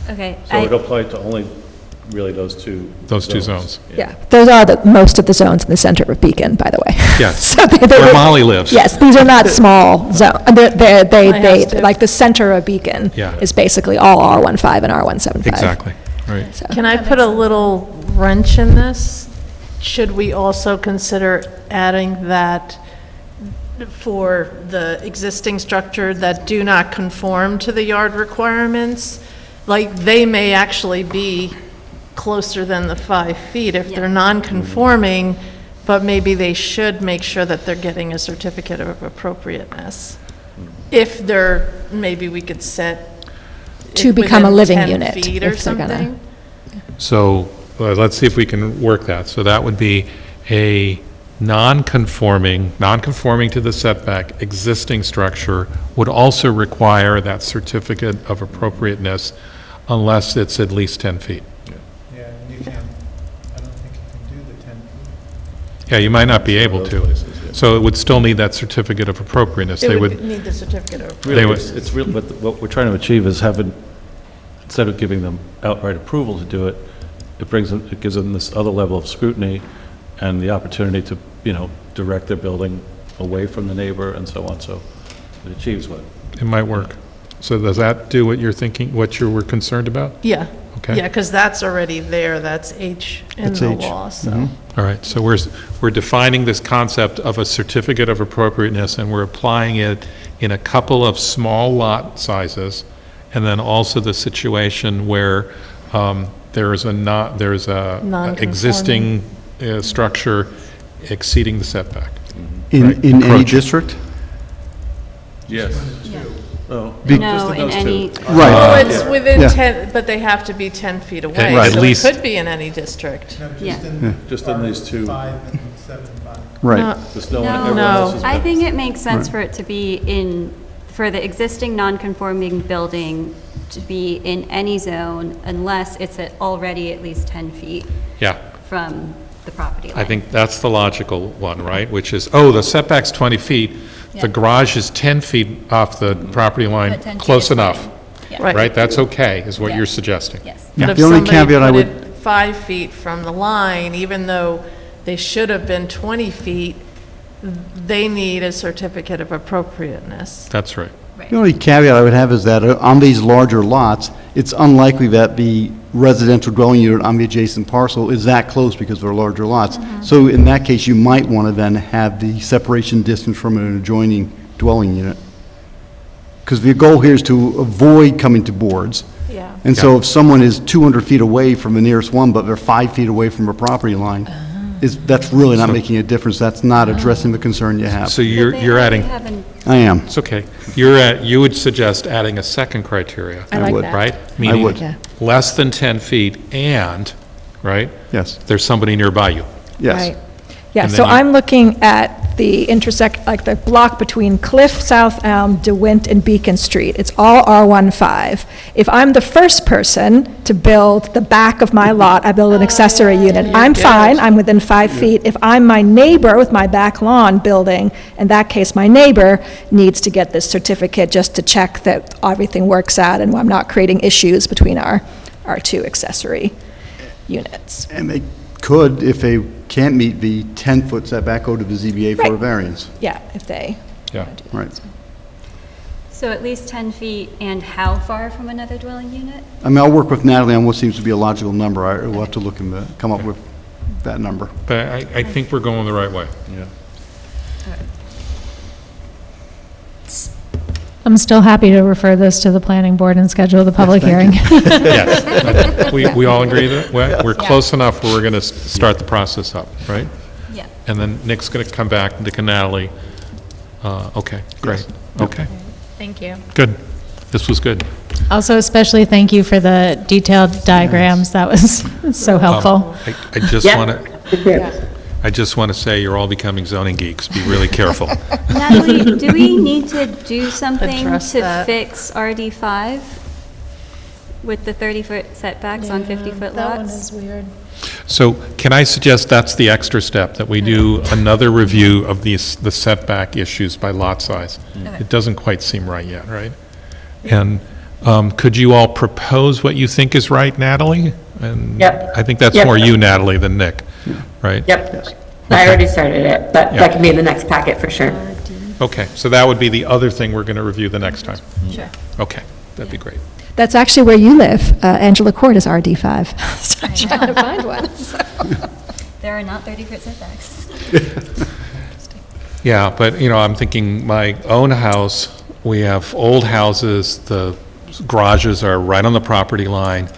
Okay. So it applied to only really those two. zones. Yeah, those are most of the zones in the center of Beacon, by the way. Yes, So where Molly lives. Yes, these are not small zones. They, to. like the center of Beacon Yeah. is basically all R15 and R175. Exactly, right. So- Can I put a little wrench in this? Should we also consider adding that for the existing structure that do not conform to the yard requirements? Like, they may actually be closer than the 5 feet if they're non-conforming, but maybe they should make sure that they're getting a certificate of appropriateness. If they're, maybe we could set To it become a within living 10 unit, feet or if they're gonna- something. So let's see if we can work that. So that would be a non-conforming to the setback existing structure would also require that certificate of appropriateness unless it's at least 10 feet. Yeah, you can, I don't think you can do the 10 feet. Yeah, you might not be able Those to. places, yeah. So it would still need that certificate of appropriateness. They It would, would need the certificate of They Really, would- it's real, but what we're trying to achieve is having, instead of giving them outright approval to do it, it gives them this other level of scrutiny and the opportunity to, direct their building away from the neighbor and so on, so it achieves what? it might work. So does that do what you're thinking, what you were concerned about? Yeah. Okay. Yeah, because that's already there, that's H in That's the H. law, so. All right, so we're defining this concept of a certificate of appropriateness, and we're applying it in a couple of small lot sizes, and then also the situation where there's a Non-conforming. existing structure exceeding the setback. In Right, any encroaching. district? Yes. Oh. No, in any, Well, Right. it's within Yeah. 10, but they have to be 10 feet away. At So it least- could be in any district. No, Yeah. Just in these two. 5 and 7.5. Right. No, There's no one, no, everyone else is. I think it makes sense for it to be for the existing non-conforming building to be in any zone unless it's already at least 10 feet Yeah, from the property line. I think that's the logical one, right? Which is, the setback's 20 feet, Yeah. the garage is 10 feet off the property line, But 10 feet close is enough, fine. Yeah. right? That's okay, is what Yeah. you're suggesting. Yes. But if The only somebody caveat I put would- it 5 feet from the line, even though they should have been 20 feet, they need a certificate of appropriateness. That's right. The only caveat I would have is that on these larger lots, it's unlikely that the residential dwelling unit on the adjacent parcel is that close because they're larger lots. So in that case, you might want to then have the separation distance from an adjoining dwelling unit. Because the goal here is to avoid coming to boards. Yeah. And so if someone is 200 feet away from the nearest one, but they're 5 feet away from a property line, that's really not making a difference. That's not addressing the concern you have. So you're adding, I am. it's okay. You would suggest adding a second criteria. I like would. that. Right? I Meaning would. Yeah. less than 10 feet and, right? Yes, There's somebody nearby you. yes. Right. Yeah, And so then you- I'm looking at the like the block between Cliff, South Elm, DeWint, and Beacon Street. It's all R15. If I'm the first person to build the back of my lot, I build an accessory unit, I'm fine, I'm within 5 feet. If I'm my neighbor with my back lawn building, in that case, my neighbor needs to get this certificate just to check that everything works out and I'm not creating issues between our two accessory units. And they could, if they can't meet the 10-foot setback, go to the ZBA for a Right. variance. Yeah, if they. Yeah. Right. So at least 10 feet, and how far from another dwelling unit? I mean, I'll work with Natalie on what seems to be a logical number. We'll have to look and come up with that number. But I think we're going the right way. Yeah. I'm still happy to refer this to the planning board and schedule the public hearing. Yes. We all agree that we're close enough where we're going to start the process up, right? Yeah. And then Nick's going to come back to Natalie. Okay, great. Okay, Thank you. good. This was good. Also, especially thank you for the detailed diagrams. That was so helpful. I just Yeah. want to, I just want to say you're all becoming zoning geeks. Be really careful. Natalie, do we need to do something Address to that. fix RD5 with the 30-foot setbacks on 50-foot That one lots? is weird. So can I suggest that's the extra step, that we do another review of the setback issues by lot size? It doesn't quite seem right yet, right? And could you all propose what you think is right, Natalie? And Yep. I think that's Yep. more you, Natalie, than Nick, right? Yep. I already started it, but Yeah. that can be in the next packet for sure. Okay, so that would be the other thing we're going to review the next time. Sure. Okay, that'd be great. That's actually where you live. Angela Court is RD5. So I'm trying to find one. There are not 30-foot setbacks. Yeah, but, I'm thinking my own house, we have old houses, the garages are right on the property line,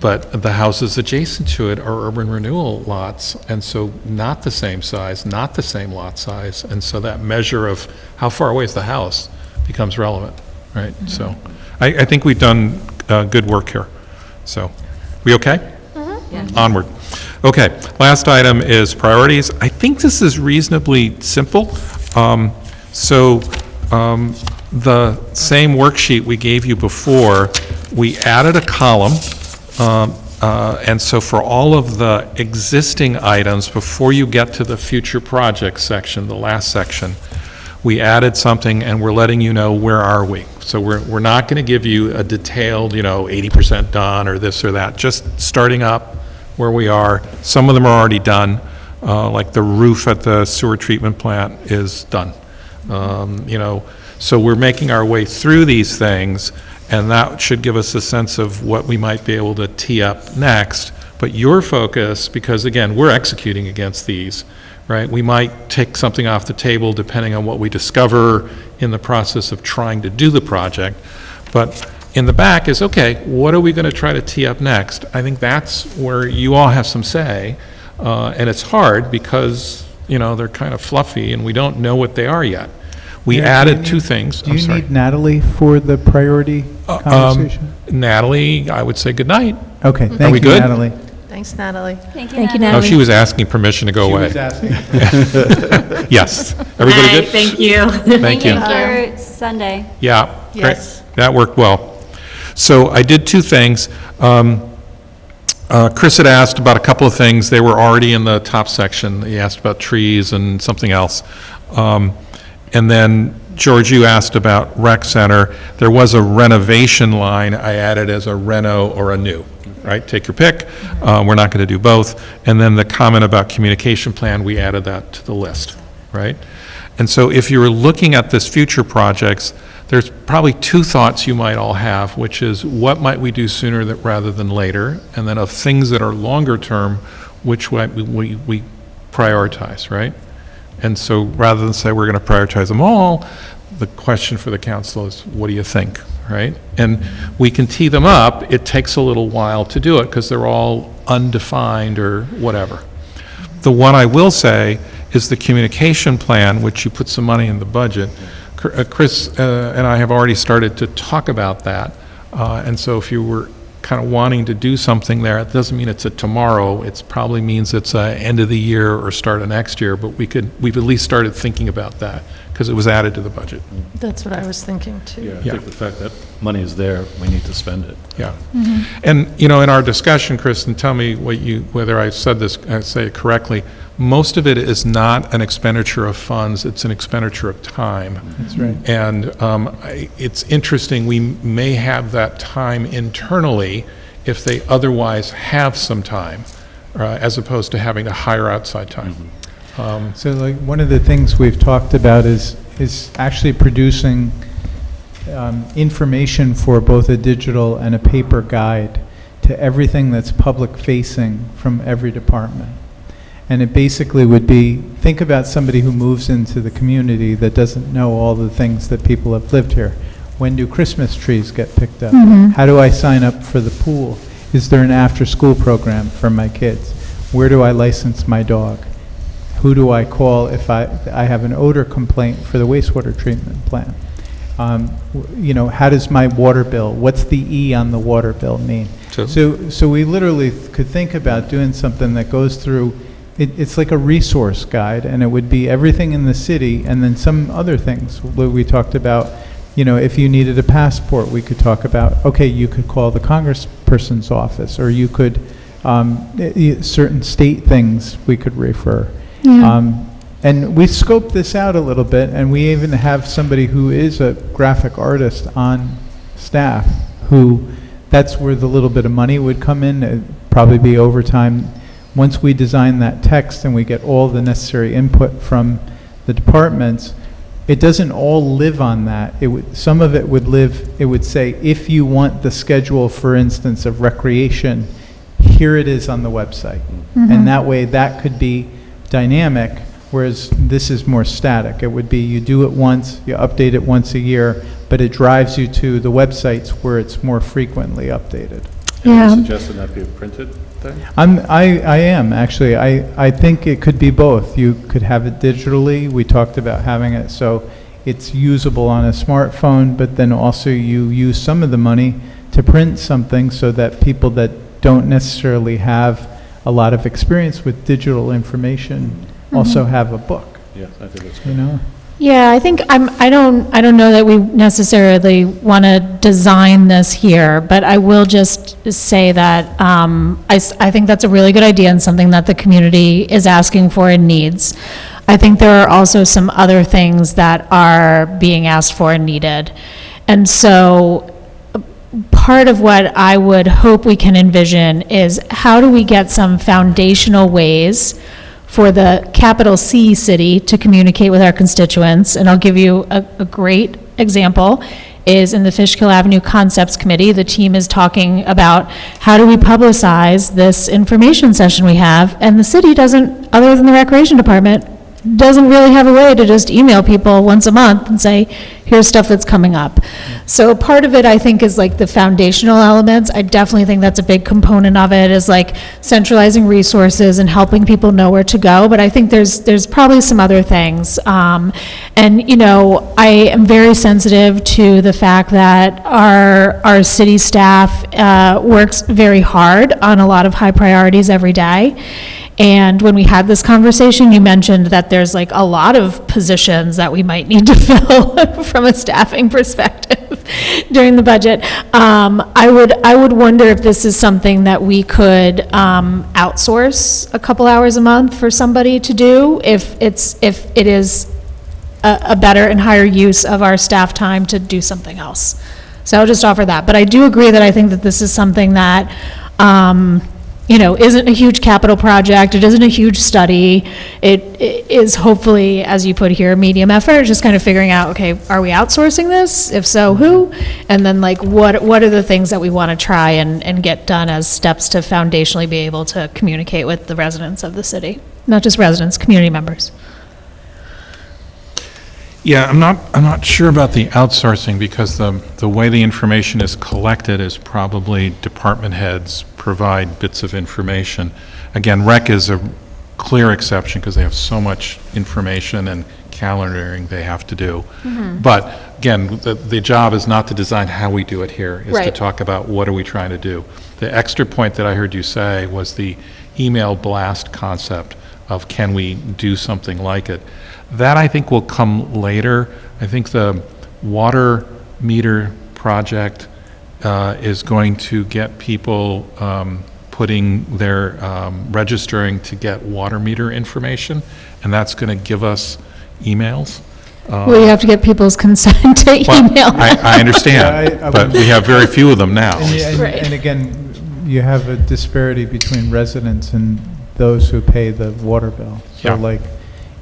but the houses adjacent to it are urban renewal lots, and so not the same size, not the same lot size, and so that measure of how far away is the house becomes relevant, right? So I think we've done good work here. So, we okay? Onward. Okay, last item is priorities. I think this is reasonably simple. The same worksheet we gave you before, we added a column, and so for all of the existing items, before you get to the future projects section, the last section, we added something and we're letting you know where are we. So we're not going to give you a detailed, 80% done or this or that, just starting up where we are. Some of them are already done, like the roof at the sewer treatment plant is done. So we're making our way through these things, and that should give us a sense of what we might be able to tee up next. But your focus, because again, we're executing against these, right? We might take something off the table depending on what we discover in the process of trying to do the project. But in the back is, okay, what are we going to try to tee up next? I think that's where you all have some say, and it's hard because, they're kind of fluffy and we don't know what they are yet. We added two things. Do you need Natalie for the priority conversation? Natalie, I would say good night. Okay, Are we thank you, good? Natalie. Thanks, Natalie. Thank Thank you, Oh, Natalie. she was asking permission to go She away. was asking. Yes. Everybody good? Thank you. Thank you. For Sunday. Yeah, great. Yes. That worked well. So I did two things. Chris had asked about a couple of things. They were already in the top section. He asked about trees and something else. And then, George, you asked about rec center. There was a renovation line I added as a reno or a new, right? Take your pick. We're not going to do both. And then the comment about communication plan, we added that to the list, right? And so if you were looking at this future projects, there's probably two thoughts you might all have, which is what might we do sooner rather than later, and then of things that are longer term, which we prioritize, right? And so rather than say we're going to prioritize them all, the question for the council is, what do you think, right? And we can tee them up. It takes a little while to do it because they're all undefined or whatever. The one I will say is the communication plan, which you put some money in the budget. Chris and I have already started to talk about that. And so if you were kind of wanting to do something there, it doesn't mean it's a tomorrow. It probably means it's a end of the year or start of next year, but we've at least started thinking about that because it was added to the budget. That's what I was thinking, too. Yeah, I think the fact that money is there, we need to spend it. Yeah. And, you know, in our discussion, Kristen, tell me whether I said this, I say it correctly, most of it is not an expenditure of funds, it's an expenditure of time. That's right. And it's interesting, we may have that time internally if they otherwise have some time, as opposed to having to hire outside time. So like one of the things we've talked about is actually producing information for both a digital and a paper guide to everything that's public facing from every department. And it basically would be, think about somebody who moves into the community that doesn't know all the things that people have lived here. When do Christmas trees get picked up? How do I sign up for the pool? Is there an after-school program for my kids? Where do I license my dog? Who do I call if I have an odor complaint for the wastewater treatment plant? You know, how does my water bill, what's the E on the water bill mean? So we literally could think about doing something that goes through, it's like a resource guide, and it would be everything in the city and then some other things. We talked about, you know, if you needed a passport, we could talk about, okay, you could call the congressperson's office, or you could, certain state things we could refer. And we scoped this out a little bit, and we even have somebody who is a graphic artist on staff who, that's where the little bit of money would come in, it'd probably be overtime. Once we design that text and we get all the necessary input from the departments, it doesn't all live on that. Some of it would live, it would say, if you want the schedule, for instance, of recreation, here it is on the website. And that way, that could be dynamic, whereas this is more static. It would be you do it once, you update it once a year, but it drives you to the websites where it's more frequently updated. Are you suggesting that be a printed thing? I am, actually. I think it could be both. You could have it digitally. We talked about having it so it's usable on a smartphone, but then also you use some of the money to print something so that people that don't necessarily have a lot of experience with digital information also have a book. Yeah, I think that's good. You know? Yeah, I think I don't know that we necessarily want to design this here, but I will just say that I think that's a really good idea and something that the community is asking for and needs. I think there are also some other things that are being asked for and needed. And so part of what I would hope we can envision is how do we get some foundational ways for the capital C city to communicate with our constituents. And I'll give you a great example is in the Fishkill Avenue Concepts Committee, the team is talking about how do we publicize this information session we have, and the city doesn't, other than the Recreation Department, doesn't really have a way to just email people once a month and say, here's stuff that's coming up. So part of it, I think, is like the foundational elements. I definitely think that's a big component of it, is like centralizing resources and helping people know where to go. But I think there's probably some other things. And, you know, I am very sensitive to the fact that our city staff works very hard on a lot of high priorities every day. And when we had this conversation, you mentioned that there's like a lot of positions that we might need to fill from a staffing perspective during the budget. I would wonder if this is something that we could outsource a couple hours a month for somebody to do, if it is a better and higher use of our staff time to do something else. So I'll just offer that. But I do agree that I think that this is something that isn't a huge capital project, it isn't a huge study, it is hopefully, as you put here, medium effort, just kind of figuring out, okay, are we outsourcing this? If so, who? And then like, what are the things that we want to try and get done as steps to foundationally be able to communicate with the residents of the city? Not just residents, community members. Yeah, I'm not sure about the outsourcing, because the way the information is collected is probably department heads provide bits of information. Again, rec is a clear exception because they have so much information and calendaring they have to do. But again, the job is not to design how we do it here, is to Right. talk about what are we trying to do. The extra point that I heard you say was the email blast concept of can we do something like it. That I think will come later. I think the water meter project is going to get people putting their, registering to get water meter information, and that's going to give us emails. Well, you have to get people's consent to email. I understand, Yeah, I but we have very few of them now. And again, you have a disparity between residents and those who pay the water bill. So Yeah. like,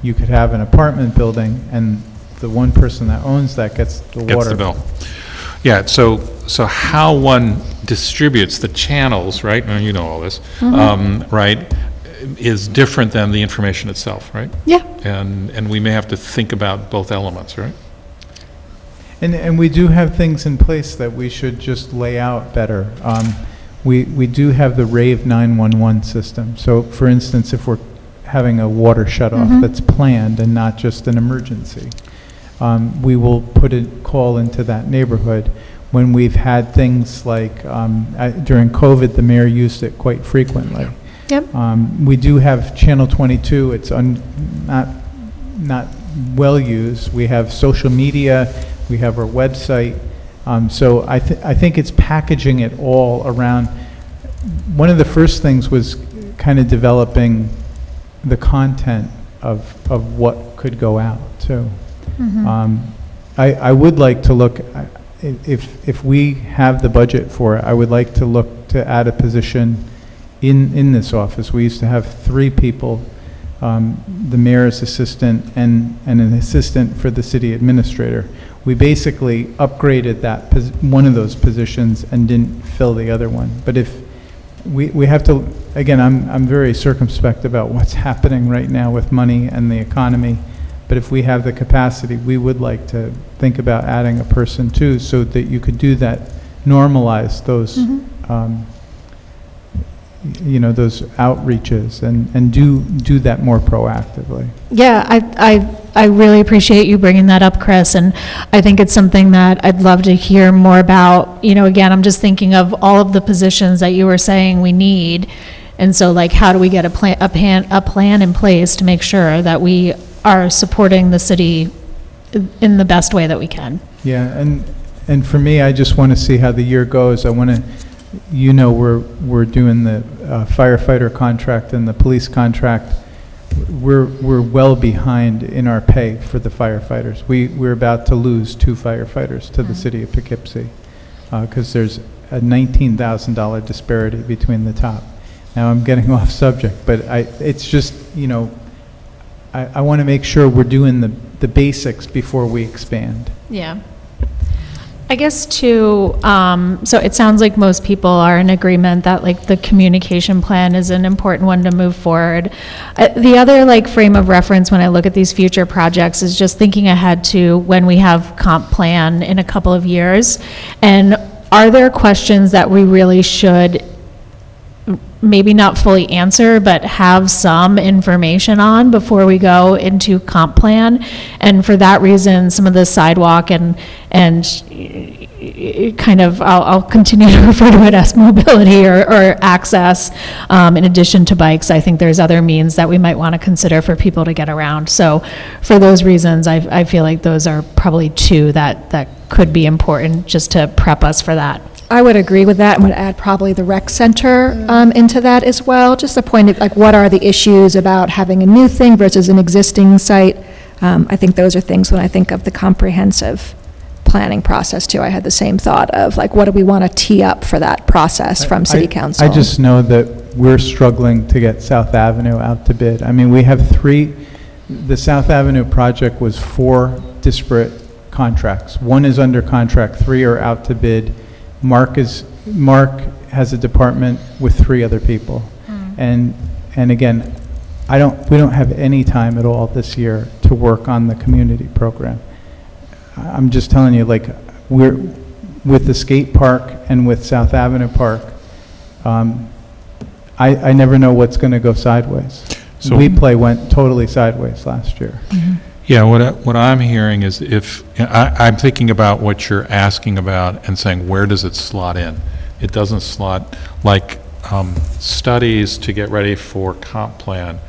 you could have an apartment building, and the one person that owns that gets the water. Gets the bill. Yeah, so how one distributes the channels, right, now you know all this, right, is different than the information itself, right? Yeah. And we may have to think about both elements, right? And we do have things in place that we should just lay out better. We do have the RAVE 911 system. So for instance, if we're having a water shutoff that's planned and not just an emergency, we will put a call into that neighborhood. When we've had things like, during COVID, the mayor used it quite frequently. Yep. We do have Channel 22, it's not well used. We have social media, we have our website. So I think it's packaging it all around. One of the first things was kind of developing the content of what could go out too. I would like to look, if we have the budget for it, I would like to look to add a position in this office. We used to have 3 people, the mayor's assistant and an assistant for the city administrator. We basically upgraded that, one of those positions and didn't fill the other one. But if we have to, again, I'm very circumspect about what's happening right now with money and the economy, but if we have the capacity, we would like to think about adding a person too, so that you could do that, normalize those, those outreaches and do that more proactively. Yeah, I really appreciate you bringing that up, Chris, and I think it's something that I'd love to hear more about. Again, I'm just thinking of all of the positions that you were saying we need, and so like, how do we get a plan in place to make sure that we are supporting the city in the best way that we can? Yeah, and for me, I just want to see how the year goes. I want to, we're doing the firefighter contract and the police contract. We're well behind in our pay for the firefighters. We're about to lose 2 firefighters to the city of Poughkeepsie because there's a $19,000 disparity between the top. Now I'm getting off subject, but it's just, I want to make sure we're doing the basics before we expand. Yeah. I guess too, so it sounds like most people are in agreement that like the communication plan is an important one to move forward. The other like frame of reference when I look at these future projects is just thinking ahead to when we have comp plan in a couple of years. And are there questions that we really should maybe not fully answer, but have some information on before we go into comp plan? And for that reason, some of the sidewalk and kind of, I'll continue to refer to it as mobility or access, in addition to bikes. I think there's other means that we might want to consider for people to get around. So for those reasons, I feel like those are probably 2 that could be important just to prep us for that. I would agree with that, and would add probably the rec center into that as well. Just a point of, like, what are the issues about having a new thing versus an existing site? I think those are things when I think of the comprehensive planning process too. I had the same thought of like, what do we want to tee up for that process from city council? I just know that we're struggling to get South Avenue out to bid. I mean, we have the South Avenue project was 4 disparate contracts. 1 is under contract, 3 are out to bid. Mark has a department with 3 other people. And again, we don't have any time at all this year to work on the community program. I'm just telling you, like, we're, with the skate park and with South Avenue Park, I never know what's going to go sideways. So- We Play went totally sideways last year. Yeah, what I'm hearing is I'm thinking about what you're asking about and saying, where does it slot in? It doesn't slot, like, studies to get ready for comp plan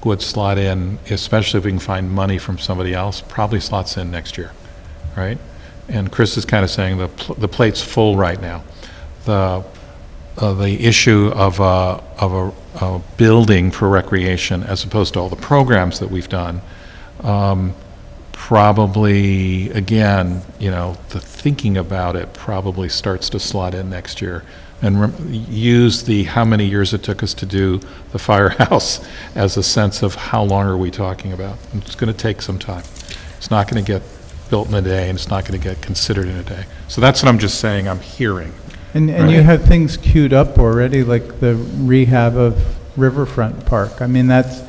would slot in, especially if we can find money from somebody else, probably slots in next year, right? And Chris is kind of saying the plate's full right now. The issue of a building for recreation, as opposed to all the programs that we've done, probably, again, the thinking about it probably starts to slot in next year. And use how many years it took us to do the firehouse as a sense of how long are we talking about. It's going to take some time. It's not going to get built in a day, and it's not going to get considered in a day. So that's what I'm just saying I'm hearing. And Right. you have things queued up already, like the rehab of Riverfront Park. I mean, that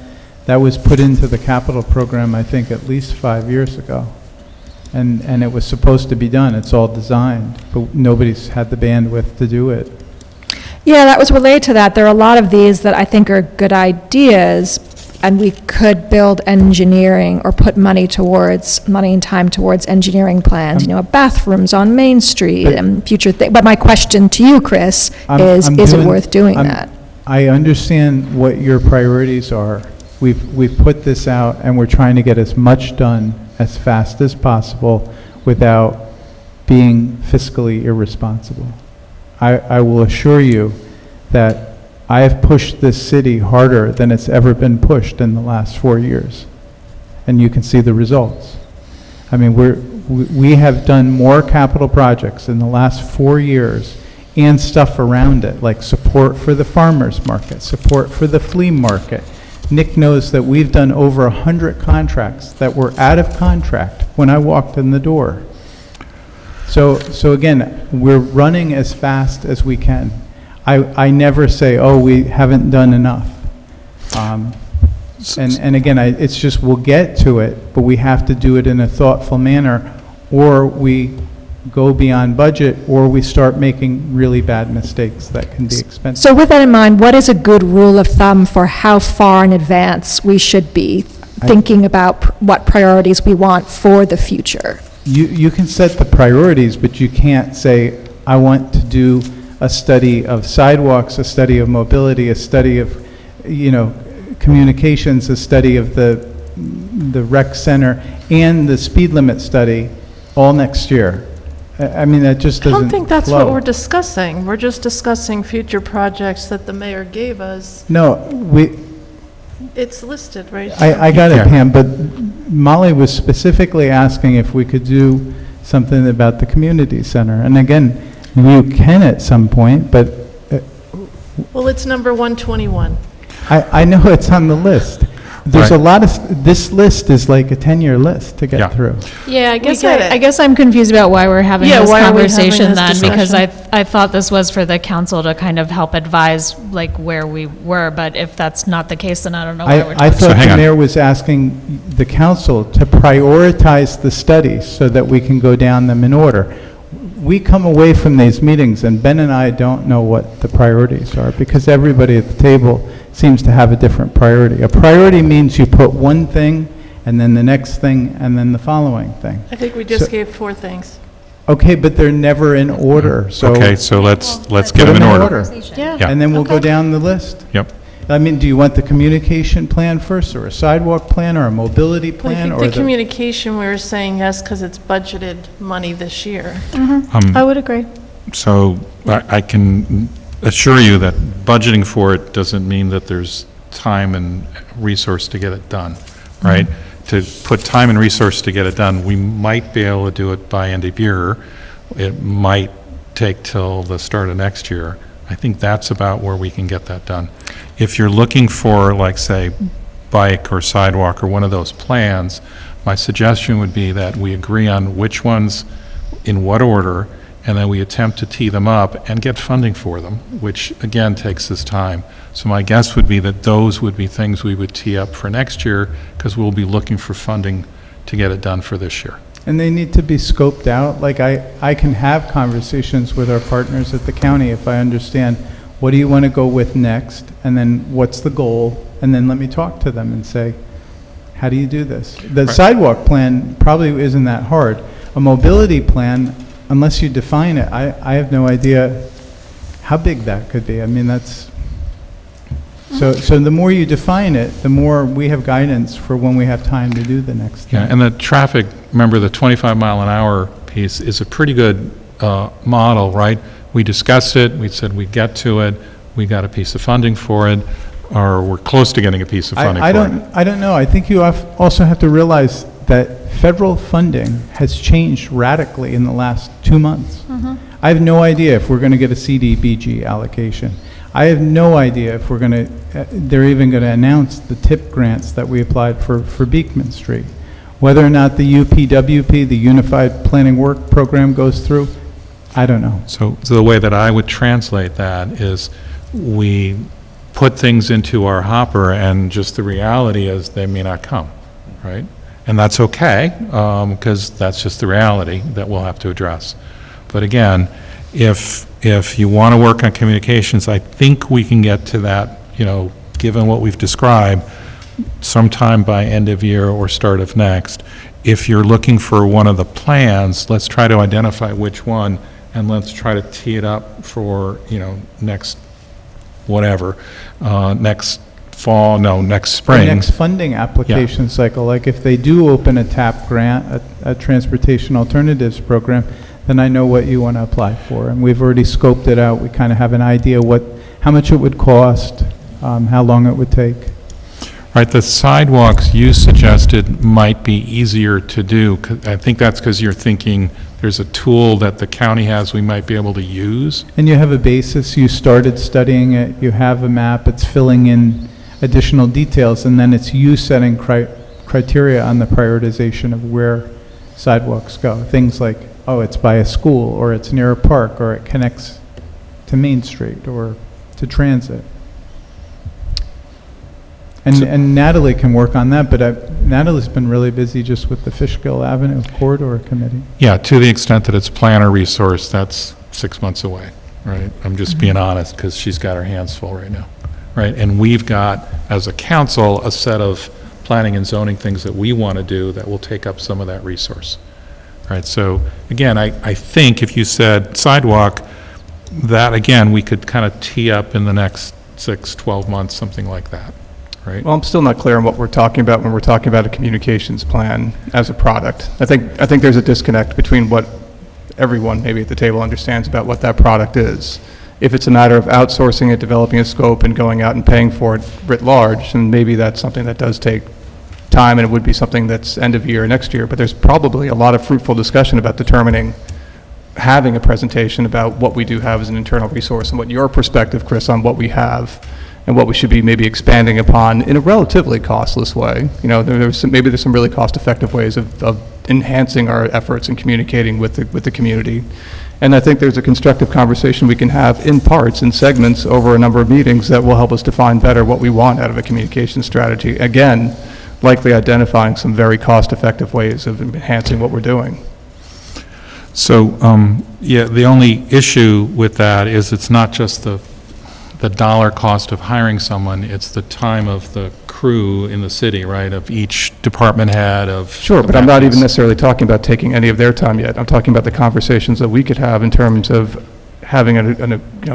was put into the capital program, I think, at least 5 years ago. And it was supposed to be done. It's all designed, but nobody's had the bandwidth to do it. Yeah, that was related to that. There are a lot of these that I think are good ideas, and we could build engineering or put money and time towards engineering plans, bathrooms on Main Street and future things. But my question to you, Chris, is it worth doing that? I understand what your priorities are. We've put this out, and we're trying to get as much done as fast as possible without being fiscally irresponsible. I will assure you that I have pushed this city harder than it's ever been pushed in the last 4 years. And you can see the results. I mean, we have done more capital projects in the last 4 years and stuff around it, like support for the farmers market, support for the flea market. Nick knows that we've done over 100 contracts that were out of contract when I walked in the door. So again, we're running as fast as we can. I never say, oh, we haven't done enough. And again, it's just, we'll get to it, but we have to do it in a thoughtful manner, or we go beyond budget, or we start making really bad mistakes that can be expensive. So with that in mind, what is a good rule of thumb for how far in advance we should be thinking about what priorities we want for the future? You can set the priorities, but you can't say, I want to do a study of sidewalks, a study of mobility, a study of, communications, a study of the rec center, and the speed limit study all next year. I mean, that just doesn't I don't think that's flow. what we're discussing. We're just discussing future projects that the mayor gave us. No, It's listed right I got it, Pam, but Molly was specifically asking if we could do something about the community center. And again, you can at some point, but Well, it's number 121. I know it's on the list. There's a lot of, this list is like a 10-year list to get through. Yeah, I guess get it. I guess I'm confused about why we're having this why are we having conversation this then, because discussion? I thought this was for the council to kind of help advise like where we were, but if that's not the case, then I don't know why we're I talking. thought the mayor was asking the council to prioritize the studies so that we can go down them in order. We come away from these meetings, and Ben and I don't know what the priorities are, because everybody at the table seems to have a different priority. A priority means you put one thing, and then the next thing, and then the following thing. I think we just gave 4 things. Okay, but they're never in order, so. Okay, so let's Put get them in order. Yeah. Yeah. And then we'll go down the list. Yep. I mean, do you want the communication plan first, or a sidewalk plan, or a mobility Well, I plan, think or the communication, we were saying yes, because it's budgeted money this year. I would agree. So I can assure you that budgeting for it doesn't mean that there's time and resource to get it done, right? to put time and resource to get it done. We might be able to do it by end of year. It might take till the start of next year. I think that's about where we can get that done. If you're looking for, like, say, bike or sidewalk or one of those plans, my suggestion would be that we agree on which ones, in what order, and then we attempt to tee them up and get funding for them, which, again, takes us time. So my guess would be that those would be things we would tee up for next year, because we'll be looking for funding to get it done for this year. And they need to be scoped out. Like, I can have conversations with our partners at the county if I understand, what do you want to go with next? And then what's the goal? And then let me talk to them and say, how do you do this? The sidewalk plan probably isn't that hard. A mobility plan, unless you define it, I have no idea how big that could be. I mean, that's, so the more you define it, the more we have guidance for when we have time to do the next thing. Yeah, and the traffic, remember, the 25 mile an hour piece is a pretty good model, right? We discussed it, we said we'd get to it, we got a piece of funding for it, or we're close to getting a piece of funding for it. I don't know. I think you also have to realize that federal funding has changed radically in the last 2 months. I have no idea if we're going to get a CDBG allocation. I have no idea if we're going to, they're even going to announce the TIP grants that we applied for Beekman Street. Whether or not the UPWP, the Unified Planning Work Program, goes through, I don't know. So the way that I would translate that is we put things into our hopper, and just the reality is they may not come, right? And that's okay, because that's just the reality that we'll have to address. But again, if you want to work on communications, I think we can get to that, given what we've described, sometime by end of year or start of next. If you're looking for one of the plans, let's try to identify which one, and let's try to tee it up for, next whatever, next fall, no, next spring. The next funding application cycle, like if they do open a TAP grant, a Transportation Alternatives Program, then I know what you want to apply for. And we've already scoped it out. We kind of have an idea how much it would cost, how long it would take. Right, the sidewalks you suggested might be easier to do. I think that's because you're thinking there's a tool that the county has we might be able to use. And you have a basis, you started studying it, you have a map, it's filling in additional details, and then it's you setting criteria on the prioritization of where sidewalks go. Things like, oh, it's by a school, or it's near a park, or it connects to Main Street, or to transit. And Natalie can work on that, but Natalie's been really busy just with the Fishkill Avenue Corridor Committee. Yeah, to the extent that it's planner resource, that's 6 months away, right? I'm just being honest, because she's got her hands full right now, right? And we've got, as a council, a set of planning and zoning things that we want to do that will take up some of that resource, right? So again, I think if you said sidewalk, that again, we could kind of tee up in the next 6, 12 months, something like that. Right. Well, I'm still not clear on what we're talking about when we're talking about a communications plan as a product. I think there's a disconnect between what everyone maybe at the table understands about what that product is. If it's a matter of outsourcing it, developing a scope, and going out and paying for it writ large, then maybe that's something that does take time, and it would be something that's end of year or next year. But there's probably a lot of fruitful discussion about determining, having a presentation about what we do have as an internal resource, and what your perspective, Chris, on what we have and what we should be maybe expanding upon in a relatively costless way. Maybe there's some really cost-effective ways of enhancing our efforts and communicating with the community. And I think there's a constructive conversation we can have in parts, in segments, over a number of meetings that will help us define better what we want out of a communication strategy. Again, likely identifying some very cost-effective ways of enhancing what we're doing. So, yeah, the only issue with that is it's not just the dollar cost of hiring someone, it's the time of the crew in the city, right, of each department head of... Sure, but I'm not even necessarily talking about taking any of their time yet. I'm talking about the conversations that we could have in terms of having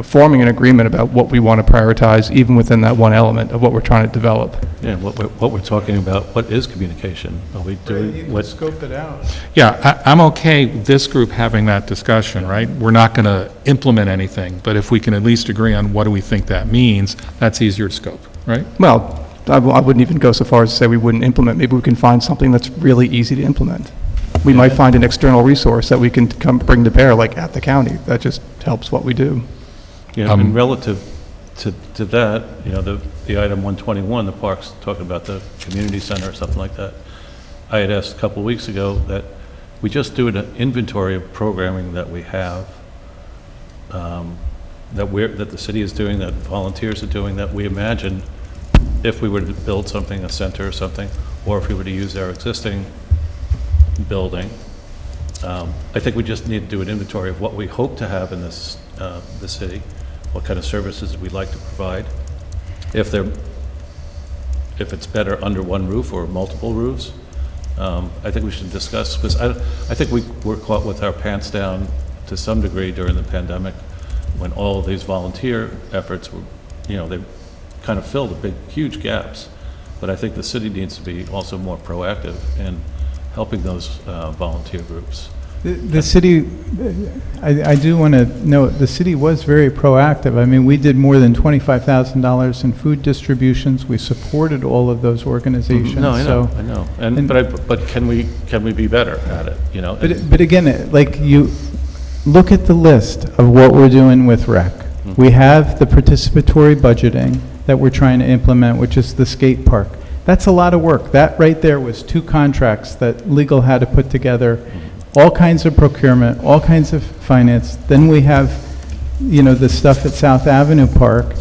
forming an agreement about what we want to prioritize, even within that one element of what we're trying to develop. Yeah, what we're talking about, what is communication? Are we doing what? Scope it out. Yeah, I'm okay with this group having that discussion, right? We're not going to implement anything, but if we can at least agree on what do we think that means, that's easier to scope, right? Well, I wouldn't even go so far as to say we wouldn't implement. Maybe we can find something that's really easy to implement. We might find an external resource that we can bring to bear, like at the county. That just helps what we do. Yeah, and relative to that, you know, the item 121, the parks, talking about the community center or something like that. I had asked a couple of weeks ago that we just do an inventory of programming that we have, that the city is doing, that volunteers are doing, that we imagine if we were to build something, a center or something, or if we were to use our existing building. I think we just need to do an inventory of what we hope to have in this, the city, what kind of services we'd like to provide, if it's better under one roof or multiple roofs. I think we should discuss, because I think we were caught with our pants down to some degree during the pandemic, when all of these volunteer efforts were, you know, they kind of filled huge gaps. But I think the city needs to be also more proactive in helping those volunteer groups. The city, I do want to note, the city was very proactive. I mean, we did more than $25,000 in food distributions. We supported all of those organizations. No, I know, so, I know. But can we be better at it, you know? But again, like, you look at the list of what we're doing with rec. We have the participatory budgeting that we're trying to implement, which is the skate park. That's a lot of work. That right there was 2 contracts that legal had to put together, all kinds of procurement, all kinds of finance. Then we have, you know, the stuff at South Avenue Park.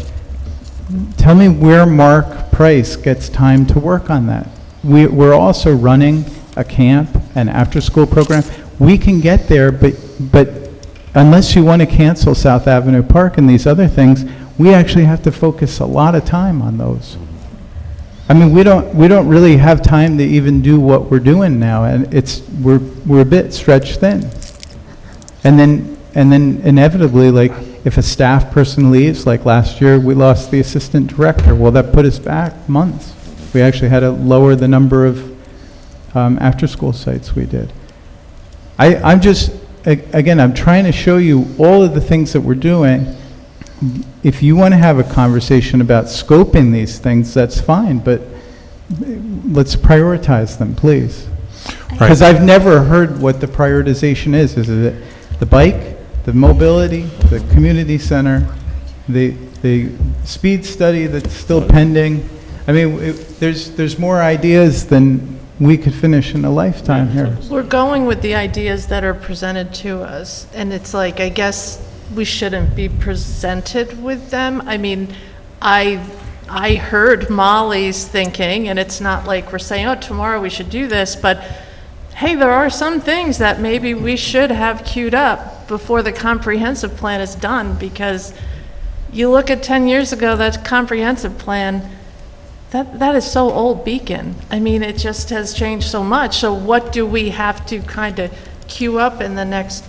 Tell me where Mark Price gets time to work on that. We're also running a camp, an after-school program. We can get there, but unless you want to cancel South Avenue Park and these other things, we actually have to focus a lot of time on those. I mean, we don't really have time to even do what we're doing now, and we're a bit stretched thin. And then inevitably, like, if a staff person leaves, like last year, we lost the assistant director. Well, that put us back months. We actually had to lower the number of after-school sites we did. I'm just, again, I'm trying to show you all of the things that we're doing. If you want to have a conversation about scoping these things, that's fine, but let's prioritize them, please. Because I've never heard what the prioritization is. Is it the bike, the mobility, the community center, the speed study that's still pending? I mean, there's more ideas than we could finish in a lifetime here. We're going with the ideas that are presented to us, and it's like, I guess we shouldn't be presented with them. I mean, I heard Molly's thinking, and it's not like we're saying, oh, tomorrow we should do this, but hey, there are some things that maybe we should have queued up before the comprehensive plan is done, because you look at 10 years ago, that comprehensive plan, that is so old, Beacon. I mean, it just has changed so much. So what do we have to kind of queue up in the next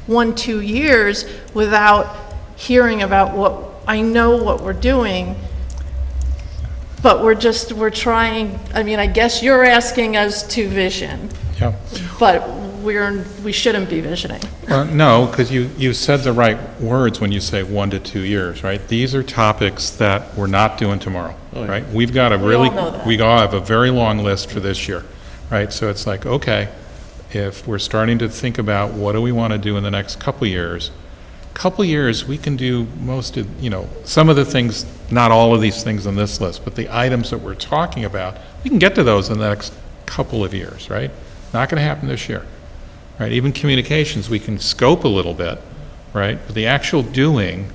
1-2 years without hearing about what, I know what we're doing, but we're trying, I mean, I guess you're asking us to vision. Yeah. But we shouldn't be visioning. No, because you said the right words when you say 1 to 2 years, right? These are topics that we're not doing tomorrow, right? We've got a really, we all have a very long list for this year, right? So it's like, okay, if we're starting to think about what do we want to do in the next couple years, we can do most of, you know, some of the things, not all of these things on this list, but the items that we're talking about, we can get to those in the next couple of years, right? Not going to happen this year, right? Even communications, we can scope a little bit, right? But the actual doing,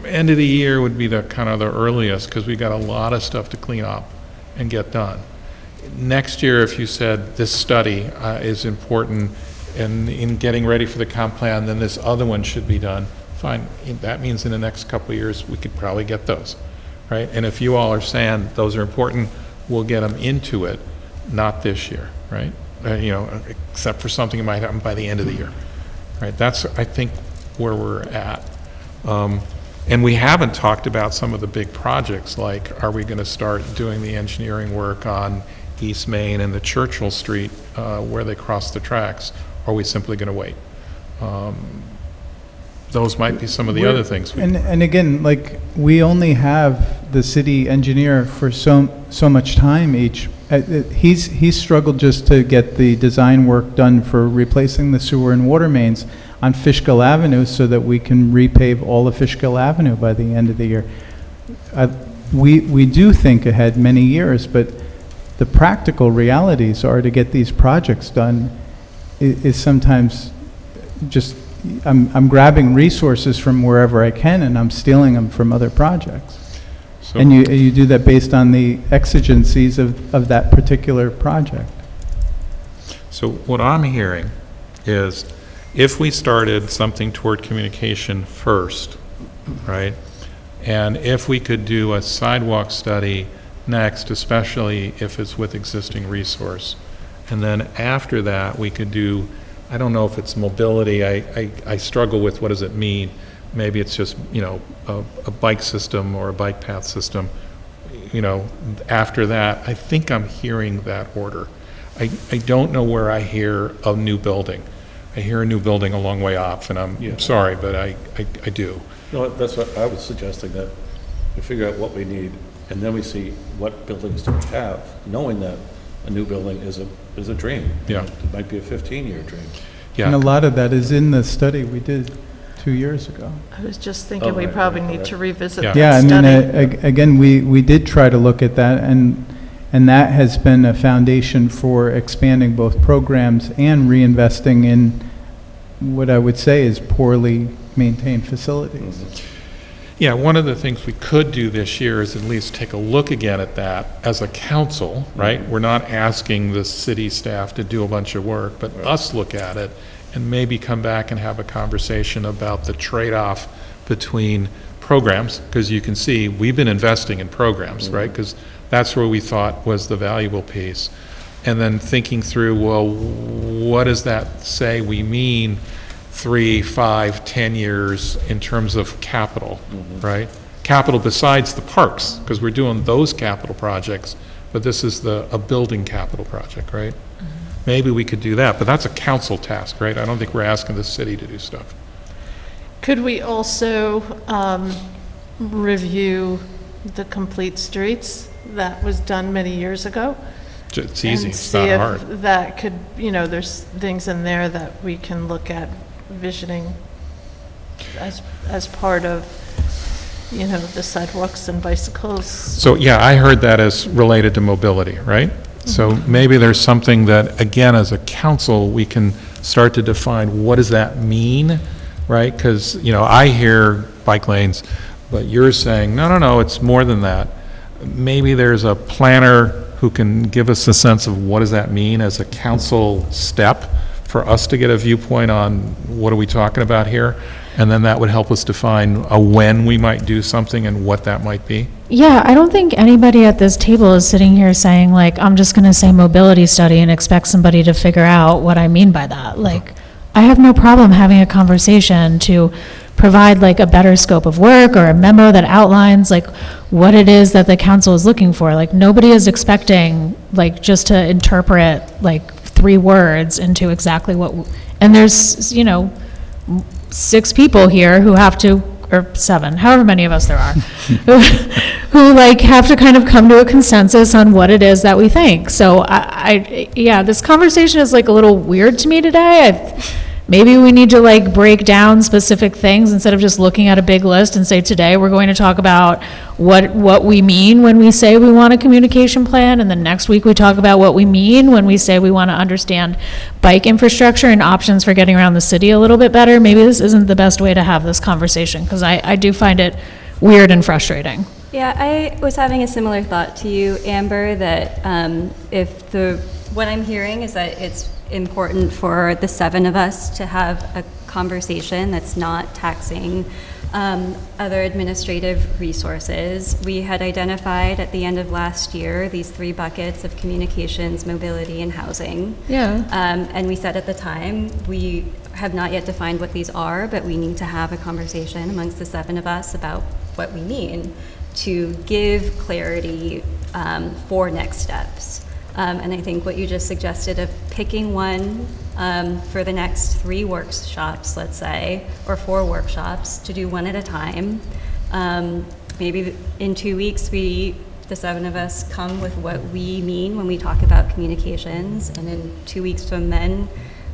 end of the year would be the kind of the earliest, because we've got a lot of stuff to clean up and get done. Next year, if you said this study is important in getting ready for the comp plan, then this other one should be done, fine. That means in the next couple of years, we could probably get those, right? And if you all are saying those are important, we'll get them into it, not this year, right? You know, except for something that might happen by the end of the year, right? That's, I think, where we're at. And we haven't talked about some of the big projects, like, are we going to start doing the engineering work on East Main and the Churchill Street where they cross the tracks, or are we simply going to wait? Those might be some of the other things. And again, like, we only have the city engineer for so much time each. He's struggled just to get the design work done for replacing the sewer and water mains on Fishkill Avenue so that we can repave all of Fishkill Avenue by the end of the year. We do think ahead many years, but the practical realities are to get these projects done is sometimes just, I'm grabbing resources from wherever I can and I'm stealing them from other projects. So- And you do that based on the exigencies of that particular project. So what I'm hearing is if we started something toward communication first, right? And if we could do a sidewalk study next, especially if it's with existing resource. And then after that, we could do, I don't know if it's mobility, I struggle with what does it mean? Maybe it's just, a bike system or a bike path system. After that, I think I'm hearing that order. I don't know where I hear a new building. I hear a new building a long way off, and I'm sorry, but I do. No, that's what I was suggesting, that we figure out what we need, and then we see what buildings do we have, knowing that a new building is a dream. Yeah. It might be a 15-year dream. And a lot of that is in the study we did 2 years ago. I was just thinking Oh, we right, probably right, need right. to revisit Yeah. that Yeah, I study. mean, again, we did try to look at that, and that has been a foundation for expanding both programs and reinvesting in what I would say is poorly maintained facilities. Yeah, one of the things we could do this year is at least take a look again at that as a council, right? We're not asking the city staff to do a bunch of work, but us look at it and maybe come back and have a conversation about the trade-off between programs, because you can see we've been investing in programs, right? Because that's where we thought was the valuable piece. And then thinking through, well, what does that say we mean 3, 5, 10 years in terms of capital, right? Capital besides the parks, because we're doing those capital projects, but this is a building capital project, right? Maybe we could do that, but that's a council task, right? I don't think we're asking the city to do stuff. Could we also review the complete streets? That was done many years ago. It's easy, And it's not see if hard. that could, there's things in there that we can look at visioning as part of, the sidewalks and bicycles. So, yeah, I heard that as related to mobility, right? So maybe there's something that, again, as a council, we can start to define what does that mean, right? Because, I hear bike lanes, but you're saying, no, it's more than that. Maybe there's a planner who can give us a sense of what does that mean as a council step for us to get a viewpoint on what are we talking about here? And then that would help us define a when we might do something and what that might be. Yeah, I don't think anybody at this table is sitting here saying, like, I'm just going to say mobility study and expect somebody to figure out what I mean by that. Like, I have no problem having a conversation to provide like a better scope of work or a memo that outlines like what it is that the council is looking for. Like, nobody is expecting like just to interpret like 3 words into exactly what, and there's, 6 people here who have to, or 7, however many of us there are, who like have to kind of come to a consensus on what it is that we think. So yeah, this conversation is like a little weird to me today. Maybe we need to like break down specific things instead of just looking at a big list and say, today we're going to talk about what we mean when we say we want a communication plan, and then next week we talk about what we mean when we say we want to understand bike infrastructure and options for getting around the city a little bit better. Maybe this isn't the best way to have this conversation, because I do find it weird and frustrating. Yeah, I was having a similar thought to you, Amber, that what I'm hearing is that it's important for the 7 of us to have a conversation that's not taxing other administrative resources. We had identified at the end of last year these 3 buckets of communications, mobility, and housing. Yeah. And we said at the time, we have not yet defined what these are, but we need to have a conversation amongst the 7 of us about what we mean to give clarity for next steps. And I think what you just suggested of picking one for the next 3 workshops, let's say, or 4 workshops, to do one at a time, maybe in 2 weeks, the 7 of us come with what we mean when we talk about communications, and in 2 weeks from then,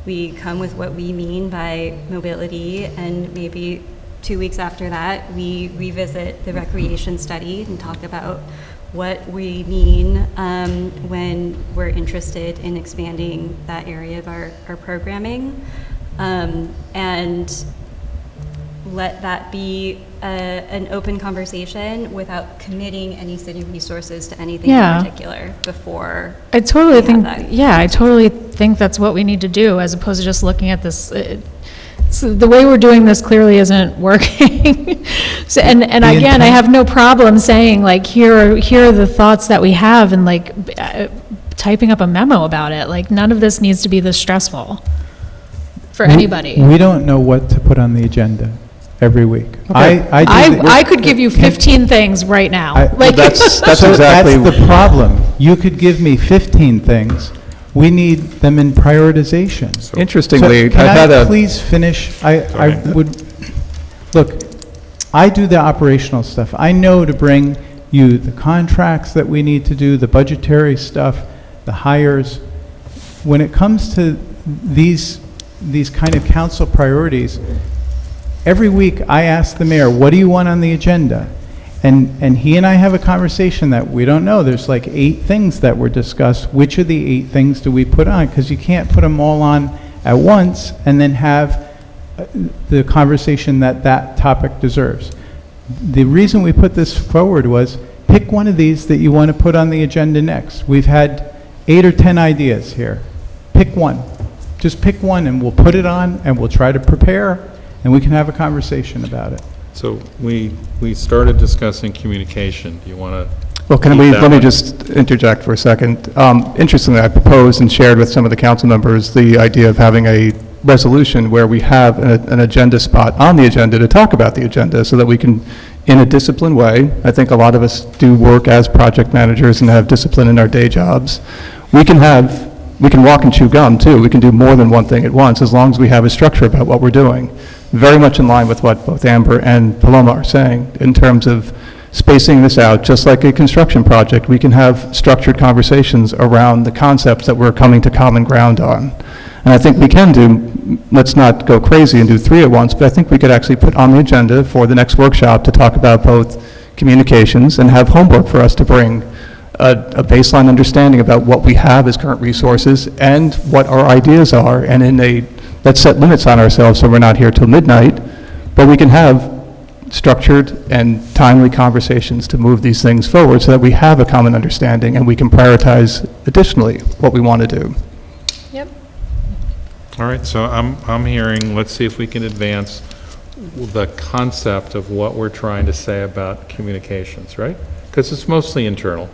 we come with what we mean by mobility, and maybe 2 weeks after that, we revisit the recreation study and talk about what we mean when we're interested in expanding that area of our programming, and let that be an open conversation without committing any city resources to anything Yeah. in particular before. I totally we have think, that yeah, I totally think that's what we need to do, as opposed to just looking at this. So the way we're doing this clearly isn't working. So, and again, I have no problem saying, like, here are the thoughts that we have, and like typing up a memo about it. Like, none of this needs to be this stressful for anybody. We don't know what to put on the agenda every week. I could give you 15 things right now. Like, That's So exactly. that's the problem. You could give me 15 things. We need them in prioritization. Interestingly, So can I've had I a. please finish? I would, look, I do the operational stuff. I know to bring you the contracts that we need to do, the budgetary stuff, the hires. When it comes to these kind of council priorities, every week I ask the mayor, what do you want on the agenda? And he and I have a conversation that we don't know. There's like 8 things that were discussed. Which of the 8 things do we put on? Because you can't put them all on at once and then have the conversation that topic deserves. The reason we put this forward was, pick one of these that you want to put on the agenda next. We've had 8 or 10 ideas here. Pick one. Just pick one and we'll put it on and we'll try to prepare and we can have a conversation about it. So we started discussing communication. Do you want to? Well, let me just interject for a second. Interestingly, I proposed and shared with some of the council members the idea of having a resolution where we have an agenda spot on the agenda to talk about the agenda so that we can, in a disciplined way, I think a lot of us do work as project managers and have discipline in our day jobs. We can walk and chew gum too. We can do more than one thing at once as long as we have a structure about what we're doing. Very much in line with what both Amber and Paloma are saying in terms of spacing this out. Just like a construction project, we can have structured conversations around the concepts that we're coming to common ground on. And I think we can do, let's not go crazy and do 3 at once, but I think we could actually put on the agenda for the next workshop to talk about both communications and have homework for us to bring a baseline understanding about what we have as current resources and what our ideas are, and let's set limits on ourselves so we're not here till midnight, but we can have structured and timely conversations to move these things forward so that we have a common understanding and we can prioritize additionally what we want to do. Yep. All right, so I'm hearing, let's see if we can advance the concept of what we're trying to say about communications, right? Because it's mostly internal,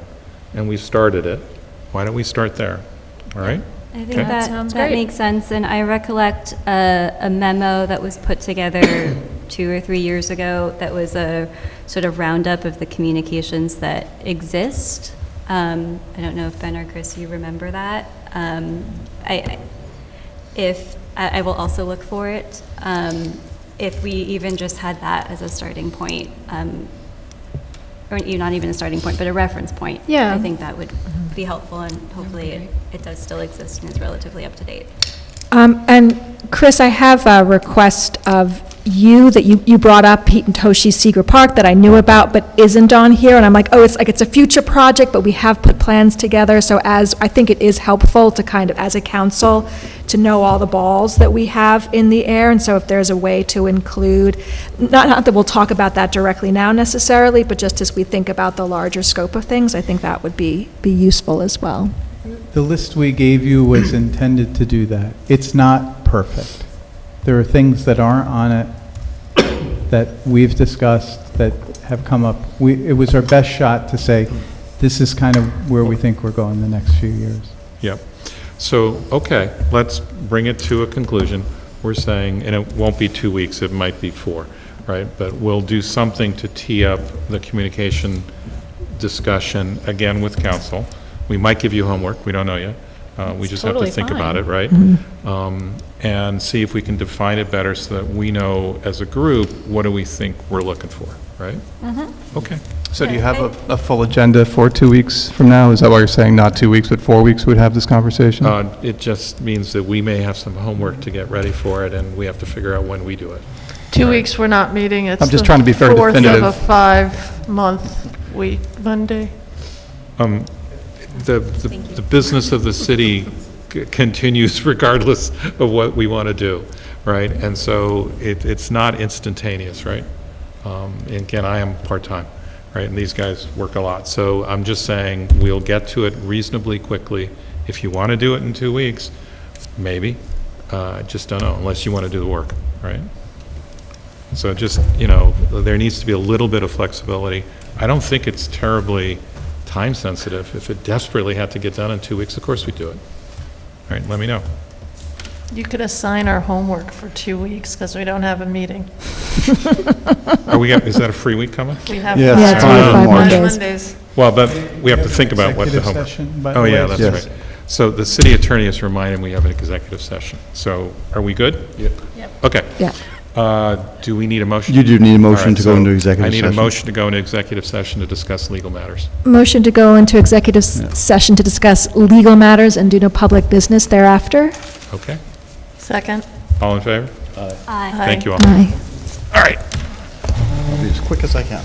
and we started it. Why don't we start there? All right? I think Okay. that makes sense, and I recollect a memo that was put together 2 or 3 years ago that was a sort of roundup of the communications that exist. I don't know if Ben or Chris, you remember that. I will also look for it. If we even just had that as a starting point, or not even a starting point, but a reference point. Yeah. I think that would be helpful, and hopefully it does still exist and is relatively up to date. And Chris, I have a request of you that you brought up, Pete and Toshi Seeger Park, that I knew about but isn't on here, and I'm like, oh, it's a future project, but we have put plans together, so I think it is helpful to kind of, as a council, to know all the balls that we have in the air, and so if there's a way to include, not that we'll talk about that directly now necessarily, but just as we think about the larger scope of things, I think that would be useful as well. The list we gave you was intended to do that. It's not perfect. There are things that aren't on it that we've discussed that have come up. It was our best shot to say, this is kind of where we think we're going the next few years. Yep. So, okay, let's bring it to a conclusion. We're saying, and it won't be 2 weeks, it might be 4, right? But we'll do something to tee up the communication discussion again with council. We might give you homework, we don't know yet. We It's just have to totally think about fine. it, right? And see if we can define it better so that we know as a group, what do we think we're looking for, right? Okay. So do you have a full agenda for 2 weeks from now? Is that why you're saying not 2 weeks, but 4 weeks we'd have this conversation? It just means that we may have some homework to get ready for it, and we have to figure out when we do it. 2 weeks, we're not meeting. It's I'm just trying to be very the 4th definitive. of a 5-month week, Monday. The business of the city continues regardless of what we want to do, right? And so it's not instantaneous, right? And again, I am part-time, right? And these guys work a lot. So I'm just saying, we'll get to it reasonably quickly. If you want to do it in 2 weeks, maybe. I just don't know, unless you want to do the work, right? So just, there needs to be a little bit of flexibility. I don't think it's terribly time-sensitive. If it desperately had to get done in 2 weeks, of course we'd do it. All right, let me know. You could assign our homework for 2 weeks because we don't have a meeting. Is that a free week coming? We have Yeah, Yeah, it's only 5 Mondays. Mondays. Well, but we have to think about what the Executive homework. session, by the Oh, yeah, way. that's Yes. right. So the city attorney has reminded me we have an executive session. So are we good? Yep. Okay. Yeah. Do we need a motion? You do need a motion All right, to go so into executive I need a session. motion to go into executive session to discuss legal matters. Motion to go into executive session to discuss legal matters and do no public business thereafter. Okay. Second. All in favor? Aye. Thank you all. Aye. All right. I'll be as quick as I can.